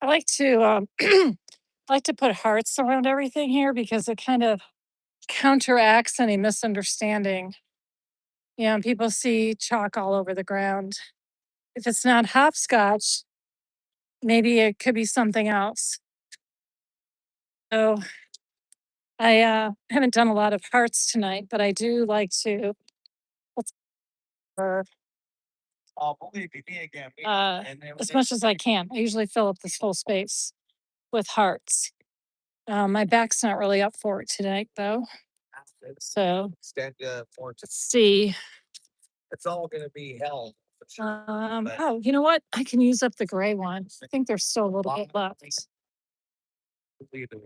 Speaker 1: I like to I like to put hearts around everything here because it kind of counteracts any misunderstanding. You know, people see chalk all over the ground. If it's not hopscotch, maybe it could be something else. So I haven't done a lot of hearts tonight, but I do like to for
Speaker 6: Oh, believe me again.
Speaker 1: as much as I can. I usually fill up this whole space with hearts. My back's not really up for it tonight, though. So
Speaker 6: Extend for
Speaker 1: let's see.
Speaker 6: it's all gonna be hell. For sure. But-
Speaker 1: Oh, you know what? I can use up the gray one. I think there's still a little bit left.
Speaker 6: Believe me.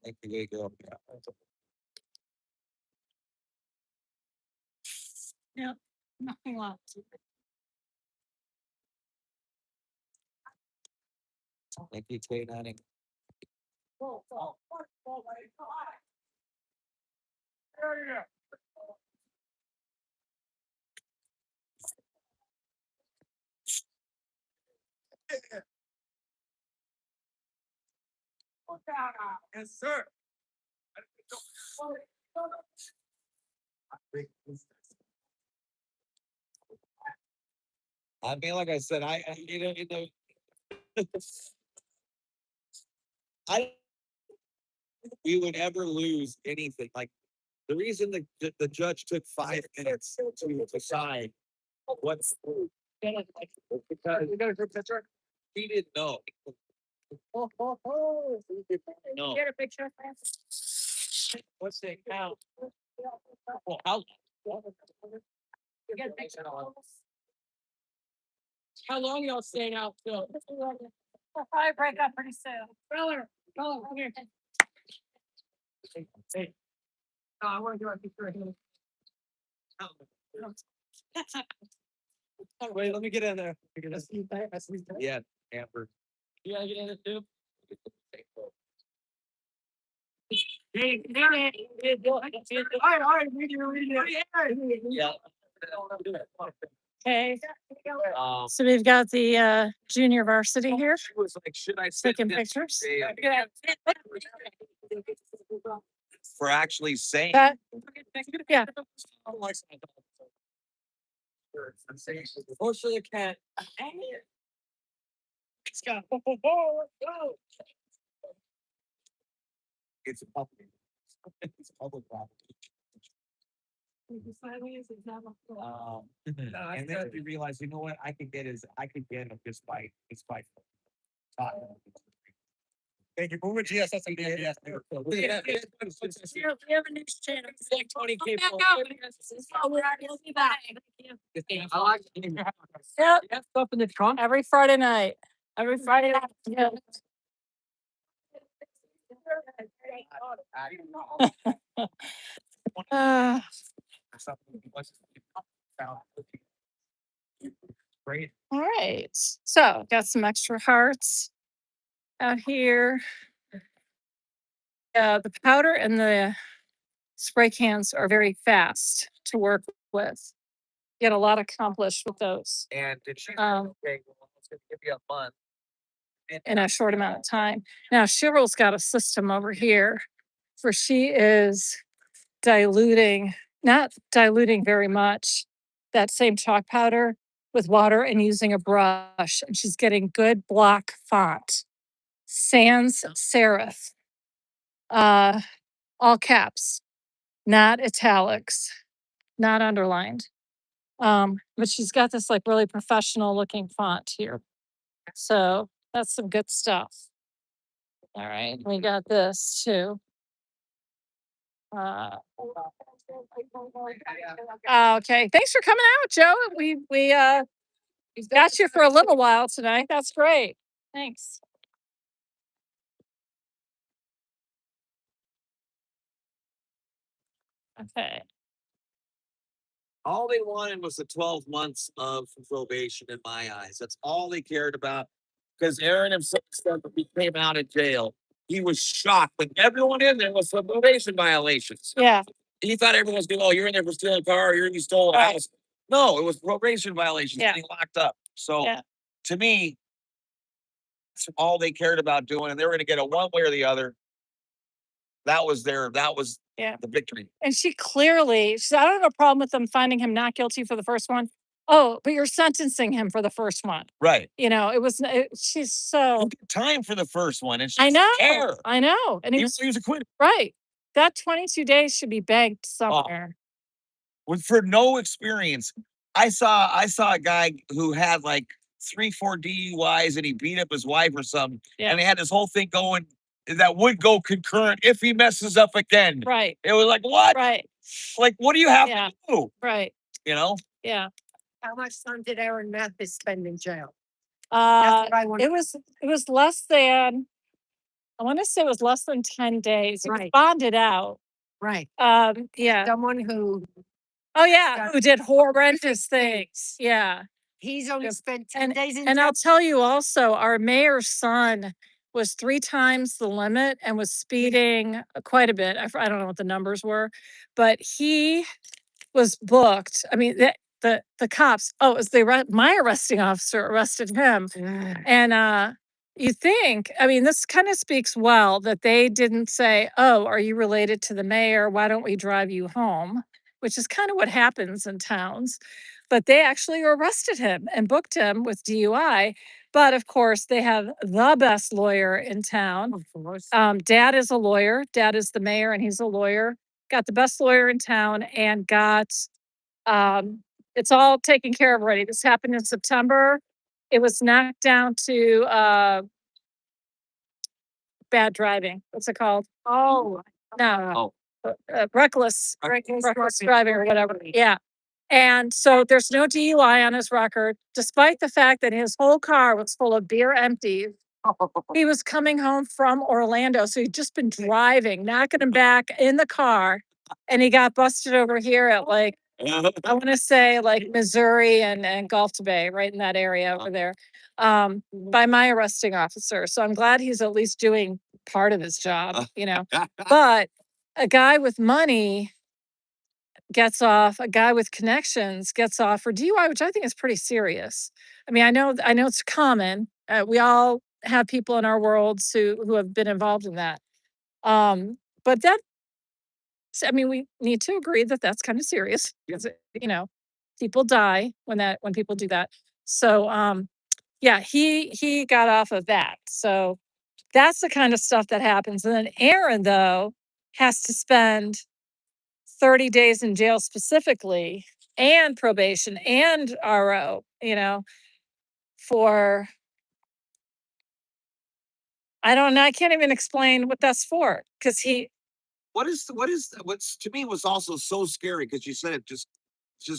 Speaker 6: Thank you, there you go.
Speaker 1: Yeah, nothing left.
Speaker 6: Thank you, K90. Yes, sir. I mean, like I said, you know, I we would ever lose anything. Like the reason the judge took 5 minutes to decide what's because we got a group picture. He didn't know. No.
Speaker 1: Get a picture.
Speaker 6: What's the count? Well, how long y'all staying out till?
Speaker 1: We'll probably break up pretty soon.
Speaker 6: Brother, come here. Hey. I want to do a picture of him. Wait, let me get in there. Yeah, Amber. You gotta get in it too. Hey, all right, we can read it. Yeah.
Speaker 1: Okay,
Speaker 6: Um,
Speaker 1: so we've got the junior varsity here
Speaker 6: she was like, should I send
Speaker 1: taking
Speaker 6: this
Speaker 1: pictures.
Speaker 6: to- For actually saying.
Speaker 1: That, yeah,
Speaker 6: Most of the cat. It's got. It's a public. It's a public property. And then we realized, you know what, I could get him just by talking. Thank you. Move it, GSS and DNS.
Speaker 1: we have a news channel.
Speaker 6: It's like 20 people. I like.
Speaker 1: Yep,
Speaker 6: Have stuff in the trunk.
Speaker 1: every Friday night, every Friday night. Yeah. Uh,
Speaker 6: Great.
Speaker 1: all right, so got some extra hearts out here. The powder and the spray cans are very fast to work with. Get a lot accomplished with those
Speaker 6: And did she?
Speaker 1: Um,
Speaker 6: Okay, well, it's gonna give you a month.
Speaker 1: in a short amount of time. Now, Cheryl's got a system over here where she is diluting, not diluting very much, that same chalk powder with water and using a brush. And she's getting good block font. Sans serif. All caps, not italics, not underlined. But she's got this like really professional looking font here. So that's some good stuff. All right, we got this too. Okay, thanks for coming out, Joe. We got you for a little while tonight. That's great. Thanks. Okay.
Speaker 6: All they wanted was the 12 months of probation in my eyes. That's all they cared about. Because Aaron himself said when he came out of jail, he was shocked when everyone in there was for probation violations.
Speaker 1: Yeah.
Speaker 6: He thought everyone was going, oh, you're in there for stealing a car, you stole a
Speaker 1: Right.
Speaker 6: house. No, it was probation violations,
Speaker 1: Yeah.
Speaker 6: getting locked up. So
Speaker 1: Yeah.
Speaker 6: to me, that's all they cared about doing, and they were going to get it one way or the other. That was
Speaker 1: Yeah.
Speaker 6: the victory.
Speaker 1: And she clearly, she said, I don't have a problem with them finding him not guilty for the first one. Oh, but you're sentencing him for the first one.
Speaker 6: Right.
Speaker 1: She's so,
Speaker 6: Time for the first one, and she
Speaker 1: I know,
Speaker 6: care.
Speaker 1: I know. And
Speaker 6: He was acquitted.
Speaker 1: right. That 22 days should be banked somewhere.
Speaker 6: With for no experience. I saw a guy who had like 3-4 DUIs and he beat up his wife or something.
Speaker 1: Yeah.
Speaker 6: And they had this whole thing going that would go concurrent if he messes up again.
Speaker 1: Right.
Speaker 6: It was like, what?
Speaker 1: Right.
Speaker 6: Like, what do you have
Speaker 1: Yeah.
Speaker 6: to do?
Speaker 1: Right.
Speaker 6: You know?
Speaker 1: Yeah.
Speaker 2: How much time did Aaron Mathis spend in jail?
Speaker 1: What
Speaker 2: I want.
Speaker 1: it was less than, I want to say it was less than 10 days. He was
Speaker 2: Right.
Speaker 1: bonded out.
Speaker 2: Right.
Speaker 1: Yeah.
Speaker 2: Someone who
Speaker 1: Oh yeah,
Speaker 2: got-
Speaker 1: who did horrendous things. Yeah.
Speaker 2: he's only
Speaker 1: Yep.
Speaker 2: spent 10 days in
Speaker 1: And
Speaker 2: jail.
Speaker 1: I'll tell you also, our mayor's son was 3 times the limit and was speeding quite a bit. I don't know what the numbers were, but he was booked. I mean, the cops, oh, it was my arresting officer arrested him. And you think, I mean, this kind of speaks well that they didn't say, oh, are you related to the mayor? Why don't we drive you home? Which is kind of what happens in towns. But they actually arrested him and booked him with DUI. But of course, they have the best lawyer in town.
Speaker 2: Of course.
Speaker 1: Dad is a lawyer. Dad is the mayor and he's a lawyer. Got the best lawyer in town and got it's all taken care of already. This happened in September. It was knocked down to bad driving. What's it called?
Speaker 2: Oh,
Speaker 1: No, reckless
Speaker 2: reckless
Speaker 1: driving or whatever. Yeah. And so there's no DUI on his record, despite the fact that his whole car was full of beer empties. He was coming home from Orlando. So he'd just been driving, knocking him back in the car. And he got busted over here at like, I want to say like Missouri and Gulf Bay, right in that area over there, by my arresting officer. So I'm glad he's at least doing part of his job, But a guy with money gets off, a guy with connections gets off for DUI, which I think is pretty serious. I mean, I know it's common. We all have people in our worlds who have been involved in that. But I mean, we need to agree that that's kind of serious because people die when people do that. So yeah, he got off of that. So that's the kind of stuff that happens. And then Aaron though has to spend 30 days in jail specifically and probation and RO, for I don't know. I can't even explain what that's for because
Speaker 6: What's to me was also so scary because you said it just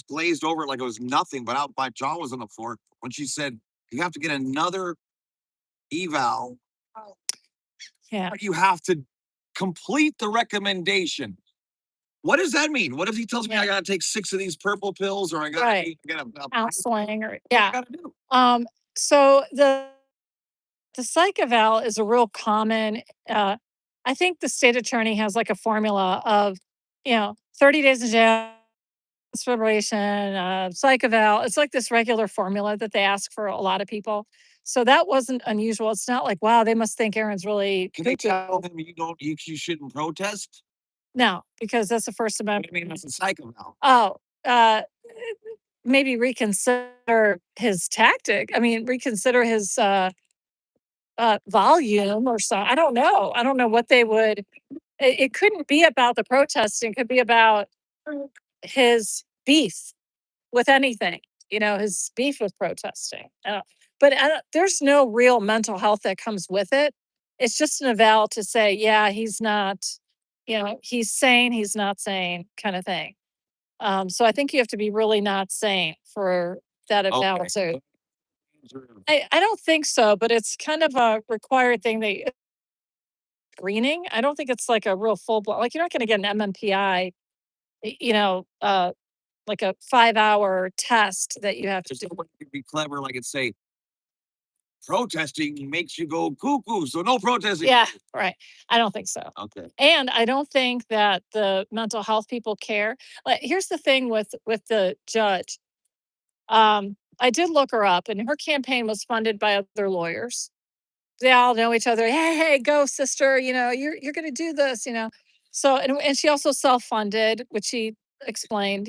Speaker 6: glazed over like it was nothing, but my jaw was on the floor when she said you have to get another eval,
Speaker 1: yeah.
Speaker 6: but you have to complete the recommendation. What does that mean? What if he tells me I gotta take 6 of these purple pills or I gotta
Speaker 1: Right.
Speaker 6: get a
Speaker 1: Counseling or
Speaker 6: what
Speaker 1: yeah.
Speaker 6: I gotta do?
Speaker 1: So the psych eval is a real common. I think the state attorney has like a formula of 30 days in jail, probation, psych eval. It's like this regular formula that they ask for a lot of people. So that wasn't unusual. It's not like, wow, they must think Aaron's really
Speaker 6: Can they
Speaker 1: cuckoo.
Speaker 6: tell him you shouldn't protest?
Speaker 1: No, because that's the First
Speaker 6: What do
Speaker 1: Amendment.
Speaker 6: you mean that's a psych eval?
Speaker 1: Oh, maybe reconsider his tactic. I mean, reconsider his volume or so. I don't know. I don't know what they would. It couldn't be about the protesting. It could be about his beef with anything. His beef with protesting. But there's no real mental health that comes with it. It's just an eval to say, yeah, he's not. he's sane, he's not sane kind of thing. So I think you have to be really not sane for that
Speaker 6: Okay.
Speaker 1: amount to. I don't think so, but it's kind of a required thing. They screening. I don't think it's like a real full blown. Like you're not going to get an MMPI, like a 5-hour test that you have to
Speaker 6: Just
Speaker 1: do.
Speaker 6: somebody could be clever, like it say, protesting makes you go cuckoo, so no protesting.
Speaker 1: Yeah, right. I don't think so.
Speaker 6: Okay.
Speaker 1: And I don't think that the mental health people care. Like, here's the thing with the judge. I did look her up, and her campaign was funded by other lawyers. They all know each other. Hey, go, sister. You're going to do this. So and she also self-funded, which she explained.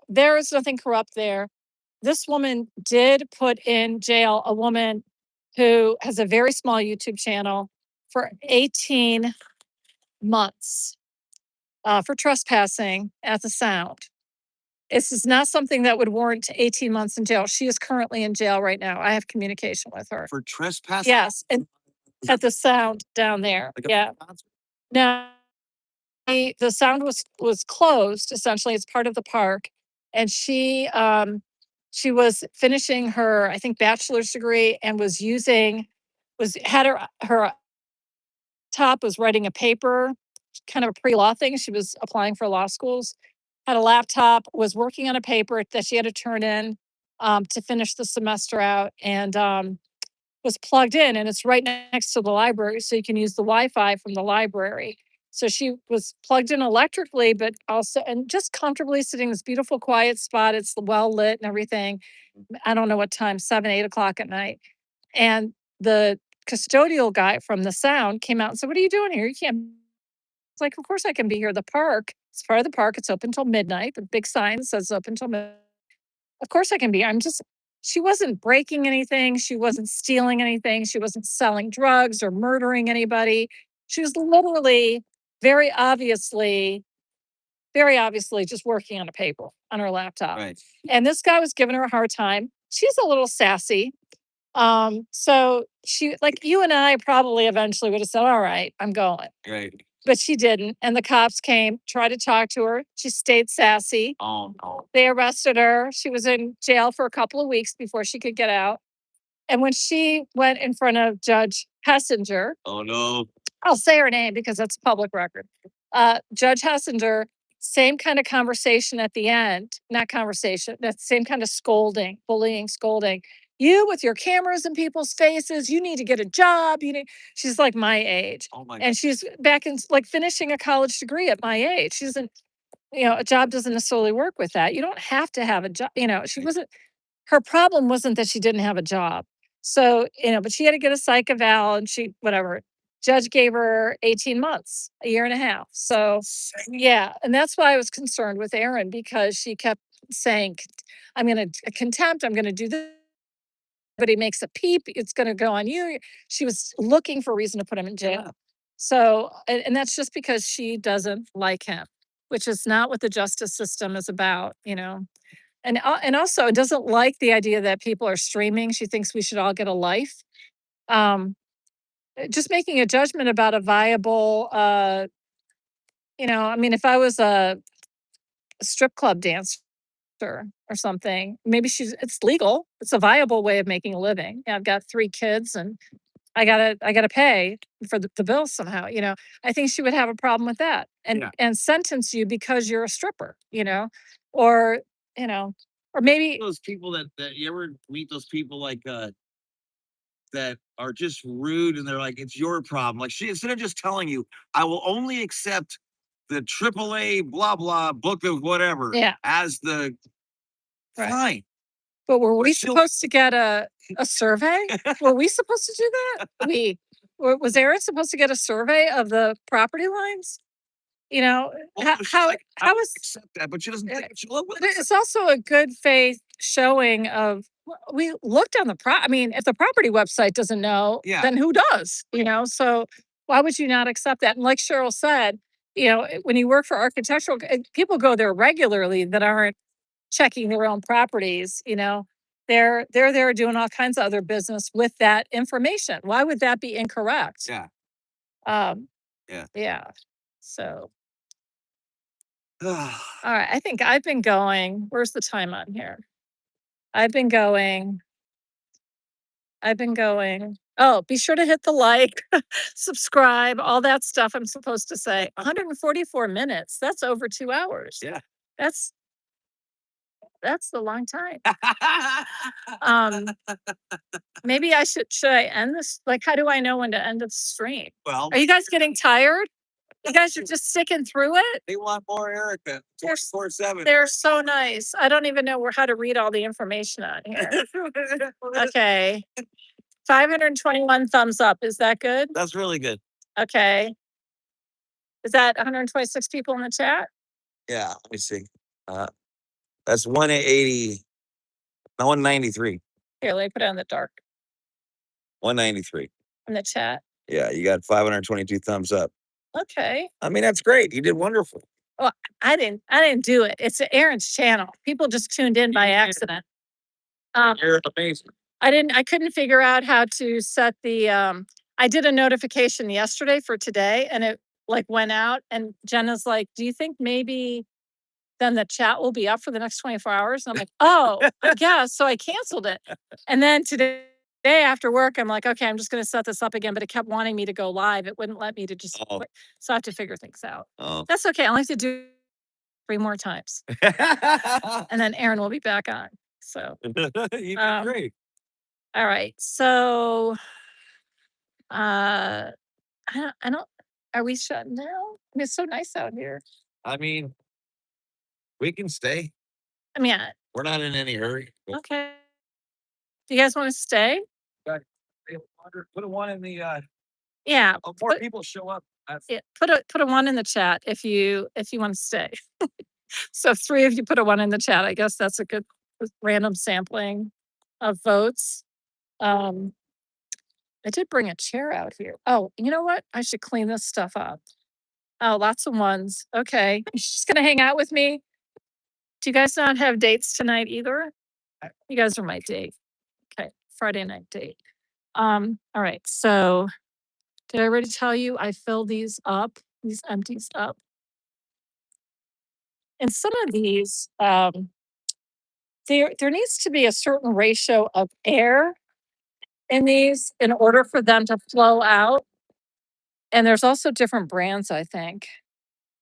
Speaker 1: There is nothing corrupt there. This woman did put in jail a woman who has a very small YouTube channel for 18 months for trespassing at the Sound. This is not something that would warrant 18 months in jail. She is currently in jail right now. I have communication with her.
Speaker 6: For trespassing?
Speaker 1: Yes, and at the Sound down there.
Speaker 6: Like a
Speaker 1: Yeah.
Speaker 6: concert?
Speaker 1: Now, the Sound was closed. Essentially, it's part of the park, and she was finishing her, I think, bachelor's degree, and had her top was writing a paper, kind of a pre-law thing. She was applying for law schools, had a laptop, was working on a paper that she had to turn in to finish the semester out, and was plugged in. And it's right next to the library, so you can use the Wi-Fi from the library. So she was plugged in electrically, but also, and just comfortably sitting in this beautiful, quiet spot. It's well lit and everything. I don't know what time, 7, 8 o'clock at night. And the custodial guy from the Sound came out and said, "What are you doing here? You can't." It's like, "Of course I can be here. The park, it's part of the park. It's open till midnight. The big sign says open till midnight. Of course I can be. She wasn't breaking anything. She wasn't stealing anything. She wasn't selling drugs or murdering anybody. She was literally very obviously, very obviously just working on a paper on her laptop.
Speaker 6: Right.
Speaker 1: And this guy was giving her a hard time. She's a little sassy. So she, like you and I probably eventually would have said, "All right, I'm going."
Speaker 6: Right.
Speaker 1: But she didn't. And the cops came, tried to talk to her. She stayed sassy.
Speaker 6: Oh no.
Speaker 1: They arrested her. She was in jail for a couple of weeks before she could get out. And when she went in front of Judge Hessinger,
Speaker 6: Oh no.
Speaker 1: I'll say her name because that's public record. Judge Hessinger, same kind of conversation at the end, not conversation, that same kind of scolding, bullying, scolding. "You with your cameras in people's faces, you need to get a job. She's like my age.
Speaker 6: Oh my
Speaker 1: And
Speaker 6: God.
Speaker 1: she's back in like finishing a college degree at my age. She doesn't, a job doesn't necessarily work with that. You don't have to have a job. She wasn't, her problem wasn't that she didn't have a job. So, but she had to get a psych eval and whatever. Judge gave her 18 months, a year and a half. So, yeah. And that's why I was concerned with Erin because she kept saying, "I'm going to contempt, I'm going to do this. But he makes a peep, it's going to go on you." She was looking for a reason to put him in jail. So, and that's just because she doesn't like him, which is not what the justice system is about. And also, it doesn't like the idea that people are streaming. She thinks we should all get a life. Um, just making a judgment about a viable, I mean, if I was a strip club dancer or something, maybe it's legal. It's a viable way of making a living. Yeah, I've got 3 kids and I gotta pay for the bills somehow. I think she would have a problem with that
Speaker 6: Yeah.
Speaker 1: and sentence you because you're a stripper, or, or maybe,
Speaker 6: Those people that you ever meet those people like that are just rude and they're like, it's your problem. Like she instead of just telling you, I will only accept the AAA blah blah book of whatever
Speaker 1: yeah,
Speaker 6: as the
Speaker 1: right.
Speaker 6: fine.
Speaker 1: But were we
Speaker 6: she'll-
Speaker 1: supposed to get a survey? Were we supposed to do that? Was Erin supposed to get a survey of the property lines?
Speaker 6: Well, she's like, I
Speaker 1: how
Speaker 6: will
Speaker 1: is
Speaker 6: accept that, but she doesn't
Speaker 1: Yeah,
Speaker 6: think she'll
Speaker 1: but it's also a good faith showing of we looked on I mean, if the property website doesn't know,
Speaker 6: Yeah.
Speaker 1: then who does? So why would you not accept that? And like Cheryl said, when you work for architectural, people go there regularly that aren't checking their own properties. They're there doing all kinds of other business with that information. Why would that be incorrect?
Speaker 6: Yeah.
Speaker 1: Um,
Speaker 6: Yeah.
Speaker 1: Yeah. So,
Speaker 6: All
Speaker 1: all right. I think I've been going. Where's the time on here? I've been going. Oh, be sure to hit the like, subscribe, all that stuff I'm supposed to say. 144 minutes. That's over 2 hours.
Speaker 6: Yeah.
Speaker 1: That's a long time. Um, maybe should I end this? Like, how do I know when to end the stream?
Speaker 6: Well,
Speaker 1: Are you guys getting tired? You guys are just sticking through it?
Speaker 6: they want more Erica.
Speaker 1: They're
Speaker 6: 24/7.
Speaker 1: They're so nice. I don't even know how to read all the information on here. Okay. 521 thumbs up. Is that good?
Speaker 6: That's really good.
Speaker 1: Okay. Is that 126 people in the chat?
Speaker 6: Yeah. Let me see. That's 180. No, 193.
Speaker 1: Here, let me put it on the dark
Speaker 6: 193.
Speaker 1: in the chat.
Speaker 6: Yeah, you got 522 thumbs up.
Speaker 1: Okay.
Speaker 6: I mean, that's great. You did wonderful.
Speaker 1: Well, I didn't do it. It's Aaron's channel. People just tuned in by accident.
Speaker 6: You're amazing.
Speaker 1: I couldn't figure out how to set the I did a notification yesterday for today and it like went out and Jenna's like, do you think maybe then the chat will be up for the next 24 hours? And I'm like, oh, I guess. So I canceled it. And then today after work, I'm like, okay, I'm just gonna set this up again, but it kept wanting me to go live. It wouldn't let me to just
Speaker 6: Oh.
Speaker 1: quit. So I have to figure things out.
Speaker 6: Oh.
Speaker 1: That's okay. I'll have to do 3 more times. And then Aaron will be back on. So
Speaker 6: You did great.
Speaker 1: all right. So I don't are we shutting down? I mean, it's so nice out here.
Speaker 6: I mean, we can stay.
Speaker 1: I mean,
Speaker 6: We're not in any hurry.
Speaker 1: okay. Do you guys want to stay?
Speaker 6: Put a one in the.
Speaker 1: Yeah.
Speaker 6: More
Speaker 1: put-
Speaker 6: people show up.
Speaker 1: Yeah, put a 1 in the chat if you want to stay. So if 3 of you put a 1 in the chat, I guess that's a good random sampling of votes. I did bring a chair out here. Oh, you know what? I should clean this stuff up. Oh, lots of 1s. Okay. She's gonna hang out with me. Do you guys not have dates tonight either? You guys are my date. Okay, Friday night date. All right. So did I already tell you I fill these empties up? And some of these, there needs to be a certain ratio of air in these in order for them to flow out. And there's also different brands, I think.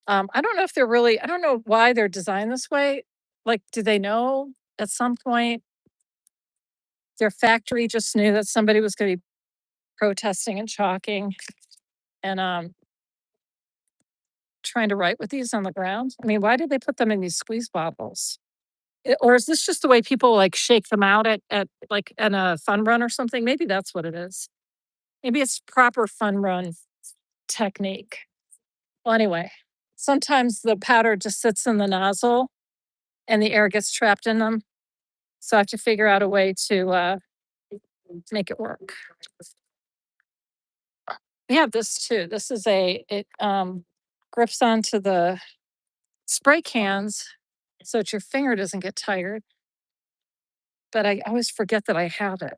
Speaker 1: I don't know if I don't know why they're designed this way. Like, do they know at some point their factory just knew that somebody was going to be protesting and chalking and trying to write with these on the ground? I mean, why did they put them in these squeeze bottles? Or is this just the way people like shake them out at like in a fun run or something? Maybe that's what it is. Maybe it's proper fun run technique. Well, anyway, sometimes the powder just sits in the nozzle and the air gets trapped in them. So I have to figure out a way to make it work. We have this too. This is it grips onto the spray cans so that your finger doesn't get tired. But I always forget that I have it.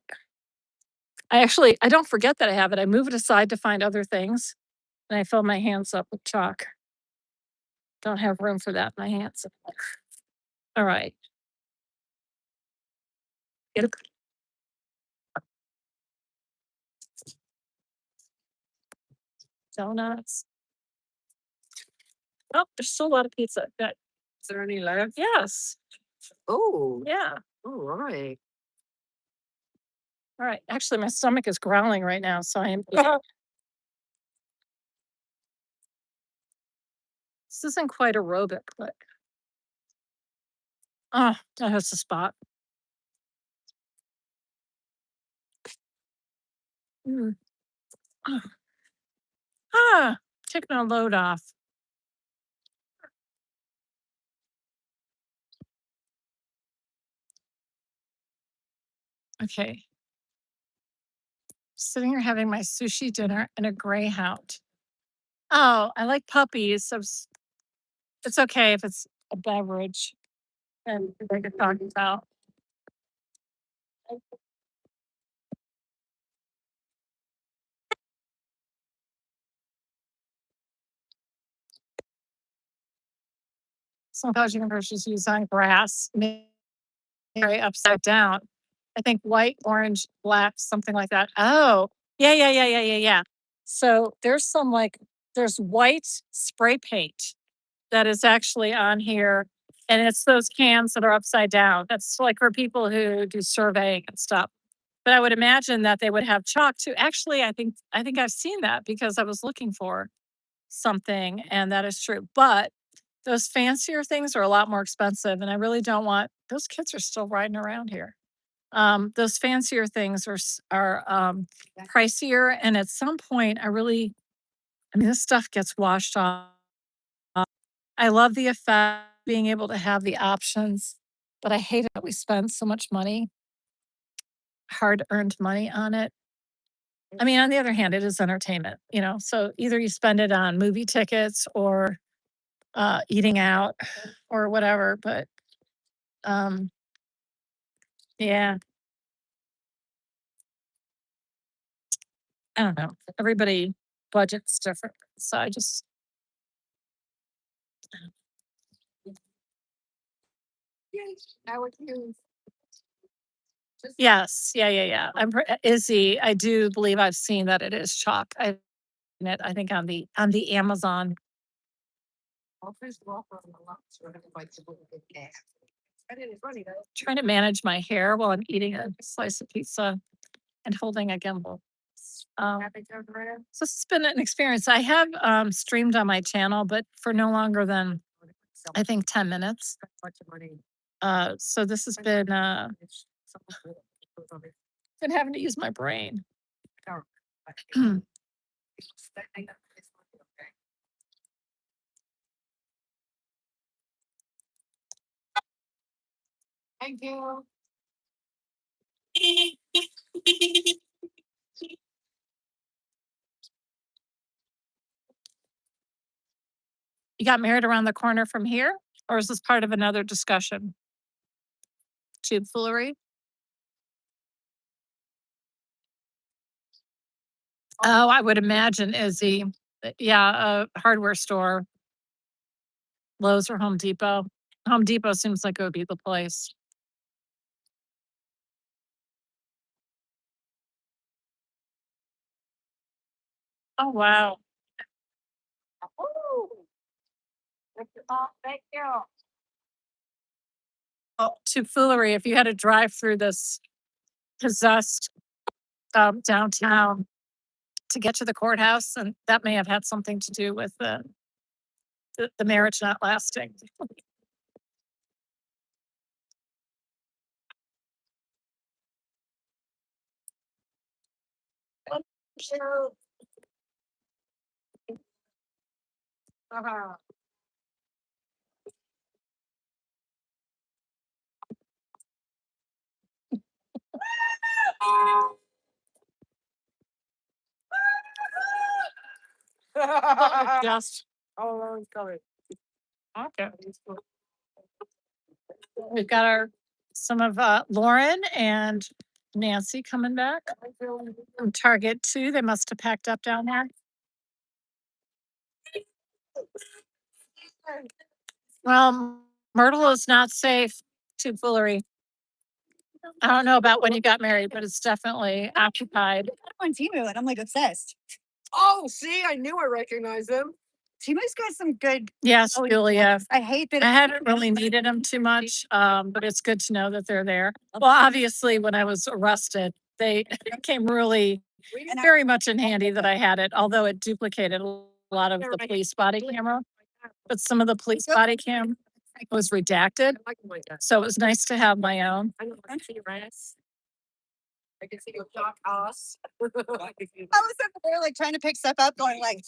Speaker 1: I don't forget that I have it. I move it aside to find other things and I fill my hands up with chalk. Don't have room for that in my hands. All right. Get a donuts. Oh, there's still a lot of pizza. Good.
Speaker 2: Is there any left?
Speaker 1: Yes.
Speaker 2: Oh,
Speaker 1: Yeah.
Speaker 2: all right.
Speaker 1: All right. Actually, my stomach is growling right now, so I am. This isn't quite aerobic, but oh, that has a spot. Mm. Ah, taking a load off. Okay. Sitting here having my sushi dinner in a Greyhound. Oh, I like puppies. So it's okay if it's a beverage and they could talk about. Scientology members just use on grass, very upside down. I think white, orange, black, something like that. Oh, yeah. So there's some there's white spray paint that is actually on here. And it's those cans that are upside down. That's like for people who do surveying and stuff. But I would imagine that they would have chalk too. Actually, I think I've seen that because I was looking for something, and that is true. But those fancier things are a lot more expensive, and I really don't want those kids are still riding around here. Those fancier things are pricier, and at some point, I mean, this stuff gets washed off. I love the effect being able to have the options, but I hate that we spend so much money, hard earned money on it. I mean, on the other hand, it is entertainment, so either you spend it on movie tickets or eating out or whatever. But um, yeah, I don't know. Everybody budget's different. So I just,
Speaker 2: I would use.
Speaker 1: yes, yeah. Izzy, I do believe I've seen that it is chalk. I've seen it, I think on the Amazon. Trying to manage my hair while I'm eating a slice of pizza and holding a gimbal. So this has been an experience. I have streamed on my channel, but for no longer than I think 10 minutes. So this has been having to use my brain.
Speaker 2: Thank you.
Speaker 1: You got married around the corner from here, or is this part of another discussion? Tube foolery? Oh, I would imagine Izzy. Yeah, a hardware store, Lowe's or Home Depot. Home Depot seems like it would be the place. Oh, wow.
Speaker 2: Thank you.
Speaker 1: Oh, tube foolery. If you had to drive through this possessed downtown to get to the courthouse, and that may have had something to do with the marriage not lasting.
Speaker 2: Sure. Uh-huh.
Speaker 1: Just
Speaker 2: Oh, it's coming.
Speaker 1: okay. We've got some of Lauren and Nancy coming back from Target too. They must have packed up down there. Well, Myrtle is not safe to foolery. I don't know about when you got married, but it's definitely occupied.
Speaker 8: On Timu and I'm like obsessed.
Speaker 2: Oh, see, I knew I recognized him.
Speaker 8: Timu's got some good.
Speaker 1: Yes,
Speaker 8: Oh,
Speaker 1: Julia.
Speaker 8: I hate that.
Speaker 1: I hadn't really needed them too much, but it's good to know that they're there. Well, obviously, when I was arrested, they came really
Speaker 8: And I-
Speaker 1: very much in handy that I had it, although it duplicated a lot of the police body camera. But some of the police body cam was redacted, so it was nice to have my own.
Speaker 2: I know, I see your ass. I can see your shock ass.
Speaker 8: I was over there like trying to pick stuff up, going like,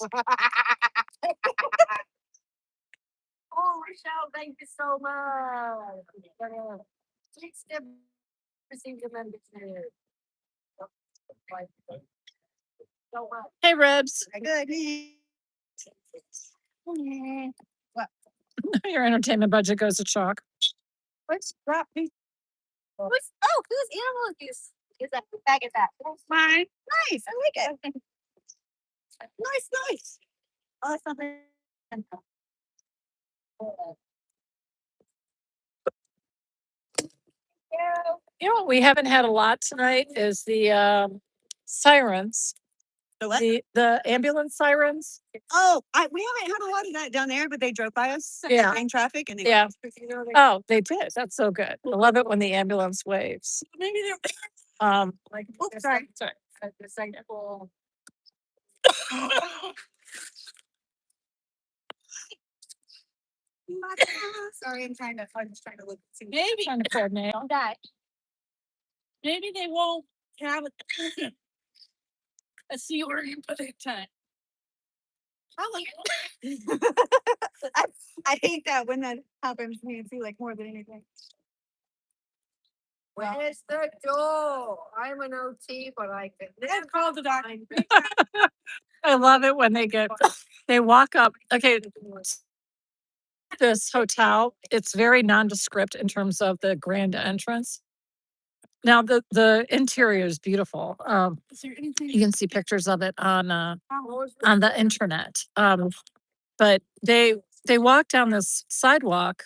Speaker 2: Oh, Michelle, thank you so much. Please step receive your membership. So much.
Speaker 1: Hey, Ribs.
Speaker 8: good.
Speaker 1: Your entertainment budget goes to chalk.
Speaker 8: Let's drop these.
Speaker 5: Who's animal abuse? Is that bag is that?
Speaker 8: Mine. Nice. I like it. Nice. Oh, something.
Speaker 1: You know what we haven't had a lot tonight is the sirens,
Speaker 8: The what?
Speaker 1: the ambulance sirens.
Speaker 8: Oh, we haven't had a lot of that down there, but they drove by us.
Speaker 1: Yeah.
Speaker 8: In traffic and they.
Speaker 1: Yeah. Oh, they did. That's so good. I love it when the ambulance waves.
Speaker 4: Maybe they're.
Speaker 1: Like,
Speaker 8: Oops, sorry.
Speaker 1: the cycle.
Speaker 8: Sorry, I'm just trying to look. See.
Speaker 4: Maybe,
Speaker 1: Trying to coordinate.
Speaker 4: maybe they won't have a sea organ by that time.
Speaker 8: I, I hate that when that happens, Nancy, like more than anything.
Speaker 2: Where's the door? I'm an OT, but I can.
Speaker 4: Then call the doctor.
Speaker 1: I love it when they walk up. Okay, this hotel, it's very nondescript in terms of the grand entrance. Now the interior is beautiful.
Speaker 4: Is there anything?
Speaker 1: You can see pictures of it on the internet. But they walk down this sidewalk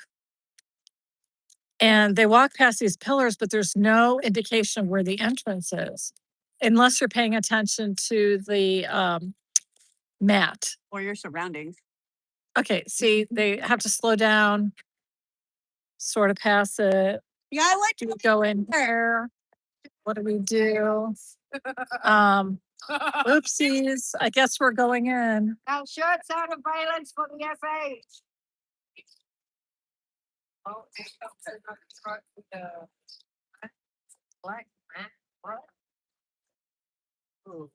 Speaker 1: and they walk past these pillars, but there's no indication of where the entrance is, unless you're paying attention to the mat.
Speaker 8: Or your surroundings.
Speaker 1: Okay, see, they have to slow down, sort of pass it.
Speaker 8: Yeah, I like
Speaker 1: Do we go in there? What do we do? Oopsies. I guess we're going in.
Speaker 2: Now shirts out of violence for the FH. Oh, black man. What? Ooh.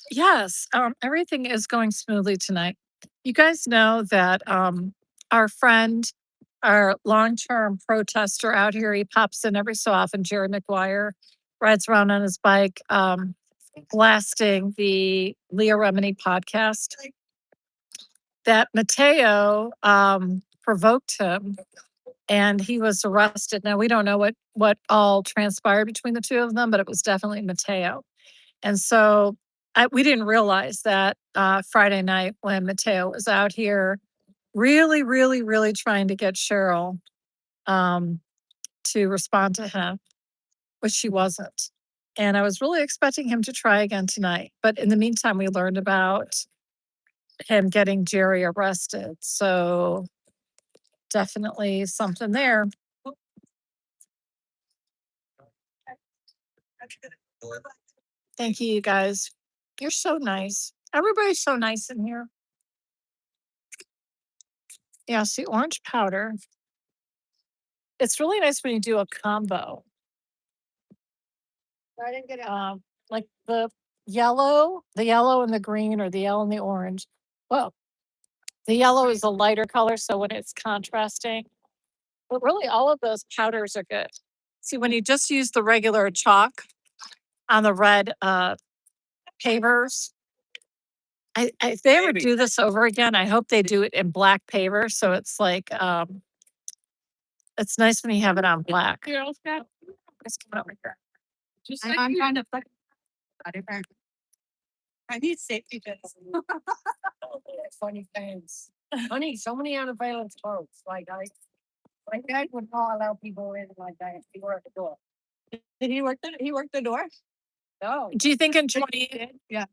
Speaker 1: Yes, everything is going smoothly tonight. You guys know that our friend, our long-term protester out here, he pops in every so often, Jerry McGuire, rides around on his bike, blasting the Leah Remini podcast. That Mateo provoked him and he was arrested. Now we don't know what all transpired between the two of them, but it was definitely Mateo. And so we didn't realize that Friday night when Mateo was out here really, really, really trying to get Cheryl to respond to him, which she wasn't. And I was really expecting him to try again tonight. But in the meantime, we learned about him getting Jerry arrested. So definitely something there. Thank you, you guys. You're so nice. Everybody's so nice in here. Yeah, see, orange powder. It's really nice when you do a combo.
Speaker 2: I didn't get it.
Speaker 1: Like the yellow and the green, or the yellow and the orange. Well, the yellow is a lighter color, so when it's contrasting, but really all of those powders are good. See, when you just use the regular chalk on the red pavers, if they ever do this over again, I hope they do it in black paver. So it's like, it's nice when you have it on black.
Speaker 4: Girls got.
Speaker 1: Let's come over here.
Speaker 4: Just
Speaker 8: I'm trying to fuck. I need safety pins.
Speaker 2: Funny things. Honey, so many out of violence folks. Like my dad would not allow people in like that. He worked the door.
Speaker 8: Did he work the door?
Speaker 2: No.
Speaker 1: Do you think in 20,
Speaker 8: Yeah.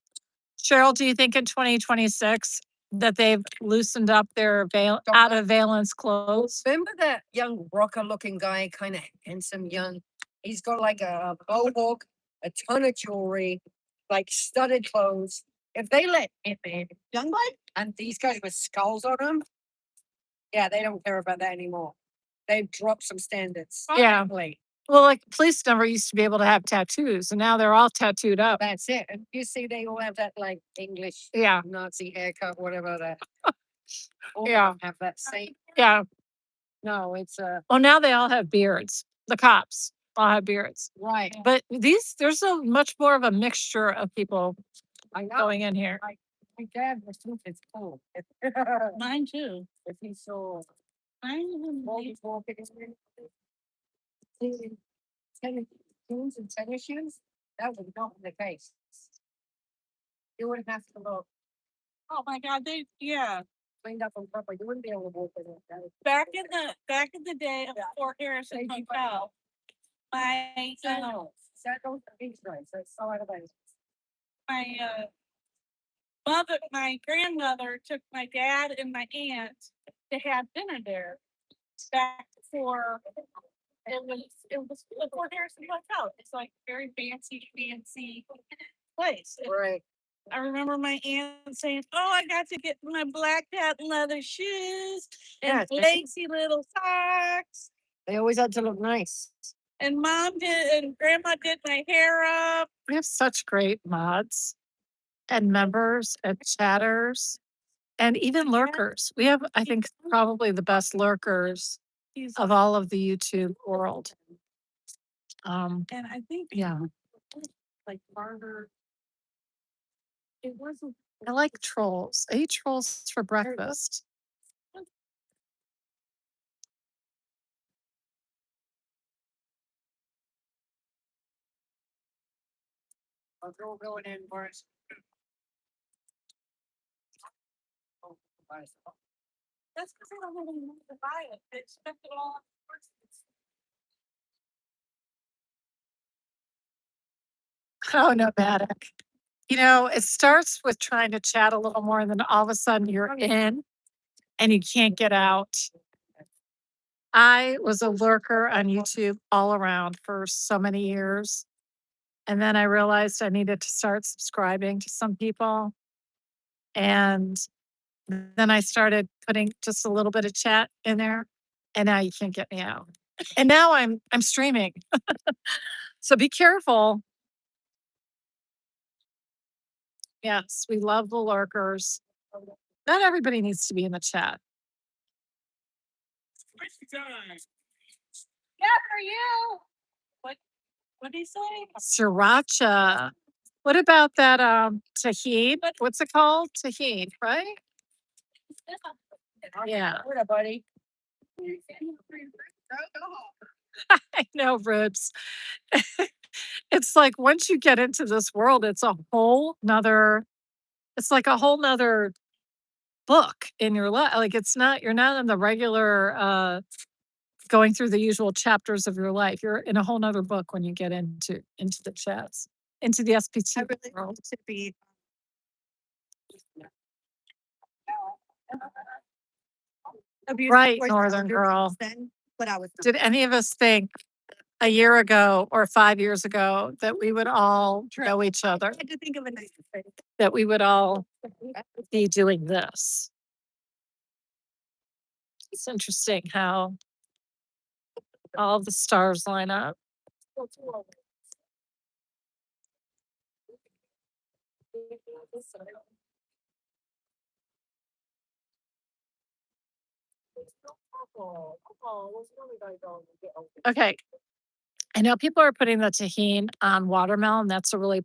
Speaker 1: Cheryl, do you think in 2026 that they've loosened up their out of valence clothes?
Speaker 2: Remember that young rocker looking guy, kind of handsome young? He's got like a mohawk, a ton of jewelry, like studded clothes. If they let him in,
Speaker 8: Youngblood?
Speaker 2: and these guys with skulls on them, yeah, they don't care about that anymore. They've dropped some standards.
Speaker 1: Yeah.
Speaker 2: Finally.
Speaker 1: Well, like police never used to be able to have tattoos, and now they're all tattooed up.
Speaker 2: That's it. And you see, they all have that like English
Speaker 1: Yeah,
Speaker 2: Nazi haircut, whatever that. All
Speaker 1: Yeah.
Speaker 2: of them have that same.
Speaker 1: yeah.
Speaker 2: No, it's
Speaker 1: Oh, now they all have beards. The cops all have beards.
Speaker 2: right.
Speaker 1: But there's a much more of a mixture of people
Speaker 2: I know.
Speaker 1: going in here.
Speaker 2: My dad was too. It's cool.
Speaker 4: Mine too.
Speaker 2: If he saw
Speaker 4: Mine isn't
Speaker 2: all
Speaker 4: like-
Speaker 2: these walking tennis shoes and tennis shoes, that would not be the case. You wouldn't have to look.
Speaker 4: Oh my God, yeah.
Speaker 2: cleaned up on purpose, you wouldn't be able to walk in it.
Speaker 4: Back in the day of Fort Harrison Hotel, my
Speaker 2: That goes to beach rights, that's so out of it.
Speaker 4: my my grandmother took my dad and my aunt to have dinner there. Back before it was the Fort Harrison Hotel. It's like very fancy place.
Speaker 2: Right.
Speaker 4: I remember my aunt saying, "Oh, I got to get my black patent leather shoes and
Speaker 2: Yes.
Speaker 4: lacy little socks."
Speaker 2: They always had to look nice.
Speaker 4: And grandma did my hair up.
Speaker 1: We have such great mods and members and chatters and even lurkers. We have, I think, probably the best lurkers of all of the YouTube world.
Speaker 4: And I think
Speaker 1: Yeah,
Speaker 4: like Barber, it wasn't.
Speaker 1: I like trolls. I eat trolls for breakfast.
Speaker 2: I'll go going in first.
Speaker 4: That's because I don't really want to buy it. They spent it all on horses.
Speaker 1: Oh, nomadic. You know, it starts with trying to chat a little more, and then all of a sudden you're in and you can't get out. I was a lurker on YouTube all around for so many years. And then I realized I needed to start subscribing to some people. And then I started putting just a little bit of chat in there. And now you can't get me out. And now I'm streaming. So be careful. Yes, we love the lurkers. Not everybody needs to be in the chat.
Speaker 4: Yeah, for you. What do you say?
Speaker 1: Sriracha. What about that tahini? What's it called? Tahini, right? Yeah.
Speaker 2: What up, buddy?
Speaker 1: I know, ribs. It's like once you get into this world, it's like a whole nother book in your life. Like you're not in the regular going through the usual chapters of your life. You're in a whole nother book when you get into the chats, into the SPT
Speaker 8: I really
Speaker 1: world.
Speaker 8: want to be. abusive
Speaker 1: Right,
Speaker 8: towards
Speaker 1: Northern
Speaker 8: older
Speaker 1: girl.
Speaker 8: person, but I was not.
Speaker 1: Did any of us think a year ago or 5 years ago that we would all know each other,
Speaker 8: I had to think of a nicer thing.
Speaker 1: that we would all be doing this? It's interesting how all the stars line up. Okay. I know people are putting the tahini on watermelon. That's a really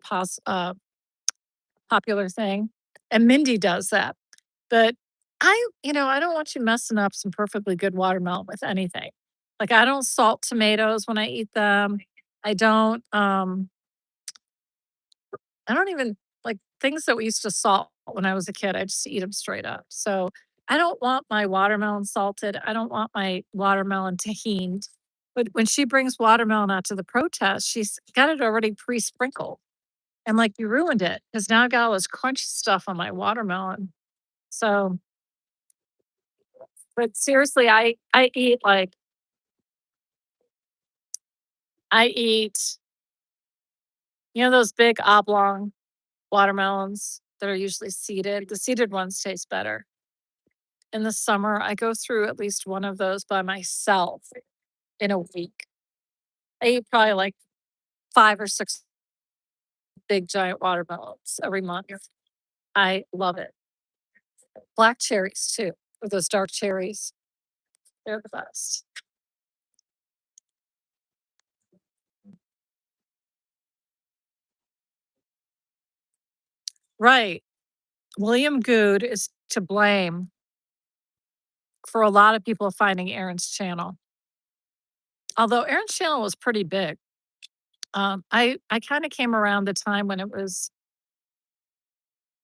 Speaker 1: popular thing. And Mindy does that. But I don't want you messing up some perfectly good watermelon with anything. Like I don't salt tomatoes when I eat them. I don't even like things that we used to salt when I was a kid. I just eat them straight up. So I don't want my watermelon salted. I don't want my watermelon tahined. But when she brings watermelon out to the protest, she's got it already pre-sprinkled. And like you ruined it because now I got all this crunchy stuff on my watermelon. So, but seriously, I eat like I eat, those big oblong watermelons that are usually seeded. The seeded ones taste better. In the summer, I go through at least one of those by myself in a week. I eat probably like 5 or 6 big giant watermelons every month. I love it. Black cherries too, or those dark cherries. They're the best. Right. William Good is to blame for a lot of people finding Aaron's channel. Although Aaron's channel was pretty big. I kind of came around the time when it was,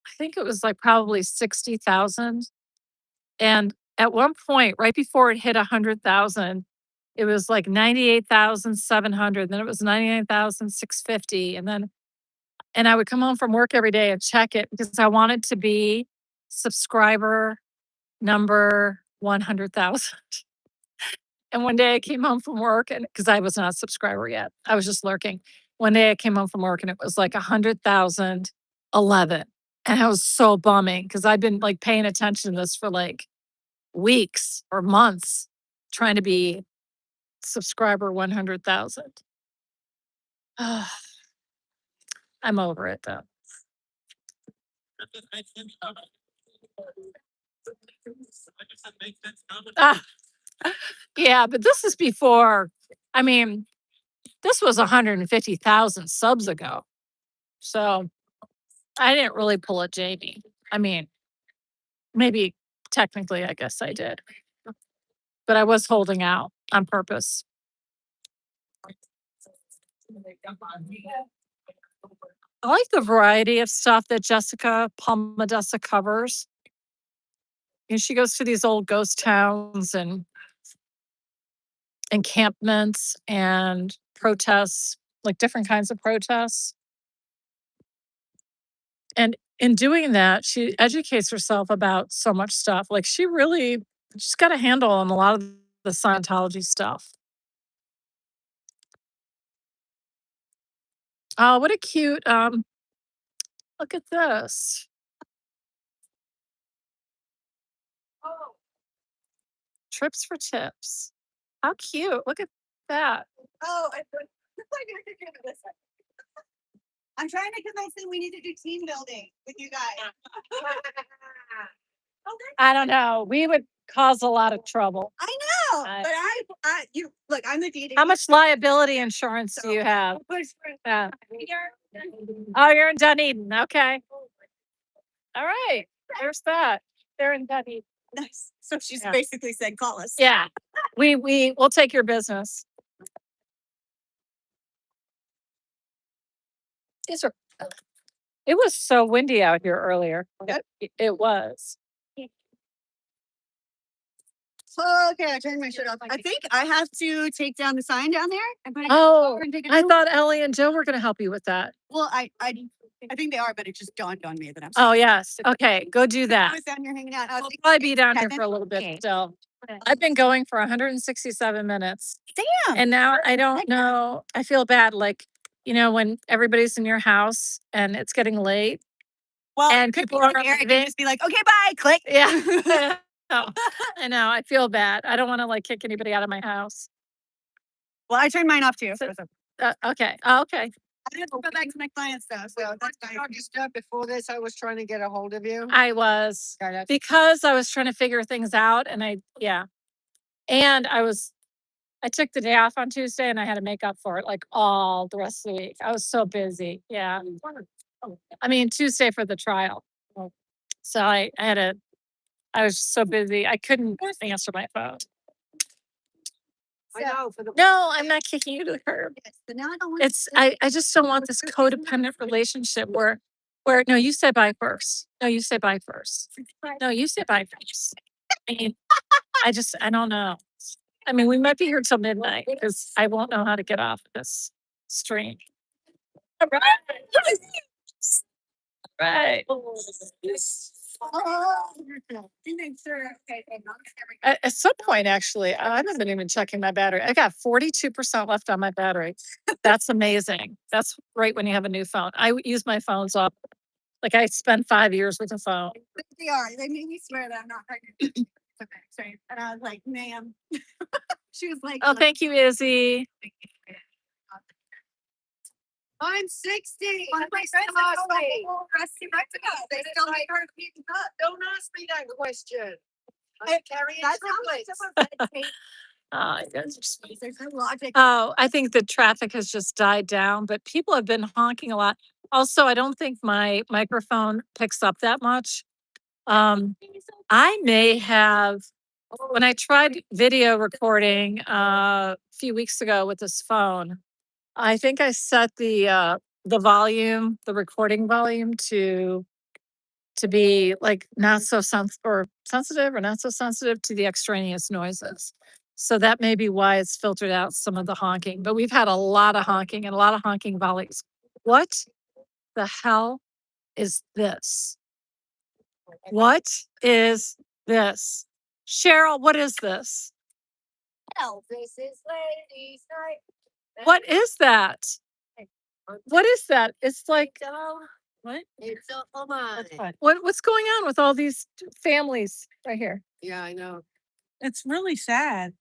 Speaker 1: I think it was like probably 60,000 And at one point, right before it hit 100,000, it was like 98,700. Then it was 99,650. And I would come home from work every day and check it because I wanted to be subscriber number 100,000. And one day I came home from work and because I was not a subscriber yet, I was just lurking. One day I came home from work and it was like 100,011. And I was so bumming because I'd been like paying attention to this for like weeks or months, trying to be subscriber 100,000. I'm over it though. Ah, yeah, but this is before, I mean, this was 150,000 subs ago. So I didn't really pull a Jamie. I mean, maybe technically, I guess I did, but I was holding out on purpose. I like the variety of stuff that Jessica Palmadessa covers. And she goes to these old ghost towns and encampments and protests, like different kinds of protests. And in doing that, she educates herself about so much stuff. Like she's got a handle on a lot of the Scientology stuff. Oh, what a cute, look at this. Trips for tips. How cute. Look at that.
Speaker 8: Oh, I thought you were gonna do this. I'm trying to convince them we need to do team building with you guys.
Speaker 1: I don't know. We would cause a lot of trouble.
Speaker 8: I know,
Speaker 1: I-
Speaker 8: but you look. I'm the DD.
Speaker 1: How much liability insurance do you have? Yeah. Oh, you're in Dunedin. Okay. All right. There's that. They're in Dunedin.
Speaker 8: Nice. So she's
Speaker 1: Yeah.
Speaker 8: basically said, call us.
Speaker 1: Yeah. We'll take your business. These are, it was so windy out here earlier. It was.
Speaker 8: Oh, okay, I turned my shit off. I think I have to take down the sign down there and put it
Speaker 1: Oh,
Speaker 8: over and take it
Speaker 1: I
Speaker 8: down.
Speaker 1: thought Ellie and Joe were going to help you with that.
Speaker 8: Well, I think they are, but it just dawned on me that I'm.
Speaker 1: Oh, yes. Okay. Go do
Speaker 8: I
Speaker 1: that.
Speaker 8: was down here hanging out. I was
Speaker 1: I'll
Speaker 8: like,
Speaker 1: probably be down here
Speaker 8: Kevin?
Speaker 1: for a little bit
Speaker 8: Okay.
Speaker 1: still. I've been going for 167 minutes.
Speaker 8: Damn.
Speaker 1: And now I don't know. I feel bad. Like, when everybody's in your house and it's getting late.
Speaker 8: Well,
Speaker 1: and people are
Speaker 8: Eric
Speaker 1: leaving.
Speaker 8: can just be like, okay, bye, click.
Speaker 1: Yeah. I know. I feel bad. I don't want to like kick anybody out of my house.
Speaker 8: Well, I turned mine off too.
Speaker 1: So- Okay. Oh, okay.
Speaker 8: I have to go back to my clients though, so that's fine.
Speaker 2: Before this, I was trying to get a hold of you.
Speaker 1: I was
Speaker 2: Okay, that's-
Speaker 1: because I was trying to figure things out and and I took the day off on Tuesday and I had to make up for it like all the rest of the week. I was so busy. Yeah. I mean, Tuesday for the trial. So I was so busy. I couldn't answer my phone.
Speaker 2: I know, for the.
Speaker 1: No, I'm not kicking you to the curb.
Speaker 8: Yes, but now I don't want.
Speaker 1: It's I just don't want this codependent relationship where no, you say bye first. No, you say bye first. No, you say bye first. I mean, I don't know. I mean, we might be here till midnight because I won't know how to get off this stream. Right. Right. At some point, actually, I haven't been even checking my battery. I got 42% left on my battery. That's amazing. That's right when you have a new phone. I use my phones up. Like I spent 5 years with a phone.
Speaker 8: They are. They made me swear that I'm not pregnant. Okay, sorry. And I was like, ma'am. She was like,
Speaker 1: Oh, thank you, Izzy.
Speaker 2: I'm 60.
Speaker 8: My friends are like, "Oh, Rusty, right to go." They still make her keep up.
Speaker 2: Don't ask me that question.
Speaker 8: Hey,
Speaker 2: I'm carrying
Speaker 8: That's how
Speaker 2: triplets.
Speaker 1: You guys are sweet.
Speaker 8: There's no logic.
Speaker 1: Oh, I think the traffic has just died down, but people have been honking a lot. Also, I don't think my microphone picks up that much. I may have, when I tried video recording a few weeks ago with this phone, I think I set the volume, the recording volume to to be like not so sensitive or not so sensitive to the extraneous noises. So that may be why it's filtered out some of the honking. But we've had a lot of honking and a lot of honking volleys. What the hell is this? What is this? Cheryl, what is this?
Speaker 2: Hell, this is ladies' night.
Speaker 1: What is that? What is that? It's like what?
Speaker 2: It's a woman.
Speaker 1: What's going on with all these families right here?
Speaker 2: Yeah, I know.
Speaker 4: It's really sad.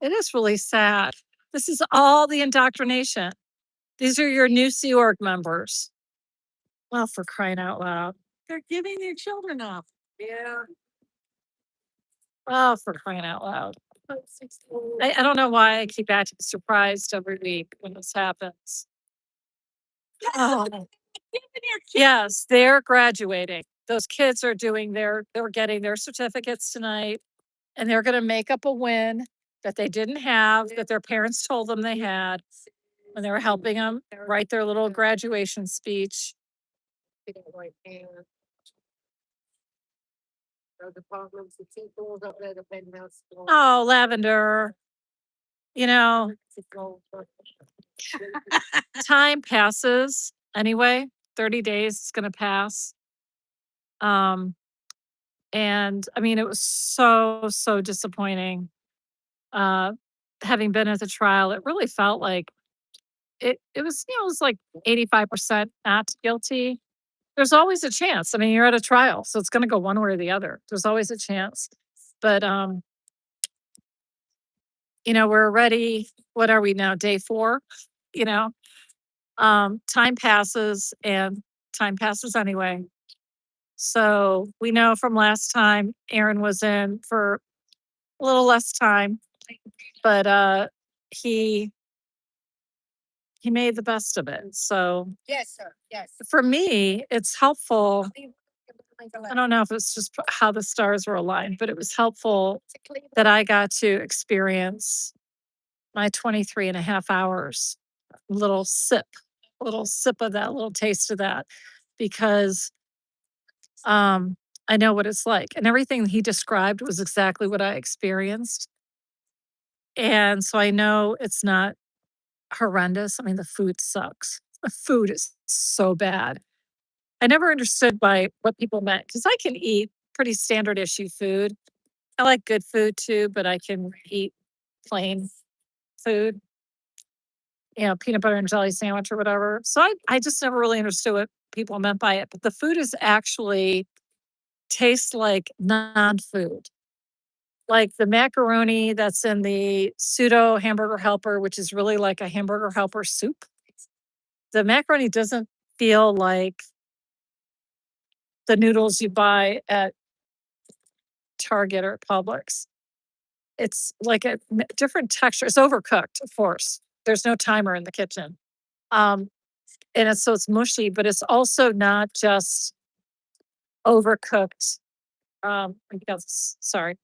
Speaker 1: It is really sad. This is all the indoctrination. These are your new Sea Org members. Well, for crying out loud.
Speaker 4: They're giving their children up.
Speaker 2: Yeah.
Speaker 1: Oh, for crying out loud. I don't know why I keep acting surprised every week when this happens. Oh.
Speaker 4: Giving their
Speaker 1: Yes, they're graduating. Those kids are they're getting their certificates tonight, and they're gonna make up a win that they didn't have, that their parents told them they had when they were helping them write their little graduation speech. Oh, Lavender. You know, time passes anyway. 30 days is gonna pass. And I mean, it was so disappointing. Uh, Having been at the trial, it really felt like it was, it was like 85% not guilty. There's always a chance. I mean, you're at a trial, so it's gonna go one way or the other. There's always a chance. But we're already, what are we now? Day 4, you know? Time passes and time passes anyway. So we know from last time Aaron was in for a little less time, but he made the best of it. So
Speaker 2: Yes, sir. Yes.
Speaker 1: for me, it's helpful. I don't know if it's just how the stars were aligned, but it was helpful that I got to experience my 23 and a half hours, little sip of that, little taste of that, because I know what it's like. And everything he described was exactly what I experienced. And so I know it's not horrendous. I mean, the food sucks. The food is so bad. I never understood by what people meant because I can eat pretty standard issue food. I like good food too, but I can eat plain food, peanut butter and jelly sandwich or whatever. So I just never really understood what people meant by it. But the food is actually tastes like non-food. Like the macaroni that's in the pseudo hamburger helper, which is really like a hamburger helper soup. The macaroni doesn't feel like the noodles you buy at Target or Publix. It's like a different texture. It's overcooked, of course. There's no timer in the kitchen. Um, and it's mushy, but it's also not just overcooked. Sorry.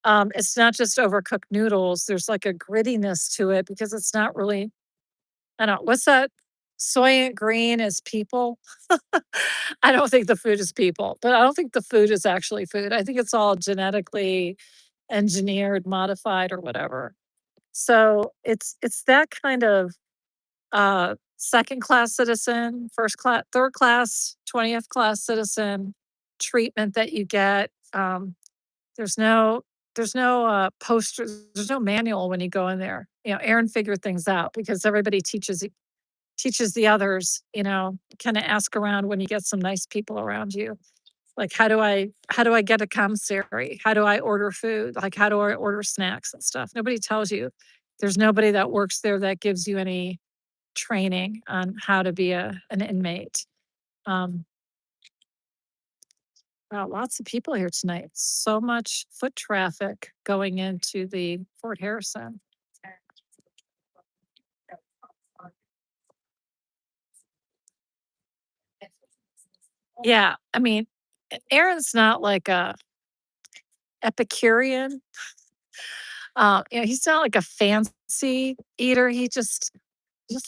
Speaker 1: It's not just overcooked noodles. There's like a grittiness to it because it's not really, I don't know, what's that? Soylent green is people. I don't think the food is people, but I don't think the food is actually food. I think it's all genetically engineered, modified, or whatever. So it's that kind of second class citizen, first class, third class, 20th class citizen treatment that you get. There's no posters, there's no manual when you go in there. Aaron figured things out because everybody teaches the others, kind of ask around when you get some nice people around you. Like, how do I get a commissary? How do I order food? Like, how do I order snacks and stuff? Nobody tells you. There's nobody that works there that gives you any training on how to be an inmate. Wow, lots of people here tonight. So much foot traffic going into the Fort Harrison. Yeah, I mean, Aaron's not like a Epicurean. He's not like a fancy eater. He just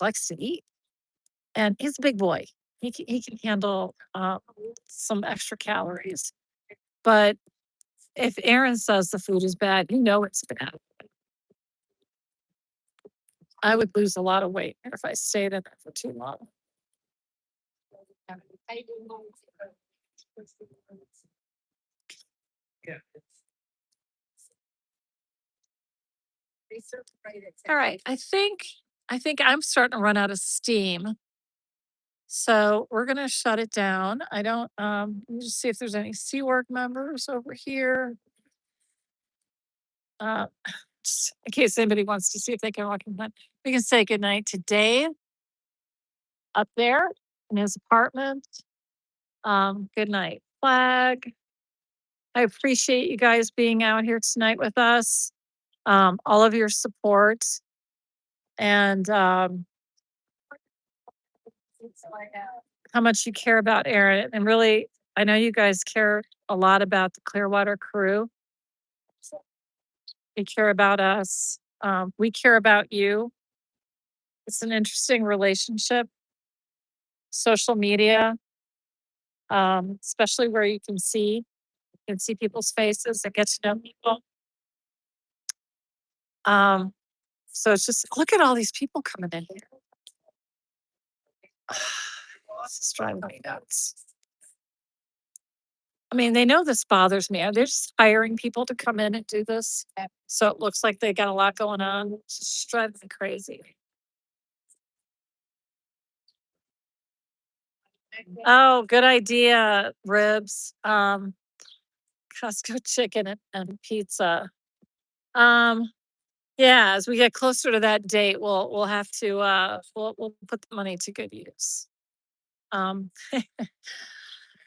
Speaker 1: likes to eat, and he's a big boy. he can handle some extra calories. But if Aaron says the food is bad, you know it's bad. I would lose a lot of weight if I stayed in there for too long. All right, I think I'm starting to run out of steam. So we're gonna shut it down. I don't let me just see if there's any Seawork members over here. Uh just in case anybody wants to see if they can walk in. We can say goodnight to Dave up there in his apartment. Good night, Flag. I appreciate you guys being out here tonight with us. All of your support and how much you care about Aaron. And really, I know you guys care a lot about the Clearwater crew. You care about us. We care about you. It's an interesting relationship. Social media, especially where you can see people's faces and get to know people. So it's just look at all these people coming in here. This is driving me nuts. I mean, they know this bothers me. They're just hiring people to come in and do this. So it looks like they got a lot going on. It's just driving me crazy. Oh, good idea, Ribs. Costco chicken and pizza. Yeah, as we get closer to that date, we'll have to we'll put the money to good use.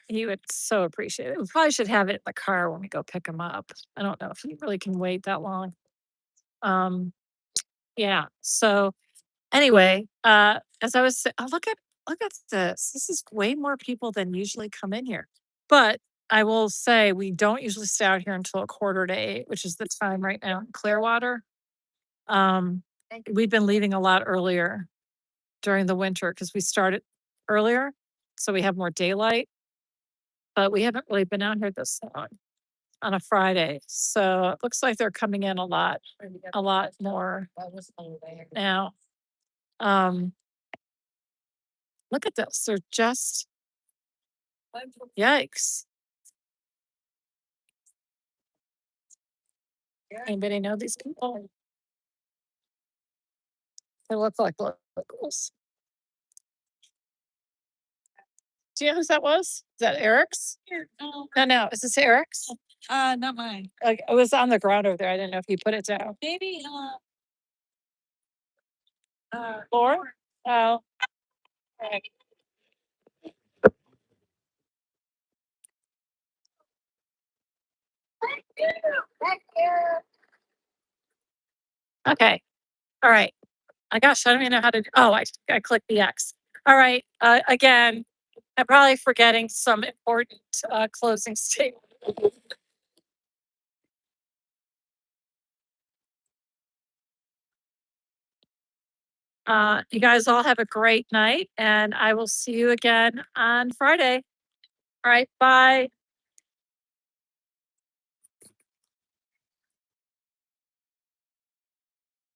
Speaker 1: He would so appreciate it. We probably should have it in the car when we go pick him up. I don't know if he really can wait that long. Yeah. So anyway, as I was saying, look at this. This is way more people than usually come in here. But I will say we don't usually stay out here until 7:45, which is the time right now in Clearwater. We've been leaving a lot earlier during the winter because we started earlier, so we have more daylight. But we haven't really been out here this long on a Friday, so it looks like they're coming in a lot more now. Look at this. They're just yikes. Anybody know these people? They look like locals. Do you know who that was? Is that Eric's? No. Is this Eric's?
Speaker 4: Not mine.
Speaker 1: Like it was on the ground over there. I didn't know if you put it down.
Speaker 4: Maybe,
Speaker 1: Laura? Oh. Right. Okay. All right. Gosh, I don't even know how to. Oh, I clicked the X. All right. Again, I'm probably forgetting some important closing statement. You guys all have a great night, and I will see you again on Friday. All right. Bye.